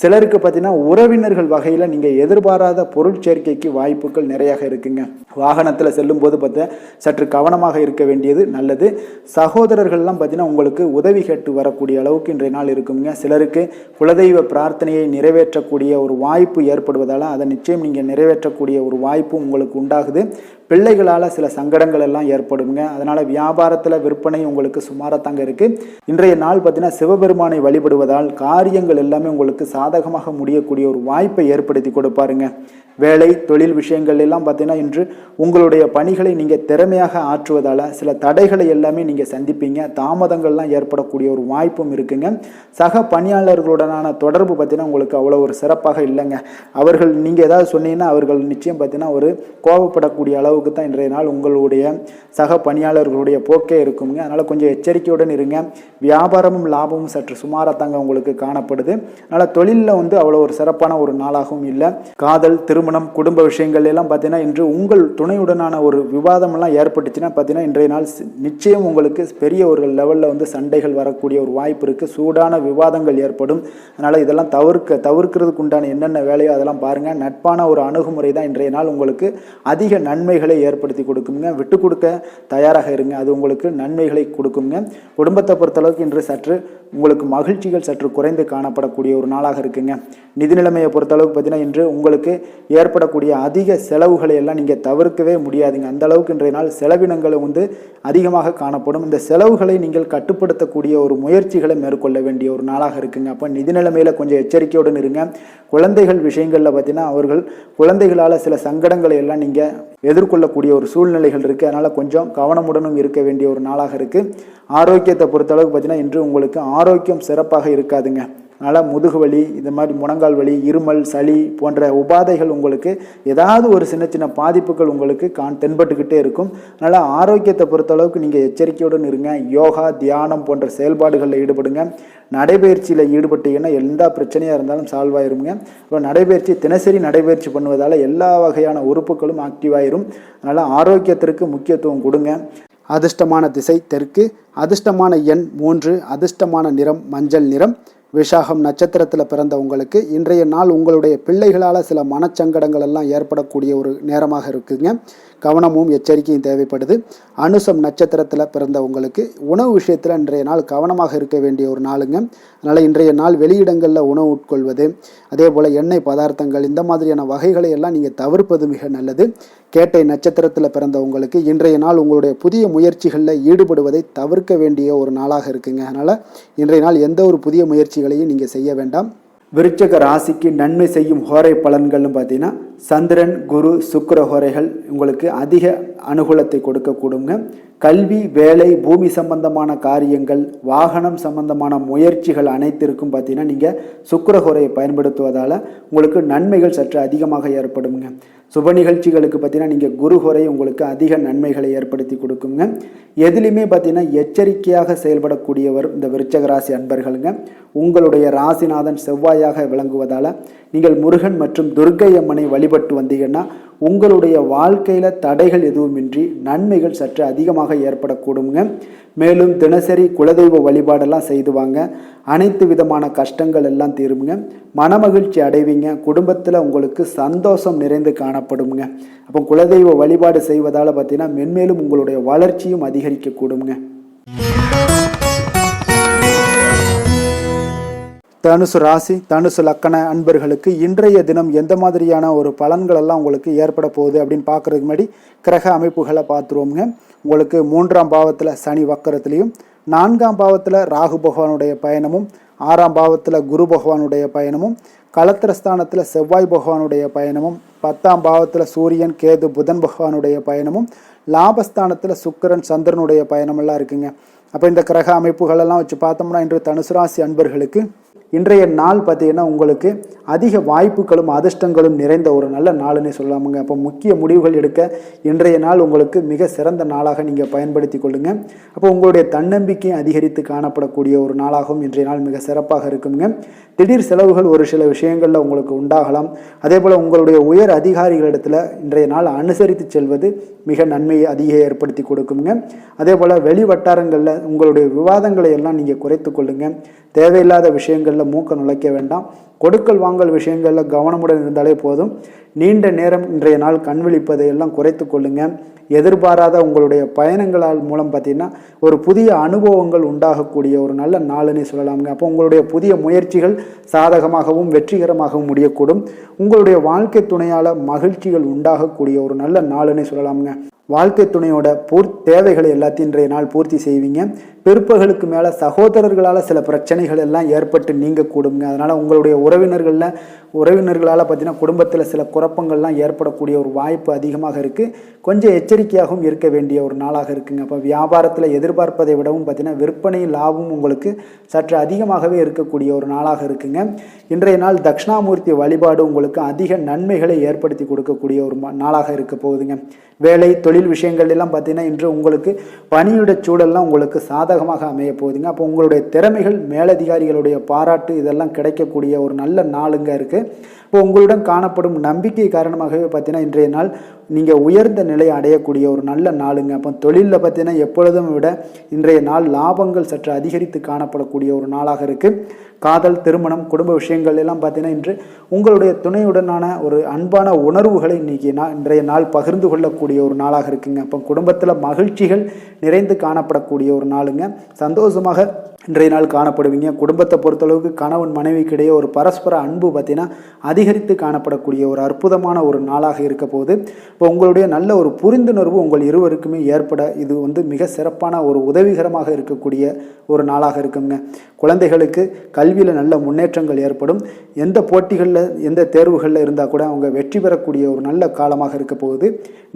சிலருக்கு பார்த்தீங்கன்னா உறவினர்கள் வகையில் நீங்கள் எதிர்பாராத பொருள் சேர்க்கைக்கு வாய்ப்புகள் நிறைய இருக்குங்க. வாகனத்தில் செல்லும் போது பார்த்தா சற்று கவனமாக இருக்க வேண்டியது நல்லது. சகோதரர்கள்லாம் பார்த்தீங்கன்னா உங்களுக்கு உதவி கேட்டு வரக்கூடிய அளவுக்கு இன்றைய நாள் இருக்குங்க. சிலருக்கு குலதெய்வ பிரார்த்தனையை நிறைவேற்றக்கூடிய ஒரு வாய்ப்பு ஏற்படுவதால் அதை நிச்சயம் நீங்கள் நிறைவேற்றக்கூடிய ஒரு வாய்ப்பும் உங்களுக்கு உண்டாகுது. பிள்ளைகளால் சில சங்கடங்கள் எல்லாம் ஏற்படுங்க. அதனால் வியாபாரத்தில் விற்பனை உங்களுக்கு சுமாராக இருக்குது. இன்றைய நாள் பார்த்தீங்கன்னா சிவபெருமானை வழிபடுவதால் காரியங்கள் எல்லாமே உங்களுக்கு சாதகமாக முடியக்கூடிய ஒரு வாய்ப்பை ஏற்படுத்தி கொடுப்பாருங்க. வேலை தொழில் விஷயங்கள் எல்லாம் பார்த்தீங்கன்னா இன்று உங்களுடைய பணிகளை நீங்கள் திறமையாக ஆற்றுவதால் சில தடைகளை எல்லாமே நீங்கள் சந்திப்பீங்க. தாமதங்கள்லாம் ஏற்படக்கூடிய ஒரு வாய்ப்பும் இருக்குங்க. சக பணியாளர்களுடனான தொடர்பு பார்த்தீங்கன்னா உங்களுக்கு அவ்வளோ ஒரு சிறப்பாக இல்லைங்க. அவர்கள் நீங்கள் ஏதாவது சொன்னீங்கன்னா அவர்கள் நிச்சயம் பார்த்தீங்கன்னா ஒரு கோபப்படக்கூடிய அளவுக்கு தான் இன்றைய நாள் உங்களுடைய சக பணியாளர்களுடைய போக்கே இருக்குங்க. அதனால் கொஞ்சம் எச்சரிக்கையுடன் இருங்க. வியாபாரமும் லாபமும் சற்று சுமாராக தாங்க உங்களுக்கு காணப்படுது. அதனால் தொழிலில் அவ்வளோ ஒரு சிறப்பான ஒரு நாளாகவும் இல்லை. காதல், திருமணம், குடும்ப விஷயங்கள் எல்லாம் பார்த்தீங்கன்னா இன்று உங்கள் துணையுடனான ஒரு விவாதம் எல்லாம் ஏற்பட்டுச்சுன்னா பார்த்தீங்கன்னா இன்றைய நாள் நிச்சயம் உங்களுக்கு பெரிய ஒரு லெவலில் சண்டைகள் வரக்கூடிய ஒரு வாய்ப்பு இருக்குது. சூடான விவாதங்கள் ஏற்படும். அதனால் இதெல்லாம் தவிர்க்கிறதுக்கு உண்டான என்னென்ன வேலையோ அதெல்லாம் பாருங்கள். நட்பான ஒரு அணுகுமுறை தான் இன்றைய நாள் உங்களுக்கு அதிக நன்மைகள் நன்மைகளை ஏற்படுத்தி கொடுக்குங்க. விட்டு கொடுக்க தயாராக இருங்க, அது உங்களுக்கு நன்மைகளை கொடுக்குங்க. குடும்பத்தை பொறுத்தளவுக்கு இன்று சற்று உங்களுக்கு மகிழ்ச்சிகள் சற்று குறைந்து காணப்படக்கூடிய ஒரு நாளாக இருக்குங்க. நிதி நிலைமையை பொறுத்தளவுக்கு பார்த்தீங்கன்னா இன்று உங்களுக்கு ஏற்படக்கூடிய அதிக செலவுகளை எல்லாம் நீங்கள் தவிர்க்கவே முடியாதுங்க. அந்த அளவுக்கு இன்றைய நாள் செலவினங்கள் அதிகமாக காணப்படும். இந்த செலவுகளை நீங்கள் கட்டுப்படுத்தக்கூடிய ஒரு முயற்சிகளை மேற்கொள்ள வேண்டிய ஒரு நாளாக இருக்குங்க. அப்போ நிதி நிலைமையில கொஞ்சம் எச்சரிக்கையுடன் இருங்க. குழந்தைகள் விஷயங்களில் பார்த்தீங்கன்னா அவர்கள் குழந்தைகளால் சில சங்கடங்களை எல்லாம் நீங்கள் எதிர்கொள்ளக்கூடிய ஒரு சூழ்நிலைகள் இருக்குது. அதனால் கொஞ்சம் கவனமுடனும் இருக்க வேண்டிய ஒரு நாளாக இருக்குது. ஆரோக்கியத்தை பொறுத்தளவுக்கு பார்த்தீங்கன்னா இன்று உங்களுக்கு ஆரோக்கியம் சிறப்பாக இருக்காதுங்க. அதனால் முதுகு வலி, இந்த மாதிரி முழங்கால் வலி, இருமல், சளி போன்ற உபாதைகள் உங்களுக்கு ஏதாவது ஒரு சின்ன சின்ன பாதிப்புகள் உங்களுக்கு தென்பட்டுக்கிட்டே இருக்கும். அதனால் ஆரோக்கியத்தை பொறுத்தளவுக்கு நீங்கள் எச்சரிக்கையுடன் இருங்க. யோகா, தியானம் போன்ற செயல்பாடுகளில் ஈடுபடுங்க. நடைபயிற்சியில் ஈடுபட்டீங்கன்னா எந்த பிரச்சனையாக இருந்தாலும் சால்வ் ஆயிருங்க. இப்போ நடைபயிற்சி தினசரி நடைபயிற்சி பண்ணுவதால் எல்லா வகையான உறுப்புகளும் ஆக்டிவ் ஆயிரும். அதனால் ஆரோக்கியத்திற்கு முக்கியத்துவம் கொடுங்க. அதிர்ஷ்டமான திசை தெற்கு, அதிர்ஷ்டமான எண் 3, அதிர்ஷ்டமான நிறம் மஞ்சள் நிறம். விசாகம் நட்சத்திரத்தில் பிறந்த உங்களுக்கு இன்றைய நாள் உங்களுடைய பிள்ளைகளால் சில மனச்சங்கடங்கள் எல்லாம் ஏற்படக்கூடிய ஒரு நேரமாக இருக்குங்க. கவனமும் எச்சரிக்கையும் தேவைப்படுது. அனுசம் நட்சத்திரத்தில் பிறந்த உங்களுக்கு உணவு விஷயத்தில் இன்றைய நாள் கவனமாக இருக்க வேண்டிய ஒரு நாளுங்க. அதனால் இன்றைய நாள் வெளியிடங்களில் உணவு உட்கொள்வது, அதே போல் எண்ணெய் பதார்த்தங்கள், இந்த மாதிரியான வகைகளை எல்லாம் நீங்கள் தவிர்ப்பது மிக நல்லது. கேட்டை நட்சத்திரத்தில் பிறந்த உங்களுக்கு இன்றைய நாள் உங்களுடைய புதிய முயற்சிகளில் ஈடுபடுவதை தவிர்க்க வேண்டிய ஒரு நாளாக இருக்குங்க. அதனால் இன்றைய நாள் எந்த ஒரு புதிய முயற்சிகளையும் நீங்கள் செய்ய வேண்டாம். விருச்சக ராசிக்கு நன்மை செய்யும் ஹோரை பலன்கள்னு பார்த்தீங்கன்னா சந்திரன், குரு, சுக்கிர ஹோரைகள் உங்களுக்கு அதிக அனுகூலத்தை கொடுக்கக்கூடுங்க. கல்வி, வேலை, பூமி சம்பந்தமான காரியங்கள், வாகனம் சம்பந்தமான முயற்சிகள் அனைத்திற்கும் பார்த்தீங்கன்னா நீங்கள் சுக்கிர ஹோரையை பயன்படுத்துவதால் உங்களுக்கு நன்மைகள் சற்று அதிகமாக ஏற்படுங்க. சுப நிகழ்ச்சிகளுக்கு பார்த்தீங்கன்னா நீங்கள் குரு ஹோரை உங்களுக்கு அதிக நன்மைகளை ஏற்படுத்தி கொடுக்குங்க. எதுலையுமே பார்த்தீங்கன்னா எச்சரிக்கையாக செயல்படக்கூடியவர் இந்த விருச்சக ராசி அன்பர்களுங்க. உங்களுடைய ராசிநாதன் செவ்வாயாக விளங்குவதால் நீங்கள் முருகன் மற்றும் துர்க்கை அம்மனை வழிபட்டு வந்தீங்கன்னா உங்களுடைய வாழ்க்கையில் தடைகள் எதுவுமின்றி நன்மைகள் சற்று அதிகமாக ஏற்படக்கூடுங்க. மேலும் தினசரி குலதெய்வ வழிபாடெல்லாம் செய்து வாங்க. அனைத்து விதமான கஷ்டங்கள் எல்லாம் தீருங்க. மனமகிழ்ச்சி அடைவீங்க. குடும்பத்தில் உங்களுக்கு சந்தோஷம் நிறைந்து காணப்படுங்க. அப்போ குலதெய்வ வழிபாடு செய்வதால் பார்த்தீங்கன்னா மென்மேலும் உங்களுடைய வளர்ச்சியும் அதிகரிக்க கூடுங்க. தனுசு ராசி, தனுசு லக்கண அன்பர்களுக்கு இன்றைய தினம் எந்த மாதிரியான ஒரு பலன்கள் எல்லாம் உங்களுக்கு ஏற்பட போகுது அப்படின்னு பார்க்கறதுக்கு முன்னாடி கிரக அமைப்புகளை பார்த்துருவோங்க. உங்களுக்கு 3ஆம் பாவத்தில் சனி வக்கரத்திலையும், 4ஆம் பாவத்தில் ராகு பகவானுடைய பயணமும், 6ஆம் பாவத்தில் குரு பகவானுடைய பயணமும், கலத்திரஸ்தானத்தில் செவ்வாய் பகவானுடைய பயணமும், 10ஆம் பாவத்தில் சூரியன், கேது, புதன் பகவானுடைய பயணமும், லாபஸ்தானத்தில் சுக்கிரன், சந்திரனுடைய பயணமெல்லாம் இருக்குங்க. அப்போ இந்த கிரக அமைப்புகளெல்லாம் வச்சு பார்த்தோம்னா இன்று தனுசு ராசி அன்பர்களுக்கு இன்றைய நாள் பார்த்தீங்கன்னா உங்களுக்கு அதிக வாய்ப்புகளும் அதிர்ஷ்டங்களும் நிறைந்த ஒரு நல்ல நாளுன்னே சொல்லலாமுங்க. அப்போ முக்கிய முடிவுகள் எடுக்க இன்றைய நாள் உங்களுக்கு மிக சிறந்த நாளாக நீங்கள் பயன்படுத்தி கொள்ளுங்க. அப்போ உங்களுடைய தன்னம்பிக்கையும் அதிகரித்து காணப்படக்கூடிய ஒரு நாளாகவும் இன்றைய நாள் மிக சிறப்பாக இருக்குங்க. திடீர் செலவுகள் ஒரு சில விஷயங்களில் உங்களுக்கு உண்டாகலாம். அதே போல் உங்களுடைய உயர் அதிகாரிகளிடத்தில் இன்றைய நாள் அனுசரித்து செல்வது மிக நன்மையை அதிக ஏற்படுத்தி கொடுக்குங்க. அதே போல் வெளி வட்டாரங்களில் உங்களுடைய விவாதங்களை எல்லாம் நீங்கள் குறைத்து கொள்ளுங்க. தேவையில்லாத விஷயங்களில் மூக்க நுழைக்க வேண்டாம். கொடுக்கல் வாங்கல் விஷயங்களில் கவனமுடன் இருந்தாலே போதும். நீண்ட நேரம் இன்றைய நாள் கண் விழிப்பதை எல்லாம் குறைத்து கொள்ளுங்க. எதிர்பாராத உங்களுடைய பயணங்களால் மூலம் பார்த்தீங்கன்னா ஒரு புதிய அனுபவங்கள் உண்டாகக்கூடிய ஒரு நல்ல நாளுன்னே சொல்லலாமுங்க. அப்போ உங்களுடைய புதிய முயற்சிகள் சாதகமாகவும் வெற்றிகரமாகவும் முடியக்கூடும். உங்களுடைய வாழ்க்கை துணையால் மகிழ்ச்சிகள் உண்டாகக்கூடிய ஒரு நல்ல நாளுன்னே சொல்லலாமுங்க. வாழ்க்கை துணையோட தேவைகளை எல்லாத்தையும் இன்றைய நாள் பூர்த்தி செய்வீங்க. பிற்பகலுக்கு மேலே சகோதரர்களால் சில பிரச்சனைகள் எல்லாம் ஏற்பட்டு நீங்கக்கூடுங்க. அதனால் உங்களுடைய உறவினர்களால் பார்த்தீங்கன்னா குடும்பத்தில் சில குழப்பங்கள்லாம் ஏற்படக்கூடிய ஒரு வாய்ப்பு அதிகமாக இருக்குது. கொஞ்சம் எச்சரிக்கையாகவும் இருக்க வேண்டிய ஒரு நாளாக இருக்குங்க. அப்போ வியாபாரத்தில் எதிர்பார்ப்பதை விடவும் பார்த்தீங்கன்னா விற்பனை லாபம் உங்களுக்கு சற்று அதிகமாகவே இருக்கக்கூடிய ஒரு நாளாக இருக்குங்க. இன்றைய நாள் தட்சிணாமூர்த்தி வழிபாடு உங்களுக்கு அதிக நன்மைகளை ஏற்படுத்தி கொடுக்கக்கூடிய ஒரு நாளாக இருக்க போகுதுங்க. வேலை தொழில் விஷயங்கள் எல்லாம் பார்த்தீங்கன்னா இன்று உங்களுக்கு பணியுட சூழல்லாம் உங்களுக்கு சாதகமாக அமைய போகுதுங்க. அப்போ உங்களுடைய திறமைகள் மேலதிகாரிகளுடைய பாராட்டு இதெல்லாம் கிடைக்கக்கூடிய ஒரு நல்ல நாளுங்க இருக்குது. இப்போ உங்களுடன் காணப்படும் நம்பிக்கை காரணமாகவே பார்த்தீங்கன்னா இன்றைய நாள் நீங்கள் உயர்ந்த நிலையை அடையக்கூடிய ஒரு நல்ல நாளுங்க. அப்போ தொழிலில் பார்த்தீங்கன்னா எப்பொழுதும் விட இன்றைய நாள் லாபங்கள் சற்று அதிகரித்து காணப்படக்கூடிய ஒரு நாளாக இருக்குது. காதல், திருமணம், குடும்ப விஷயங்கள் எல்லாம் பார்த்தீங்கன்னா இன்று உங்களுடைய துணையுடனான ஒரு அன்பான உணர்வுகளை இன்றைய நாள் பகிர்ந்து கொள்ளக்கூடிய ஒரு நாளாக இருக்குங்க. அப்போ குடும்பத்தில் மகிழ்ச்சிகள் நிறைந்து காணப்படக்கூடிய ஒரு நாளுங்க. சந்தோஷமாக இன்றைய நாள் காணப்படுவீங்க. குடும்பத்தை பொறுத்தளவுக்கு கணவன் மனைவிக்கிடையே ஒரு பரஸ்பர அன்பு பார்த்தீங்கன்னா அதிகரித்து காணப்படக்கூடிய ஒரு அற்புதமான ஒரு நாளாக இருக்க போகுது. இப்போ உங்களுடைய நல்ல ஒரு புரிந்துணர்வு உங்கள் இருவருக்குமே ஏற்பட இது மிக சிறப்பான ஒரு உதவிகரமாக இருக்கக்கூடிய ஒரு நாளாக இருக்குங்க. குழந்தைகளுக்கு கல்வியில் நல்ல முன்னேற்றங்கள் ஏற்படும். எந்த போட்டிகளில் எந்த தேர்வுகளில் இருந்தால் கூட அவங்க வெற்றி பெறக்கூடிய ஒரு நல்ல காலமாக இருக்க போகுது.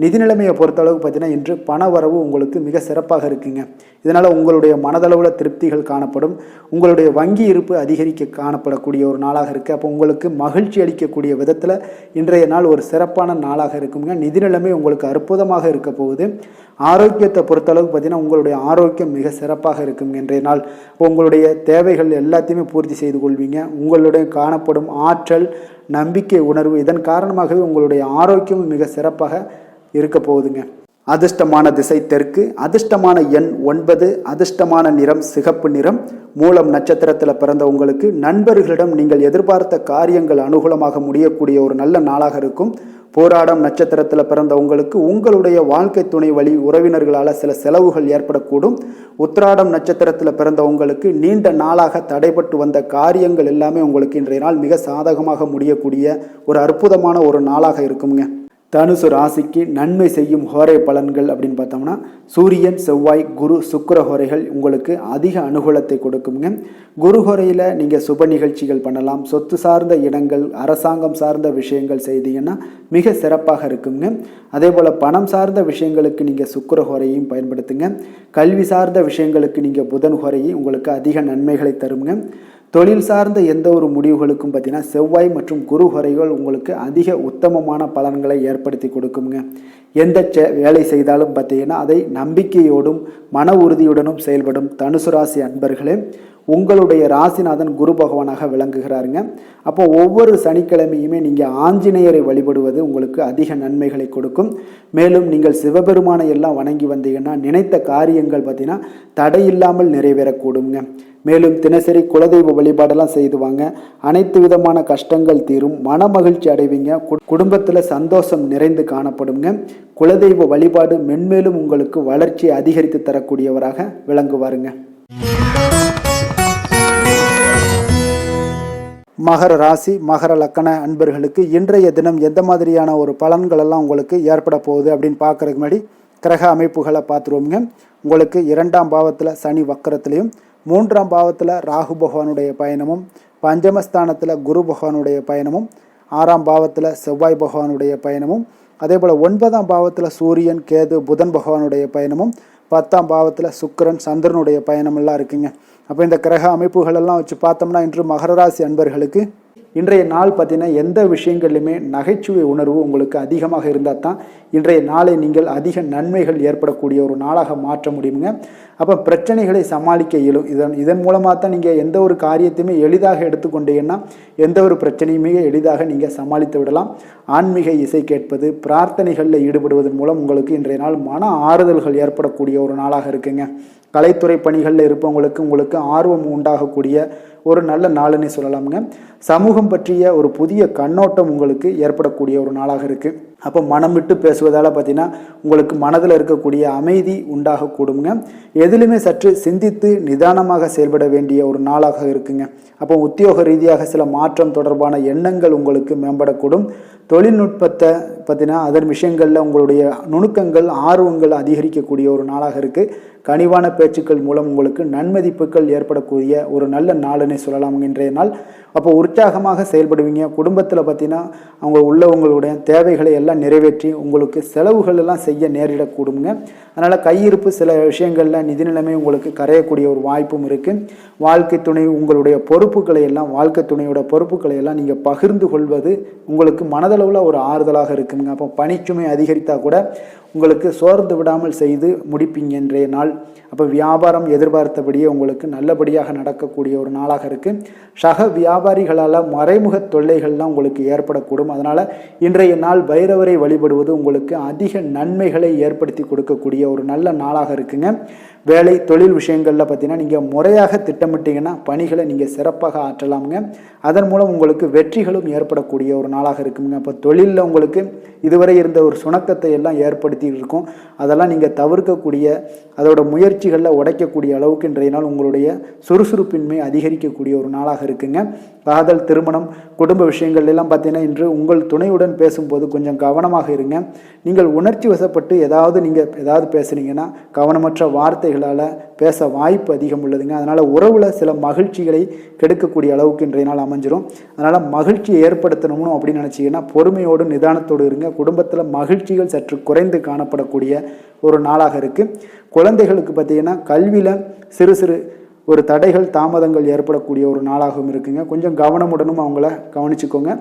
நிதி நிலைமையை பொறுத்தளவுக்கு பார்த்தீங்கன்னா இன்று பண வரவு உங்களுக்கு மிக சிறப்பாக இருக்குங்க. இதனால் உங்களுடைய மனதளவில் திருப்திகள் காணப்படும். உங்களுடைய வங்கி இருப்பு அதிகரிக்க காணப்படக்கூடிய ஒரு நாளாக இருக்குது. அப்போ உங்களுக்கு மகிழ்ச்சி அளிக்கக்கூடிய விதத்தில் இன்றைய நாள் ஒரு சிறப்பான நாளாக இருக்குங்க. நிதி நிலைமை உங்களுக்கு அற்புதமாக இருக்க போகுது. ஆரோக்கியத்தை பொறுத்தளவுக்கு பார்த்தீங்கன்னா உங்களுடைய ஆரோக்கியம் மிக சிறப்பாக இருக்குங்க இன்றைய நாள். உங்களுடைய தேவைகள் எல்லாத்தையுமே பூர்த்தி செய்து கொள்வீங்க. உங்களுடைய காணப்படும் ஆற்றல், நம்பிக்கை, உணர்வு இதன் காரணமாகவே உங்களுடைய ஆரோக்கியம் மிக சிறப்பாக இருக்க போகுதுங்க. அதிர்ஷ்டமான திசை தெற்கு, அதிர்ஷ்டமான எண் 9, அதிர்ஷ்டமான நிறம் சிகப்பு நிறம். மூலம் நட்சத்திரத்தில் பிறந்த உங்களுக்கு நண்பர்களிடம் நீங்கள் எதிர்பார்த்த காரியங்கள் அனுகூலமாக முடியக்கூடிய ஒரு நல்ல நாளாக இருக்கும். போராடம் நட்சத்திரத்தில் பிறந்த உங்களுக்கு உங்களுடைய வாழ்க்கை துணை வழி உறவினர்களால் சில செலவுகள் ஏற்படக்கூடும். உத்திராடம் நட்சத்திரத்தில் பிறந்த உங்களுக்கு நீண்ட நாளாக தடைபட்டு வந்த காரியங்கள் எல்லாமே உங்களுக்கு இன்றைய நாள் மிக சாதகமாக முடியக்கூடிய ஒரு அற்புதமான ஒரு நாளாக இருக்குங்க. தனுசு ராசிக்கு நன்மை செய்யும் ஹோரை பலன்கள் அப்படின்னு பார்த்தோம்னா சூரியன், செவ்வாய், குரு, சுக்கிர ஹோரைகள் உங்களுக்கு அதிக அனுகூலத்தை கொடுக்குங்க. குரு ஹோரையில் நீங்கள் சுப நிகழ்ச்சிகள் பண்ணலாம். சொத்து சார்ந்த இடங்கள், அரசாங்கம் சார்ந்த விஷயங்கள் செய்தீங்கன்னா மிக சிறப்பாக இருக்குங்க. அதே போல் பணம் சார்ந்த விஷயங்களுக்கு நீங்கள் சுக்கிர ஹோரையும் பயன்படுத்துங்க. கல்வி சார்ந்த விஷயங்களுக்கு நீங்கள் புதன் ஹோரையும் உங்களுக்கு அதிக நன்மைகளை தருங்க. தொழில் சார்ந்த எந்த ஒரு முடிவுகளுக்கும் பார்த்தீங்கன்னா செவ்வாய் மற்றும் குரு ஹோரைகள் உங்களுக்கு அதிக உத்தமமான பலன்களை ஏற்படுத்தி கொடுக்குங்க. எந்த வேலை செய்தாலும் பார்த்தீங்கன்னா அதை நம்பிக்கையோடும் மன உறுதியுடனும் செயல்படும் தனுசு ராசி அன்பர்களே, உங்களுடைய ராசிநாதன் குரு பகவானாக விளங்குகிறாருங்க. அப்போ ஒவ்வொரு சனிக்கிழமையுமே நீங்கள் ஆஞ்சநேயரை வழிபடுவது உங்களுக்கு அதிக நன்மைகளை கொடுக்கும். மேலும் நீங்கள் சிவபெருமானை எல்லாம் வணங்கி வந்தீங்கன்னா நினைத்த காரியங்கள் பார்த்தீங்கன்னா தடையில்லாமல் நிறைவேறக்கூடுங்க. மேலும் தினசரி குலதெய்வ வழிபாடெல்லாம் செய்துவாங்க. அனைத்து விதமான கஷ்டங்கள் தீரும். மன மகிழ்ச்சி அடைவீங்க. குடும்பத்தில் சந்தோஷம் நிறைந்து காணப்படுங்க. குலதெய்வ வழிபாடு மென்மேலும் உங்களுக்கு வளர்ச்சியை அதிகரித்து தரக்கூடியவராக விளங்குவாருங்க. மகர ராசி, மகர லக்கண அன்பர்களுக்கு இன்றைய தினம் எந்த மாதிரியான ஒரு பலன்கள் எல்லாம் உங்களுக்கு ஏற்பட போகுது அப்படின்னு பார்க்கறதுக்கு முன்னாடி கிரக அமைப்புகளை பார்த்துருவோங்க. உங்களுக்கு 2ஆம் பாவத்தில் சனி வக்கரத்திலையும், 3ஆம் பாவத்தில் ராகு பகவானுடைய பயணமும், பஞ்சமஸ்தானத்தில் குரு பகவானுடைய பயணமும், 6ஆம் பாவத்தில் செவ்வாய் பகவானுடைய பயணமும், அதே போல் 9ஆம் பாவத்தில் சூரியன், கேது, புதன் பகவானுடைய பயணமும், 10ஆம் பாவத்தில் சுக்கிரன், சந்திரனுடைய பயணமெல்லாம் இருக்குங்க. அப்போ இந்த கிரக அமைப்புகளெல்லாம் வச்சு பார்த்தோம்னா இன்று மகர ராசி அன்பர்களுக்கு இன்றைய நாள் பார்த்தீங்கன்னா எந்த விஷயங்கள்லையுமே நகைச்சுவை உணர்வு உங்களுக்கு அதிகமாக இருந்தால் தான் இன்றைய நாளை நீங்கள் அதிக நன்மைகள் ஏற்படக்கூடிய ஒரு நாளாக மாற்ற முடியுங்க. அப்போ பிரச்சனைகளை சமாளிக்க இயலும். இதன் மூலமாக தான் நீங்கள் எந்த ஒரு காரியத்தையுமே எளிதாக எடுத்துக்கொண்டீங்கன்னா எந்த ஒரு பிரச்சனையுமே எளிதாக நீங்கள் சமாளித்து விடலாம். ஆன்மீக இசை கேட்பது, பிரார்த்தனைகளில் ஈடுபடுவதன் மூலம் உங்களுக்கு இன்றைய நாள் மன ஆறுதல்கள் ஏற்படக்கூடிய ஒரு நாளாக இருக்குங்க. கலைத்துறை பணிகளில் இருப்பவங்களுக்கு உங்களுக்கு ஆர்வம் உண்டாகக்கூடிய ஒரு நல்ல நாளுன்னு சொல்லலாமுங்க. சமூகம் பற்றிய ஒரு புதிய கண்ணோட்டம் உங்களுக்கு ஏற்படக்கூடிய ஒரு நாளாக இருக்குது. அப்போ மனம் விட்டு பேசுவதால் பார்த்தீங்கன்னா உங்களுக்கு மனதில் இருக்கக்கூடிய அமைதி உண்டாகக்கூடுங்க. எதிலுமே சற்று சிந்தித்து நிதானமாக செயல்பட வேண்டிய ஒரு நாளாக இருக்குங்க. அப்போ உத்தியோக ரீதியாக சில மாற்றம் தொடர்பான எண்ணங்கள் உங்களுக்கு மேம்படக்கூடும். தொழில்நுட்பத்தை பார்த்தீங்கன்னா அதன் விஷயங்களில் உங்களுடைய நுணுக்கங்கள், ஆர்வங்கள் அதிகரிக்கக்கூடிய ஒரு நாளாக இருக்குது. கனிவான பேச்சுக்கள் மூலம் உங்களுக்கு நன்மதிப்புகள் ஏற்படக்கூடிய ஒரு நல்ல நாளுன்னே சொல்லலாம் இன்றைய நாள். அப்போ உற்சாகமாக செயல்படுவீங்க. குடும்பத்தில் பார்த்தீங்கன்னா அவங்க உள்ளவங்களுடைய தேவைகளை எல்லாம் நிறைவேற்றி உங்களுக்கு செலவுகள் எல்லாம் செய்ய நேரிடக்கூடுங்க. அதனால் கையிருப்பு சில விஷயங்களில் நிதி நிலைமை உங்களுக்கு கரையக்கூடிய ஒரு வாய்ப்பும் இருக்குது. வாழ்க்கை துணை உங்களுடைய பொறுப்புகளை எல்லாம், வாழ்க்கை துணையோட பொறுப்புகளை எல்லாம் நீங்கள் பகிர்ந்து கொள்வது உங்களுக்கு மனதளவில் ஒரு ஆறுதலாக இருக்குது. இருக்குங்க. அப்போ பணிச்சுமை அதிகரித்தால் கூட உங்களுக்கு சோர்ந்து விடாமல் செய்து முடிப்பீங்க இன்றைய நாள். அப்போ வியாபாரம் எதிர்பார்த்தபடியே உங்களுக்கு நல்லபடியாக நடக்கக்கூடிய ஒரு நாளாக இருக்குது. சக வியாபாரிகளால் மறைமுக தொல்லைகள்லாம் உங்களுக்கு ஏற்படக்கூடும். அதனால் இன்றைய நாள் பைரவரை வழிபடுவது உங்களுக்கு அதிக நன்மைகளை ஏற்படுத்தி கொடுக்கக்கூடிய ஒரு நல்ல நாளாக இருக்குங்க. வேலை தொழில் விஷயங்களில் பார்த்தீங்கன்னா நீங்கள் முறையாக திட்டமிட்டீங்கன்னா பணிகளை நீங்கள் சிறப்பாக ஆற்றலாமுங்க. அதன் மூலம் உங்களுக்கு வெற்றிகளும் ஏற்படக்கூடிய ஒரு நாளாக இருக்குங்க. அப்போ தொழிலில் உங்களுக்கு இதுவரை இருந்த ஒரு சுணக்கத்தை எல்லாம் ஏற்படுத்தி இருக்கும். அதெல்லாம் நீங்கள் தவிர்க்கக்கூடிய அதோட முயற்சிகளில் உடைக்கக்கூடிய அளவுக்கு இன்றைய நாள் உங்களுடைய சுறுசுறுப்பின்மை அதிகரிக்கக்கூடிய ஒரு நாளாக இருக்குங்க. காதல், திருமணம், குடும்ப விஷயங்கள் எல்லாம் பார்த்தீங்கன்னா இன்று உங்கள் துணையுடன் பேசும்போது கொஞ்சம் கவனமாக இருங்க. நீங்கள் உணர்ச்சி வசப்பட்டு ஏதாவது பேசுனீங்கன்னா கவனமற்ற வார்த்தைகளால் பேச வாய்ப்பு அதிகம் உள்ளதுங்க. அதனால் உறவில் சில மகிழ்ச்சிகளை கெடுக்கக்கூடிய அளவுக்கு இன்றைய நாள் அமைஞ்சிரும். அதனால் மகிழ்ச்சியை ஏற்படுத்தணும்னு அப்படின்னு நினச்சிங்கன்னா பொறுமையோடு நிதானத்தோடு இருங்க. குடும்பத்தில் மகிழ்ச்சிகள் சற்று குறைந்து காணப்படக்கூடிய ஒரு நாளாக இருக்குது. குழந்தைகளுக்கு பார்த்தீங்கன்னா கல்வியில் சிறு சிறு ஒரு தடைகள், தாமதங்கள் ஏற்படக்கூடிய ஒரு நாளாகவும் இருக்குங்க. கொஞ்சம் கவனமுடனும் அவங்கள கவனிச்சுக்கோங்க.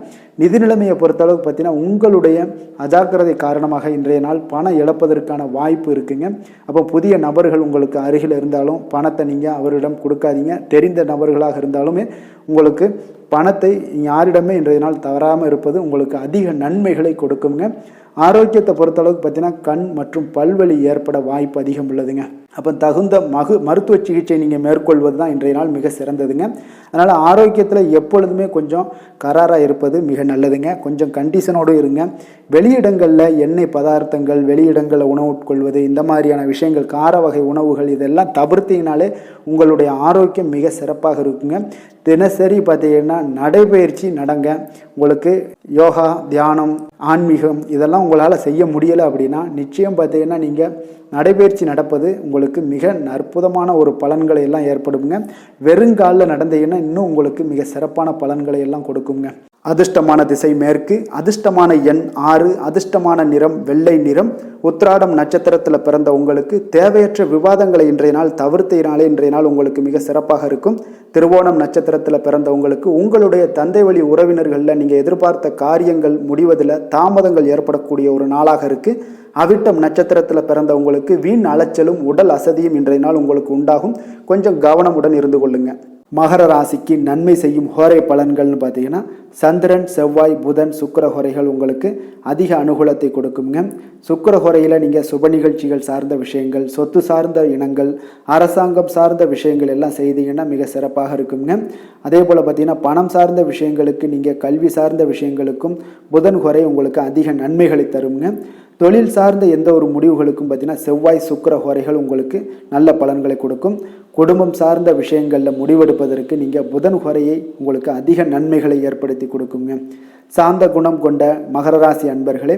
நிதி நிலைமையை பொறுத்தளவுக்கு பார்த்தீங்கன்னா உங்களுடைய அஜாக்கிரதை காரணமாக இன்றைய நாள் பணம் இழப்பதற்கான வாய்ப்பு இருக்குங்க. அப்போ புதிய நபர்கள் உங்களுக்கு அருகில் இருந்தாலும் பணத்தை நீங்கள் அவரிடம் கொடுக்காதீங்க. தெரிந்த நபர்களாக இருந்தாலுமே உங்களுக்கு பணத்தை யாரிடமே இன்றைய நாள் தவறாமல் இருப்பது உங்களுக்கு அதிக நன்மைகளை கொடுக்குங்க. ஆரோக்கியத்தை பொறுத்தளவுக்கு பார்த்தீங்கன்னா கண் மற்றும் பல்வலி ஏற்பட வாய்ப்பு அதிகம் உள்ளதுங்க. அப்போ தகுந்த மருத்துவ சிகிச்சை நீங்கள் மேற்கொள்வது தான் இன்றைய நாள் மிக சிறந்ததுங்க. அதனால் ஆரோக்கியத்தில் எப்பொழுதுமே கொஞ்சம் கராராக இருப்பது மிக நல்லதுங்க. கொஞ்சம் கண்டிஷனோடு இருங்க. வெளியிடங்களில் எண்ணெய் பதார்த்தங்கள், வெளியிடங்களில் உணவு உட்கொள்வது, இந்த மாதிரியான விஷயங்கள், கார வகை உணவுகள் இதெல்லாம் தவிர்த்தீங்கனாலே உங்களுடைய ஆரோக்கியம் மிக சிறப்பாக இருக்குங்க. தினசரி பார்த்தீங்கன்னா நடைபயிற்சி நடங்க. உங்களுக்கு யோகா, தியானம், ஆன்மீகம் இதெல்லாம் உங்களால் செய்ய முடியலை அப்படின்னா நிச்சயம் பார்த்தீங்கன்னா நீங்கள் நடைபயிற்சி நடப்பது உங்களுக்கு மிக அற்புதமான ஒரு பலன்களை எல்லாம் ஏற்படுங்க. வெறுங்காலில் நடந்தீங்கன்னா இன்னும் உங்களுக்கு மிக சிறப்பான பலன்களை எல்லாம் கொடுக்குங்க. அதிர்ஷ்டமான திசை மேற்கு, அதிர்ஷ்டமான எண் 6, அதிர்ஷ்டமான நிறம் வெள்ளை நிறம். உத்திராடம் நட்சத்திரத்தில் பிறந்த உங்களுக்கு தேவையற்ற விவாதங்களை இன்றைய நாள் தவிர்த்தினாலே இன்றைய நாள் உங்களுக்கு மிக சிறப்பாக இருக்கும். திருவோணம் நட்சத்திரத்தில் பிறந்த உங்களுக்கு உங்களுடைய தந்தை வழி உறவினர்களில் நீங்கள் எதிர்பார்த்த காரியங்கள் முடிவதில் தாமதங்கள் ஏற்படக்கூடிய ஒரு நாளாக இருக்குது. அவிட்டம் நட்சத்திரத்தில் பிறந்த உங்களுக்கு வீண் அலைச்சலும் உடல் அசதியும் இன்றைய நாள் உங்களுக்கு உண்டாகும். கொஞ்சம் கவனமுடன் இருந்து கொள்ளுங்க. மகர ராசிக்கு நன்மை செய்யும் ஹோரை பலன்கள்னு பார்த்தீங்கன்னா சந்திரன், செவ்வாய், புதன், சுக்கிர ஹோரைகள் உங்களுக்கு அதிக அனுகூலத்தை கொடுக்குங்க. சுக்கிர ஹோரையில் நீங்கள் சுப நிகழ்ச்சிகள் சார்ந்த விஷயங்கள், சொத்து சார்ந்த இனங்கள், அரசாங்கம் சார்ந்த விஷயங்கள் எல்லாம் செய்தீங்கன்னா மிக சிறப்பாக இருக்குங்க. அதே போல் பார்த்தீங்கன்னா பணம் சார்ந்த விஷயங்களுக்கு, நீங்கள் கல்வி சார்ந்த விஷயங்களுக்கும் புதன் ஹோரை உங்களுக்கு அதிக நன்மைகளை தருங்க. தொழில் சார்ந்த எந்த ஒரு முடிவுகளுக்கும் பார்த்தீங்கன்னா செவ்வாய், சுக்கிர ஹோரைகள் உங்களுக்கு நல்ல பலன்களை கொடுக்கும். குடும்பம் சார்ந்த விஷயங்களில் முடிவெடுப்பதற்கு நீங்கள் புதன் ஹோரையை உங்களுக்கு அதிக நன்மைகளை ஏற்படுத்தி கொடுக்குங்க. சாந்த குணம் கொண்ட மகர ராசி அன்பர்களே,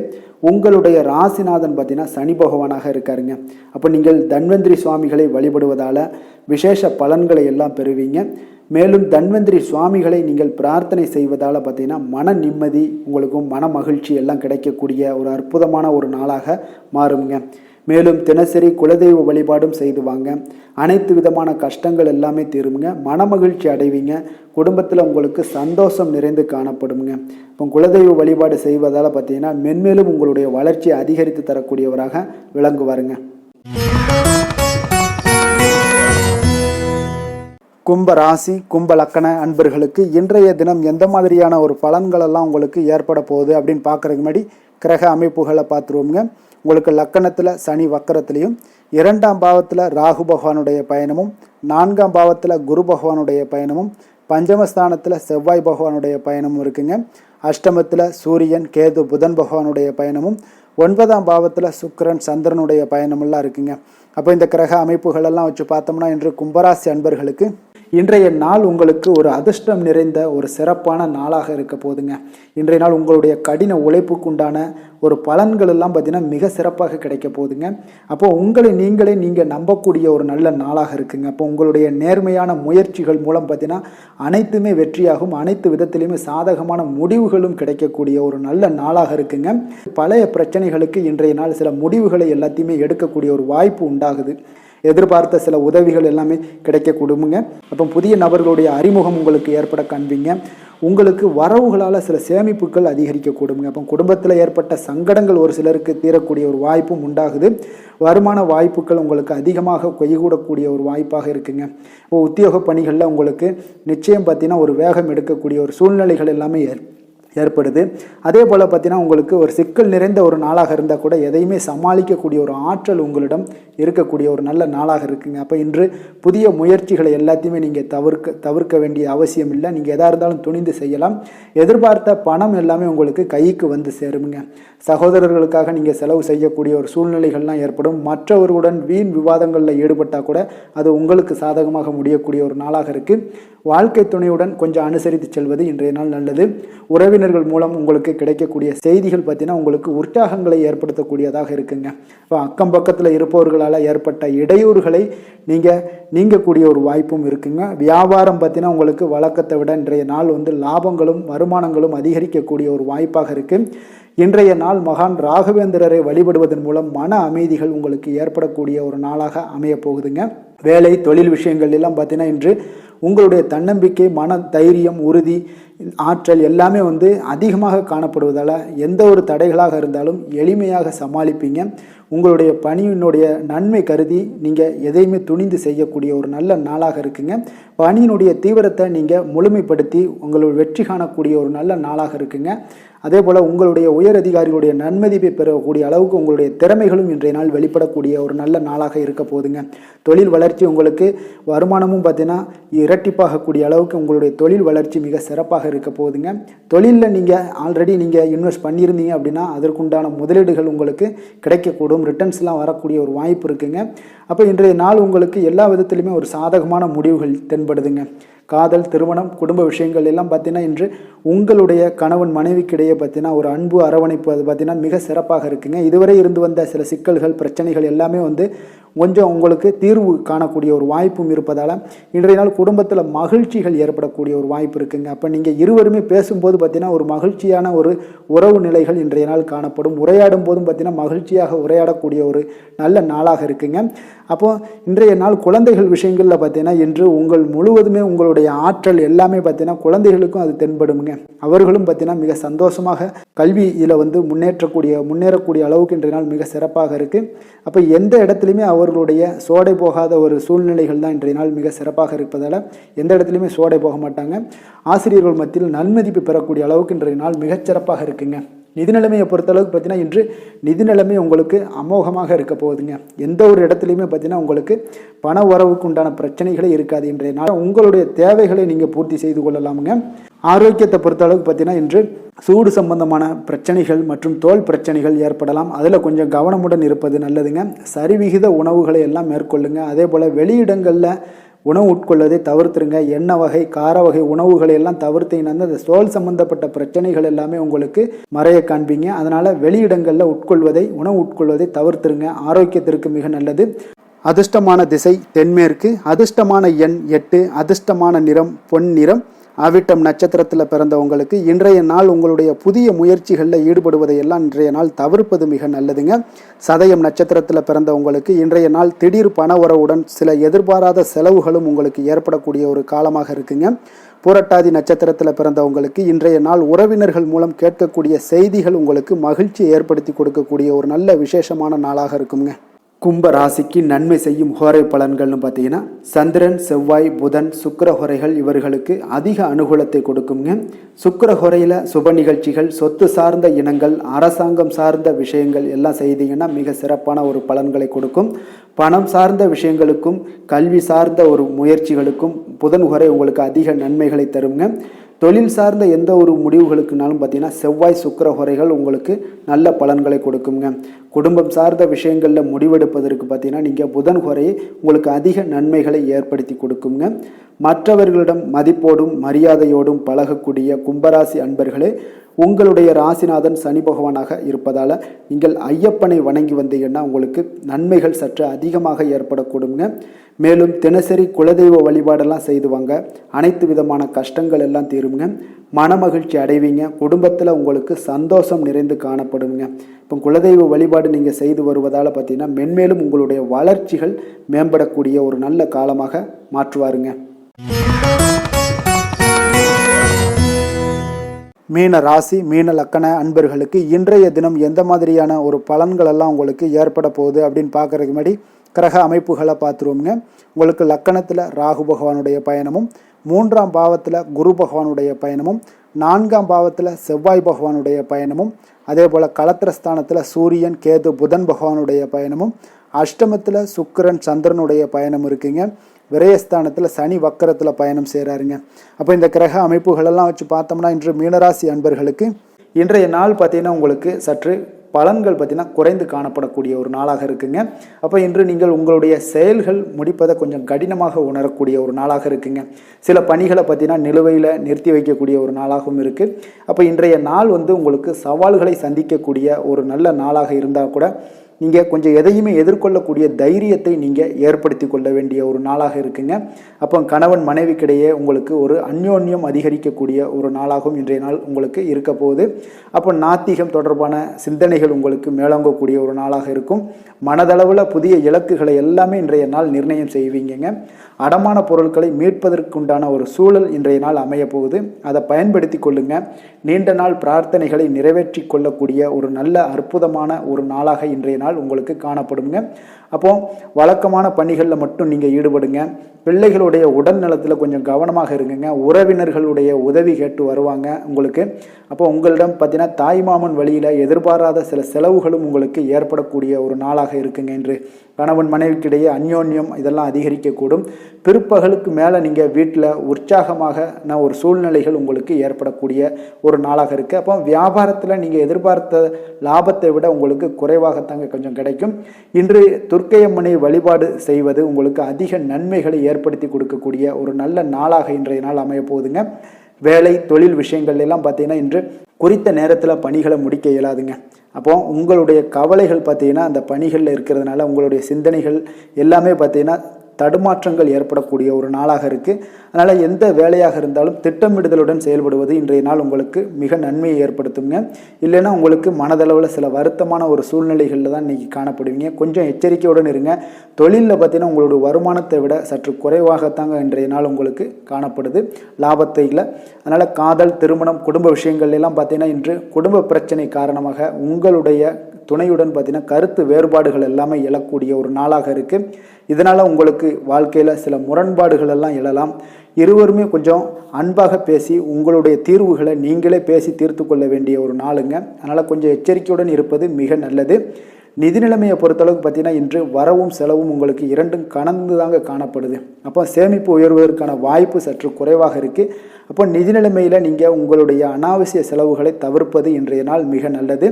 உங்களுடைய ராசிநாதன் பார்த்தீங்கன்னா சனி பகவானாக இருக்காருங்க. அப்போ நீங்கள் தன்வந்திரி சுவாமிகளை வழிபடுவதால் விசேஷ பலன்களை எல்லாம் பெறுவீங்க. மேலும் தன்வந்திரி சுவாமிகளை நீங்கள் பிரார்த்தனை செய்வதால் பார்த்தீங்கன்னா மன நிம்மதி, உங்களுக்கும் மன மகிழ்ச்சி எல்லாம் கிடைக்கக்கூடிய ஒரு அற்புதமான ஒரு நாளாக மாறுங்க. மேலும் தினசரி குலதெய்வ வழிபாடும் செய்து வாங்க. அனைத்து விதமான கஷ்டங்கள் எல்லாமே தீருங்க. மன மகிழ்ச்சி அடைவீங்க. குடும்பத்தில் உங்களுக்கு சந்தோஷம் நிறைந்து காணப்படுங்க. இப்போ குலதெய்வ வழிபாடு செய்வதால் பார்த்தீங்கன்னா மென்மேலும் உங்களுடைய வளர்ச்சியை அதிகரித்து தரக்கூடியவராக விளங்குவாருங்க. கும்ப ராசி, கும்ப லக்கண அன்பர்களுக்கு இன்றைய தினம் எந்த மாதிரியான ஒரு பலன்களெல்லாம் உங்களுக்கு ஏற்பட போகுது அப்படின்னு பார்க்குறதுக்கு முன்னாடி கிரக அமைப்புகளை பார்த்துருவோங்க. உங்களுக்கு லக்கணத்தில் சனி வக்கரத்துலேயும், 2ஆம் பாவத்தில் ராகு பகவானுடைய பயணமும், 4ஆம் பாவத்தில் குரு பகவானுடைய பயணமும், பஞ்சமஸ்தானத்தில் செவ்வாய் பகவானுடைய பயணமும் இருக்குங்க. அஷ்டமத்தில் சூரியன், கேது, புதன் பகவானுடைய பயணமும், 9ஆம் பாவத்தில் சுக்கிரன், சந்திரனுடைய பயணமெல்லாம் இருக்குங்க. அப்போ இந்த கிரக அமைப்புகளெல்லாம் வச்சு பார்த்தோம்னா இன்று கும்பராசி அன்பர்களுக்கு இன்றைய நாள் உங்களுக்கு ஒரு அதிர்ஷ்டம் நிறைந்த ஒரு சிறப்பான நாளாக இருக்க போதுங்க. இன்றைய நாள் உங்களுடைய கடின உழைப்புக்கு உண்டான ஒரு பலன்கள் எல்லாம் பார்த்தீங்கன்னா மிக சிறப்பாக கிடைக்க போகுதுங்க. அப்போது உங்களை நீங்கள் நம்பக்கூடிய ஒரு நல்ல நாளாக இருக்குங்க. அப்போ உங்களுடைய நேர்மையான முயற்சிகள் மூலம் பார்த்தீங்கன்னா அனைத்துமே வெற்றியாகும். அனைத்து விதத்திலையுமே சாதகமான முடிவுகளும் கிடைக்கக்கூடிய ஒரு நல்ல நாளாக இருக்குங்க. பழைய பிரச்சனைகளுக்கு இன்றைய நாள் சில முடிவுகளை எல்லாத்தையுமே எடுக்கக்கூடிய ஒரு வாய்ப்பு உண்டாகுது. எதிர்பார்த்த சில உதவிகள் எல்லாமே கிடைக்கக்கூடுமுங்க. அப்போ புதிய நபர்களுடைய அறிமுகம் உங்களுக்கு ஏற்பட காண்பீங்க. உங்களுக்கு வரவுகளால் சில சேமிப்புகள் அதிகரிக்கக்கூடுங்க. அப்போ குடும்பத்தில் ஏற்பட்ட சங்கடங்கள் ஒரு சிலருக்கு தீரக்கூடிய ஒரு வாய்ப்பும் உண்டாகுது. வருமான வாய்ப்புகள் உங்களுக்கு அதிகமாக கைகூடக்கூடிய ஒரு வாய்ப்பாக இருக்குங்க. இப்போ உத்தியோக பணிகளில் உங்களுக்கு நிச்சயம் பார்த்தீங்கன்னா ஒரு வேகம் எடுக்கக்கூடிய ஒரு சூழ்நிலைகள் எல்லாமே ஏற்படுது. அதே போல் பார்த்தீங்கன்னா உங்களுக்கு ஒரு சிக்கல் நிறைந்த ஒரு நாளாக இருந்தால் கூட எதையுமே சமாளிக்கக்கூடிய ஒரு ஆற்றல் உங்களிடம் இருக்கக்கூடிய ஒரு நல்ல நாளாக இருக்குங்க. அப்போ இன்று புதிய முயற்சிகளை எல்லாத்தையுமே நீங்கள் தவிர்க்க வேண்டிய அவசியம் இல்லை. நீங்கள் எதாக இருந்தாலும் துணிந்து செய்யலாம். எதிர்பார்த்த பணம் எல்லாமே உங்களுக்கு கைக்கு வந்து சேருங்க. சகோதரர்களுக்காக நீங்கள் செலவு செய்யக்கூடிய ஒரு சூழ்நிலைகள்லாம் ஏற்படும். மற்றவர்களுடன் வீண் விவாதங்களில் ஈடுபட்டால் கூட அது உங்களுக்கு சாதகமாக முடியக்கூடிய ஒரு நாளாக இருக்குது. வாழ்க்கை துணையுடன் கொஞ்சம் அனுசரித்து செல்வது இன்றைய நாள் நல்லது. உறவினர்கள் மூலம் உங்களுக்கு கிடைக்கக்கூடிய செய்திகள் பார்த்தீங்கன்னா உங்களுக்கு உற்சாகங்களை ஏற்படுத்தக்கூடியதாக இருக்குங்க. இப்போ அக்கம் பக்கத்தில் இருப்பவர்களால் ஏற்பட்ட இடையூறுகளை நீங்கக்கூடிய ஒரு வாய்ப்பும் இருக்குங்க. வியாபாரம் பார்த்தீங்கன்னா உங்களுக்கு வழக்கத்தை விட இன்றைய நாள் லாபங்களும் வருமானங்களும் அதிகரிக்கக்கூடிய ஒரு வாய்ப்பாக இருக்குது. இன்றைய நாள் மகான் ராகவேந்திரரை வழிபடுவதன் மூலம் மன அமைதிகள் உங்களுக்கு ஏற்படக்கூடிய ஒரு நாளாக அமைய போகுதுங்க. வேலை தொழில் விஷயங்கள் எல்லாம் பார்த்தீங்கன்னா இன்று உங்களுடைய தன்னம்பிக்கை, மன தைரியம், உறுதி, ஆற்றல் எல்லாமே அதிகமாக காணப்படுவதால் எந்த ஒரு தடைகளாக இருந்தாலும் எளிமையாக சமாளிப்பீங்க. உங்களுடைய பணியினுடைய நன்மை கருதி நீங்கள் எதையுமே துணிந்து செய்யக்கூடிய ஒரு நல்ல நாளாக இருக்குங்க. பணியினுடைய தீவிரத்தை நீங்கள் முழுமைப்படுத்தி உங்களுடைய வெற்றி காணக்கூடிய ஒரு நல்ல நாளாக இருக்குங்க. அதே போல் உங்களுடைய உயர் அதிகாரிகளுடைய நன்மதிப்பை பெறக்கூடிய அளவுக்கு உங்களுடைய திறமைகளும் இன்றைய நாள் வெளிப்படக்கூடிய ஒரு நல்ல நாளாக இருக்க போகுதுங்க. தொழில் வளர்ச்சி உங்களுக்கு வருமானமும் பார்த்தீங்கன்னா இரட்டிப்பாகக்கூடிய அளவுக்கு உங்களுடைய தொழில் வளர்ச்சி மிக சிறப்பாக இருக்க போகுதுங்க. தொழிலில் நீங்கள் ஆல்ரெடி இன்வெஸ்ட் பண்ணியிருந்தீங்க அப்படின்னா அதற்குண்டான முதலீடுகள் உங்களுக்கு கிடைக்கக்கூடும். ரிட்டர்ன்ஸ்லாம் வரக்கூடிய ஒரு வாய்ப்பு இருக்குங்க. அப்போ இன்றைய நாள் உங்களுக்கு எல்லா விதத்திலுமே ஒரு சாதகமான முடிவுகள் தென்படுதுங்க. காதல், திருமணம், குடும்ப விஷயங்கள் எல்லாம் பார்த்தீங்கன்னா இன்று உங்களுடைய கணவன் மனைவிக்கிடையே பார்த்தீங்கன்னா ஒரு அன்பு அரவணைப்பு அது பார்த்தீங்கன்னா மிக சிறப்பாக இருக்குங்க. இதுவரை இருந்து வந்த சில சிக்கல்கள் பிரச்சனைகள் எல்லாமே கொஞ்சம் உங்களுக்கு தீர்வு காணக்கூடிய ஒரு வாய்ப்பும் இருப்பதால் இன்றைய நாள் குடும்பத்தில் மகிழ்ச்சிகள் ஏற்படக்கூடிய ஒரு வாய்ப்பு இருக்குங்க. அப்போ நீங்கள் இருவருமே பேசும்போது பார்த்தீங்கன்னா ஒரு மகிழ்ச்சியான ஒரு உறவு நிலைகள் இன்றைய நாள் காணப்படும். உரையாடும் போதும் பார்த்தீங்கன்னா மகிழ்ச்சியாக உரையாடக்கூடிய ஒரு நல்ல நாளாக இருக்குங்க. அப்போது இன்றைய நாள் குழந்தைகள் விஷயங்களில் பார்த்தீங்கன்னா இன்று முழுவதுமே உங்களுடைய ஆற்றல் எல்லாமே பார்த்தீங்கன்னா குழந்தைகளுக்கும் அது தென்படுங்க. அவர்களும் பார்த்தீங்கன்னா மிக சந்தோஷமாக கல்வியில் முன்னேறக்கூடிய அளவுக்கு இன்றைய நாள் மிக சிறப்பாக இருக்குது. அப்போ எந்த இடத்துலையுமே அவர்களுடைய சோடை போகாத ஒரு சூழ்நிலைகள் தான் இன்றைய நாள் மிக சிறப்பாக இருப்பதால் எந்த இடத்துலையுமே சோடை போக மாட்டாங்க. ஆசிரியர்கள் மத்தியில் நன்மதிப்பு பெறக்கூடிய அளவுக்கு இன்றைய நாள் மிகச்சிறப்பாக இருக்குங்க. நிதி நிலைமையை பொறுத்தளவுக்கு பார்த்தீங்கன்னா இன்று நிதி நிலைமை உங்களுக்கு அமோகமாக இருக்க போகுதுங்க. எந்த ஒரு இடத்துலையுமே பார்த்தீங்கன்னா உங்களுக்கு பண உறவுக்கு உண்டான பிரச்சனைகளே இருக்காது. இன்றைய நாள் உங்களுடைய தேவைகளை நீங்கள் பூர்த்தி செய்து கொள்ளலாமுங்க. ஆரோக்கியத்தை பொறுத்தளவுக்கு பார்த்தீங்கன்னா இன்று சூடு சம்பந்தமான பிரச்சனைகள் மற்றும் தோல் பிரச்சனைகள் ஏற்படலாம். அதில் கொஞ்சம் கவனமுடன் இருப்பது நல்லதுங்க. சரிவிகித உணவுகளை எல்லாம் மேற்கொள்ளுங்க. அதே போல் வெளியிடங்களில் உணவு உட்கொள்வதை தவிர்த்துருங்க. எண்ணெய் வகை, கார வகை உணவுகளை எல்லாம் தவிர்த்தீங்கன்னா அந்த தோல் சம்பந்தப்பட்ட பிரச்சனைகள் எல்லாமே உங்களுக்கு மறைய காண்பீங்க. அதனால் வெளியிடங்களில் உணவு உட்கொள்வதை தவிர்த்துருங்க. ஆரோக்கியத்திற்கு மிக நல்லது. அதிர்ஷ்டமான திசை தென்மேற்கு. அதிர்ஷ்டமான எண் 8. அதிர்ஷ்டமான நிறம் பொன் நிறம். அவிட்டம் நட்சத்திரத்தில் பிறந்தவங்களுக்கு இன்றைய நாள் உங்களுடைய புதிய முயற்சிகளில் ஈடுபடுவதையெல்லாம் இன்றைய நாள் தவிர்ப்பது மிக நல்லதுங்க. சதயம் நட்சத்திரத்தில் பிறந்தவங்களுக்கு இன்றைய நாள் திடீர் பண உறவுடன் சில எதிர்பாராத செலவுகளும் உங்களுக்கு ஏற்படக்கூடிய ஒரு காலமாக இருக்குங்க. பூரட்டாதி நட்சத்திரத்தில் பிறந்தவங்களுக்கு இன்றைய நாள் உறவினர்கள் மூலம் கேட்கக்கூடிய செய்திகள் உங்களுக்கு மகிழ்ச்சியை ஏற்படுத்தி கொடுக்கக்கூடிய ஒரு நல்ல விசேஷமான நாளாக இருக்குங்க. கும்ப ராசிக்கு நன்மை செய்யும் ஹோரை பலன்கள்னு பார்த்தீங்கன்னா சந்திரன், செவ்வாய், புதன், சுக்கிர ஹோரைகள் இவர்களுக்கு அதிக அனுகூலத்தை கொடுக்குங்க. சுக்கிர ஹோரையில் சுப நிகழ்ச்சிகள், சொத்து சார்ந்த இனங்கள், அரசாங்கம் சார்ந்த விஷயங்கள் எல்லாம் செய்தீங்கன்னா மிக சிறப்பான ஒரு பலன்களை கொடுக்கும். பணம் சார்ந்த விஷயங்களுக்கும் கல்வி சார்ந்த ஒரு முயற்சிகளுக்கும் புதன் ஹோரை உங்களுக்கு அதிக நன்மைகளை தருங்க. தொழில் சார்ந்த எந்த ஒரு முடிவுகளுக்குனாலும் பார்த்தீங்கன்னா செவ்வாய், சுக்கிர ஹோரைகள் உங்களுக்கு நல்ல பலன்களை கொடுக்குங்க. குடும்பம் சார்ந்த விஷயங்களில் முடிவெடுப்பதற்கு பார்த்தீங்கன்னா நீங்கள் புதன் ஹோரையை உங்களுக்கு அதிக நன்மைகளை ஏற்படுத்தி கொடுக்குங்க. மற்றவர்களிடம் மதிப்போடும் மரியாதையோடும் பழகக்கூடிய கும்பராசி அன்பர்களே, உங்களுடைய ராசிநாதன் சனி பகவானாக இருப்பதால் நீங்கள் ஐயப்பனை வணங்கி வந்தீங்கன்னா உங்களுக்கு நன்மைகள் சற்று அதிகமாக ஏற்படக்கூடுங்க. மேலும் தினசரி குலதெய்வ வழிபாடெல்லாம் செய்து வாங்க. அனைத்து விதமான கஷ்டங்கள் எல்லாம் தீருங்க. மனமகிழ்ச்சி அடைவீங்க. குடும்பத்தில் உங்களுக்கு சந்தோஷம் நிறைந்து காணப்படுங்க. இப்போ குலதெய்வ வழிபாடு நீங்கள் செய்து வருவதால் பார்த்தீங்கன்னா மென்மேலும் உங்களுடைய வளர்ச்சிகள் மேம்படக்கூடிய ஒரு நல்ல காலமாக மாற்றுவாருங்க. மீன ராசி மீன லக்கண அன்பர்களுக்கு இன்றைய தினம் எந்த மாதிரியான ஒரு பலன்கள் எல்லாம் உங்களுக்கு ஏற்பட போகுது அப்படின்னு பார்க்கறதுக்கு முன்னாடி கிரக அமைப்புகளை பார்த்துருவோங்க. உங்களுக்கு லக்கணத்தில் ராகு பகவானுடைய பயணமும், 3ஆம் பாவத்தில் குரு பகவானுடைய பயணமும், 4ஆம் பாவத்தில் செவ்வாய் பகவானுடைய பயணமும், அதே போல் களத்திரஸ்தானத்தில் சூரியன் கேது புதன் பகவானுடைய பயணமும், அஷ்டமத்தில் சுக்கிரன் சந்திரனுடைய பயணம் இருக்குங்க. விரயஸ்தானத்தில் சனி வக்கரத்தில் பயணம் செய்கிறாருங்க. அப்போ இந்த கிரக அமைப்புகளெல்லாம் வச்சு பார்த்தோம்னா இன்று மீனராசி அன்பர்களுக்கு இன்றைய நாள் பார்த்திங்கன்னா உங்களுக்கு சற்று பலன்கள் பார்த்திங்கன்னா குறைந்து காணப்படக்கூடிய ஒரு நாளாக இருக்குங்க. அப்போ இன்று நீங்கள் உங்களுடைய செயல்கள் முடிப்பதை கொஞ்சம் கடினமாக உணரக்கூடிய ஒரு நாளாக இருக்குங்க. சில பணிகளை பார்த்திங்கன்னா நிலுவையில் நிறுத்தி வைக்கக்கூடிய ஒரு நாளாகவும் இருக்குது. அப்போ இன்றைய நாள் உங்களுக்கு சவால்களை சந்திக்கக்கூடிய ஒரு நல்ல நாளாக இருந்தால் கூட நீங்கள் கொஞ்சம் எதையுமே எதிர்கொள்ளக்கூடிய தைரியத்தை நீங்கள் ஏற்படுத்தி கொள்ள வேண்டிய ஒரு நாளாக இருக்குங்க. அப்போ கணவன் மனைவிக்கிடையே உங்களுக்கு ஒரு அந்யோன்யம் அதிகரிக்கக்கூடிய ஒரு நாளாகவும் இன்றைய நாள் உங்களுக்கு இருக்க போகுது. அப்போ நாத்திகம் தொடர்பான சிந்தனைகள் உங்களுக்கு மேலோங்கக்கூடிய ஒரு நாளாக இருக்கும். மனதளவில் புதிய இலக்குகளை எல்லாமே இன்றைய நாள் நிர்ணயம் செய்வீங்க. அடமான பொருட்களை மீட்பதற்குண்டான ஒரு சூழல் இன்றைய நாள் அமைய போகுது. அதை பயன்படுத்தி கொள்ளுங்க. நீண்ட நாள் பிரார்த்தனைகளை நிறைவேற்றி கொள்ளக்கூடிய ஒரு நல்ல அற்புதமான ஒரு நாளாக இன்றைய நாள் உங்களுக்கு காணப்படுங்க. அப்போ வழக்கமான பணிகளில் மட்டும் நீங்கள் ஈடுபடுங்க. பிள்ளைகளுடைய உடல் நலத்தில் கொஞ்சம் கவனமாக இருங்குங்க. உறவினர்களுடைய உதவி கேட்டு வருவாங்க உங்களுக்கு. அப்போ உங்களிடம் பார்த்தீங்கன்னா தாய்மாமன் வழியில் எதிர்பாராத சில செலவுகளும் உங்களுக்கு ஏற்படக்கூடிய ஒரு நாளாக இருக்குங்க. இன்று கணவன் மனைவிக்கிடையே அந்யோன்யம் இதெல்லாம் அதிகரிக்கக்கூடும். பிற்பகலுக்கு மேலே நீங்கள் வீட்டில் உற்சாகமான ஒரு சூழ்நிலைகள் உங்களுக்கு ஏற்படக்கூடிய ஒரு நாளாக இருக்குது. அப்போ வியாபாரத்தில் நீங்கள் எதிர்பார்த்த லாபத்தை விட உங்களுக்கு குறைவாகத்தாங்க கொஞ்சம் கிடைக்கும். இன்று துர்க்கையம்மனை வழிபாடு செய்வது உங்களுக்கு அதிக நன்மைகளை ஏற்படுத்தி கொடுக்கக்கூடிய ஒரு நல்ல நாளாக இன்றைய நாள் அமைய போகுதுங்க. வேலை தொழில் விஷயங்கள் எல்லாம் பார்த்தீங்கன்னா இன்று குறித்த நேரத்தில் பணிகளை முடிக்க இயலாதுங்க. அப்போ உங்களுடைய கவலைகள் பார்த்தீங்கன்னா அந்த பணிகளில் இருக்கிறதுனால உங்களுடைய சிந்தனைகள் எல்லாமே பார்த்தீங்கன்னா தடுமாற்றங்கள் ஏற்படக்கூடிய ஒரு நாளாக இருக்குது. அதனால் எந்த வேலையாக இருந்தாலும் திட்டமிடுதலுடன் செயல்படுவது இன்றைய நாள் உங்களுக்கு மிக நன்மையை ஏற்படுத்துங்க. இல்லைன்னா உங்களுக்கு மனதளவில் சில வருத்தமான ஒரு சூழ்நிலைகளில் தான் இன்றைக்கி காணப்படுவீங்க. கொஞ்சம் எச்சரிக்கையுடன் இருங்க. தொழிலில் பார்த்தீங்கன்னா உங்களுடைய வருமானத்தை விட சற்று குறைவாகத்தாங்க இன்றைய நாள் உங்களுக்கு காணப்படுது, லாபத்தை இல்லை. அதனால் காதல், திருமணம், குடும்ப விஷயங்கள் எல்லாம் பார்த்தீங்கன்னா இன்று குடும்ப பிரச்சனை காரணமாக உங்களுடைய துணையுடன் பார்த்தீங்கன்னா கருத்து வேறுபாடுகள் எல்லாமே எழக்கூடிய ஒரு நாளாக இருக்குது. இதனால் உங்களுக்கு வாழ்க்கையில் சில முரண்பாடுகள் எல்லாம் எழலாம். இருவருமே கொஞ்சம் அன்பாக பேசி உங்களுடைய தீர்வுகளை நீங்களே பேசி தீர்த்து கொள்ள வேண்டிய ஒரு நாளுங்க. அதனால் கொஞ்சம் எச்சரிக்கையுடன் இருப்பது மிக நல்லது. நிதி நிலைமையை பொறுத்தளவுக்கு பார்த்தீங்கன்னா இன்று வரவும் செலவும் உங்களுக்கு இரண்டும் கலந்து தாங்க காணப்படுது. அப்போ சேமிப்பு உயர்வதற்கான வாய்ப்பு சற்று குறைவாக இருக்குது. அப்போ நிதி நிலைமையில் நீங்கள் உங்களுடைய அனாவசிய செலவுகளை தவிர்ப்பது இன்றைய நாள் மிக நல்லது.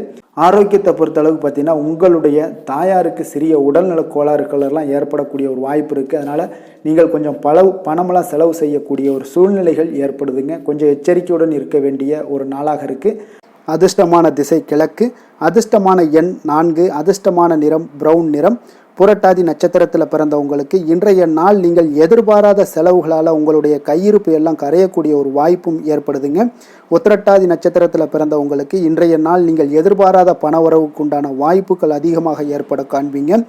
ஆரோக்கியத்தை பொறுத்தளவுக்கு பார்த்தீங்கன்னா உங்களுடைய தாயாருக்கு சிறிய உடல்நல கோளாறுகள் எல்லாம் ஏற்படக்கூடிய ஒரு வாய்ப்பு இருக்குது. அதனால் நீங்கள் கொஞ்சம் பணமெல்லாம் செலவு செய்யக்கூடிய ஒரு சூழ்நிலைகள் ஏற்படுதுங்க. கொஞ்சம் எச்சரிக்கையுடன் இருக்க வேண்டிய ஒரு நாளாக இருக்குது. அதிர்ஷ்டமான திசை கிழக்கு, அதிர்ஷ்டமான எண் 4, அதிர்ஷ்டமான நிறம் பிரவுன் நிறம். புரட்டாதி நட்சத்திரத்தில் பிறந்தவங்களுக்கு இன்றைய நாள் நீங்கள் எதிர்பாராத செலவுகளால் உங்களுடைய கையிருப்பு எல்லாம் கரையக்கூடிய ஒரு வாய்ப்பும் ஏற்படுதுங்க. உத்திரட்டாதி நட்சத்திரத்தில் பிறந்தவங்களுக்கு இன்றைய நாள் நீங்கள் எதிர்பாராத பணவரவுக்கு உண்டான வாய்ப்புகள் அதிகமாக ஏற்பட காண்பீங்க.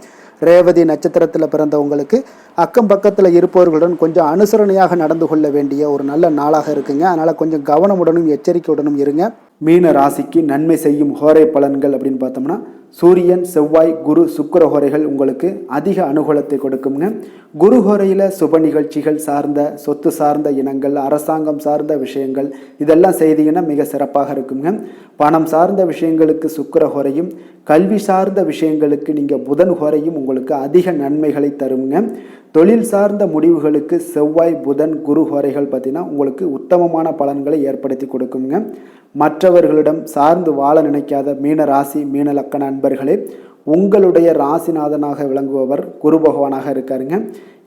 ரேவதி நட்சத்திரத்தில் பிறந்தவங்களுக்கு அக்கம் பக்கத்தில் இருப்பவர்களுடன் கொஞ்சம் அனுசரணையாக நடந்து கொள்ள வேண்டிய ஒரு நல்ல நாளாக இருக்குங்க. அதனால் கொஞ்சம் கவனமுடனும் எச்சரிக்கையுடனும் இருங்க. மீன ராசிக்கு நன்மை செய்யும் ஹோரை பலன்கள் அப்படின்னு பார்த்தோம்னா சூரியன், செவ்வாய், குரு, சுக்கிர ஹோரைகள் உங்களுக்கு அதிக அனுகூலத்தை கொடுக்குங்க. குரு ஹோரையில் சுப நிகழ்ச்சிகள் சார்ந்த, சொத்து சார்ந்த இனங்கள், அரசாங்கம் சார்ந்த விஷயங்கள் இதெல்லாம் செய்தீங்கன்னா மிக சிறப்பாக இருக்குங்க. பணம் சார்ந்த விஷயங்களுக்கு சுக்கிர ஹோரையும், கல்வி சார்ந்த விஷயங்களுக்கு நீங்கள் புதன் ஹோரையும் உங்களுக்கு அதிக நன்மைகளை தருங்க. தொழில் சார்ந்த முடிவுகளுக்கு செவ்வாய், புதன், குரு ஹோரைகள் பார்த்தீங்கன்னா உங்களுக்கு உத்தமமான பலன்களை ஏற்படுத்தி கொடுக்குங்க. மற்றவர்களிடம் சார்ந்து வாழ நினைக்காத மீன ராசி மீன லக்கண அன்பர்களே, உங்களுடைய ராசிநாதனாக விளங்குபவர் குரு பகவானாக இருக்காருங்க.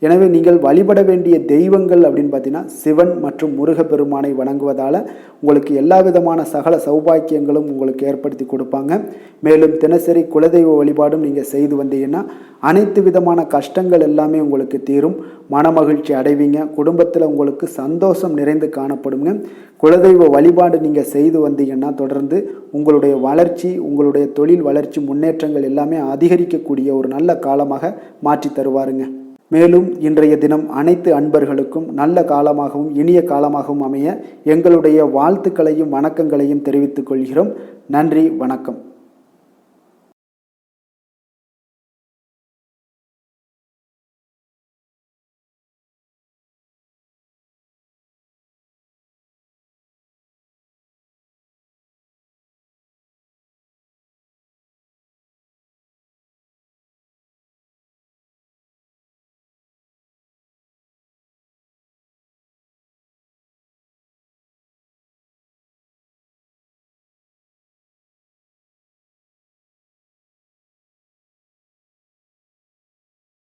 எனவே நீங்கள் வழிபட வேண்டிய தெய்வங்கள் அப்படின்னு பார்த்தீங்கன்னா சிவன் மற்றும் முருகப்பெருமானை வணங்குவதால் உங்களுக்கு எல்லா விதமான சகல சௌபாக்கியங்களும் உங்களுக்கு ஏற்படுத்தி கொடுப்பாங்க. மேலும் தினசரி குலதெய்வ வழிபாடும் நீங்கள் செய்து வந்தீங்கன்னா அனைத்து விதமான கஷ்டங்கள் எல்லாமே உங்களுக்கு தீரும், மனமகிழ்ச்சி அடைவீங்க, குடும்பத்தில் உங்களுக்கு சந்தோஷம் நிறைந்து காணப்படுங்க. குலதெய்வ வழிபாடு நீங்கள் செய்து வந்தீங்கன்னா தொடர்ந்து உங்களுடைய வளர்ச்சி, உங்களுடைய தொழில் வளர்ச்சி, முன்னேற்றங்கள் எல்லாமே அதிகரிக்கக்கூடிய ஒரு நல்ல காலமாக மாற்றி தருவாருங்க. மேலும் இன்றைய தினம் அனைத்து அன்பர்களுக்கும் நல்ல காலமாகவும் இனிய காலமாகவும் அமைய எங்களுடைய வாழ்த்துக்களையும் வணக்கங்களையும் தெரிவித்துக் கொள்கிறோம். நன்றி, வணக்கம்.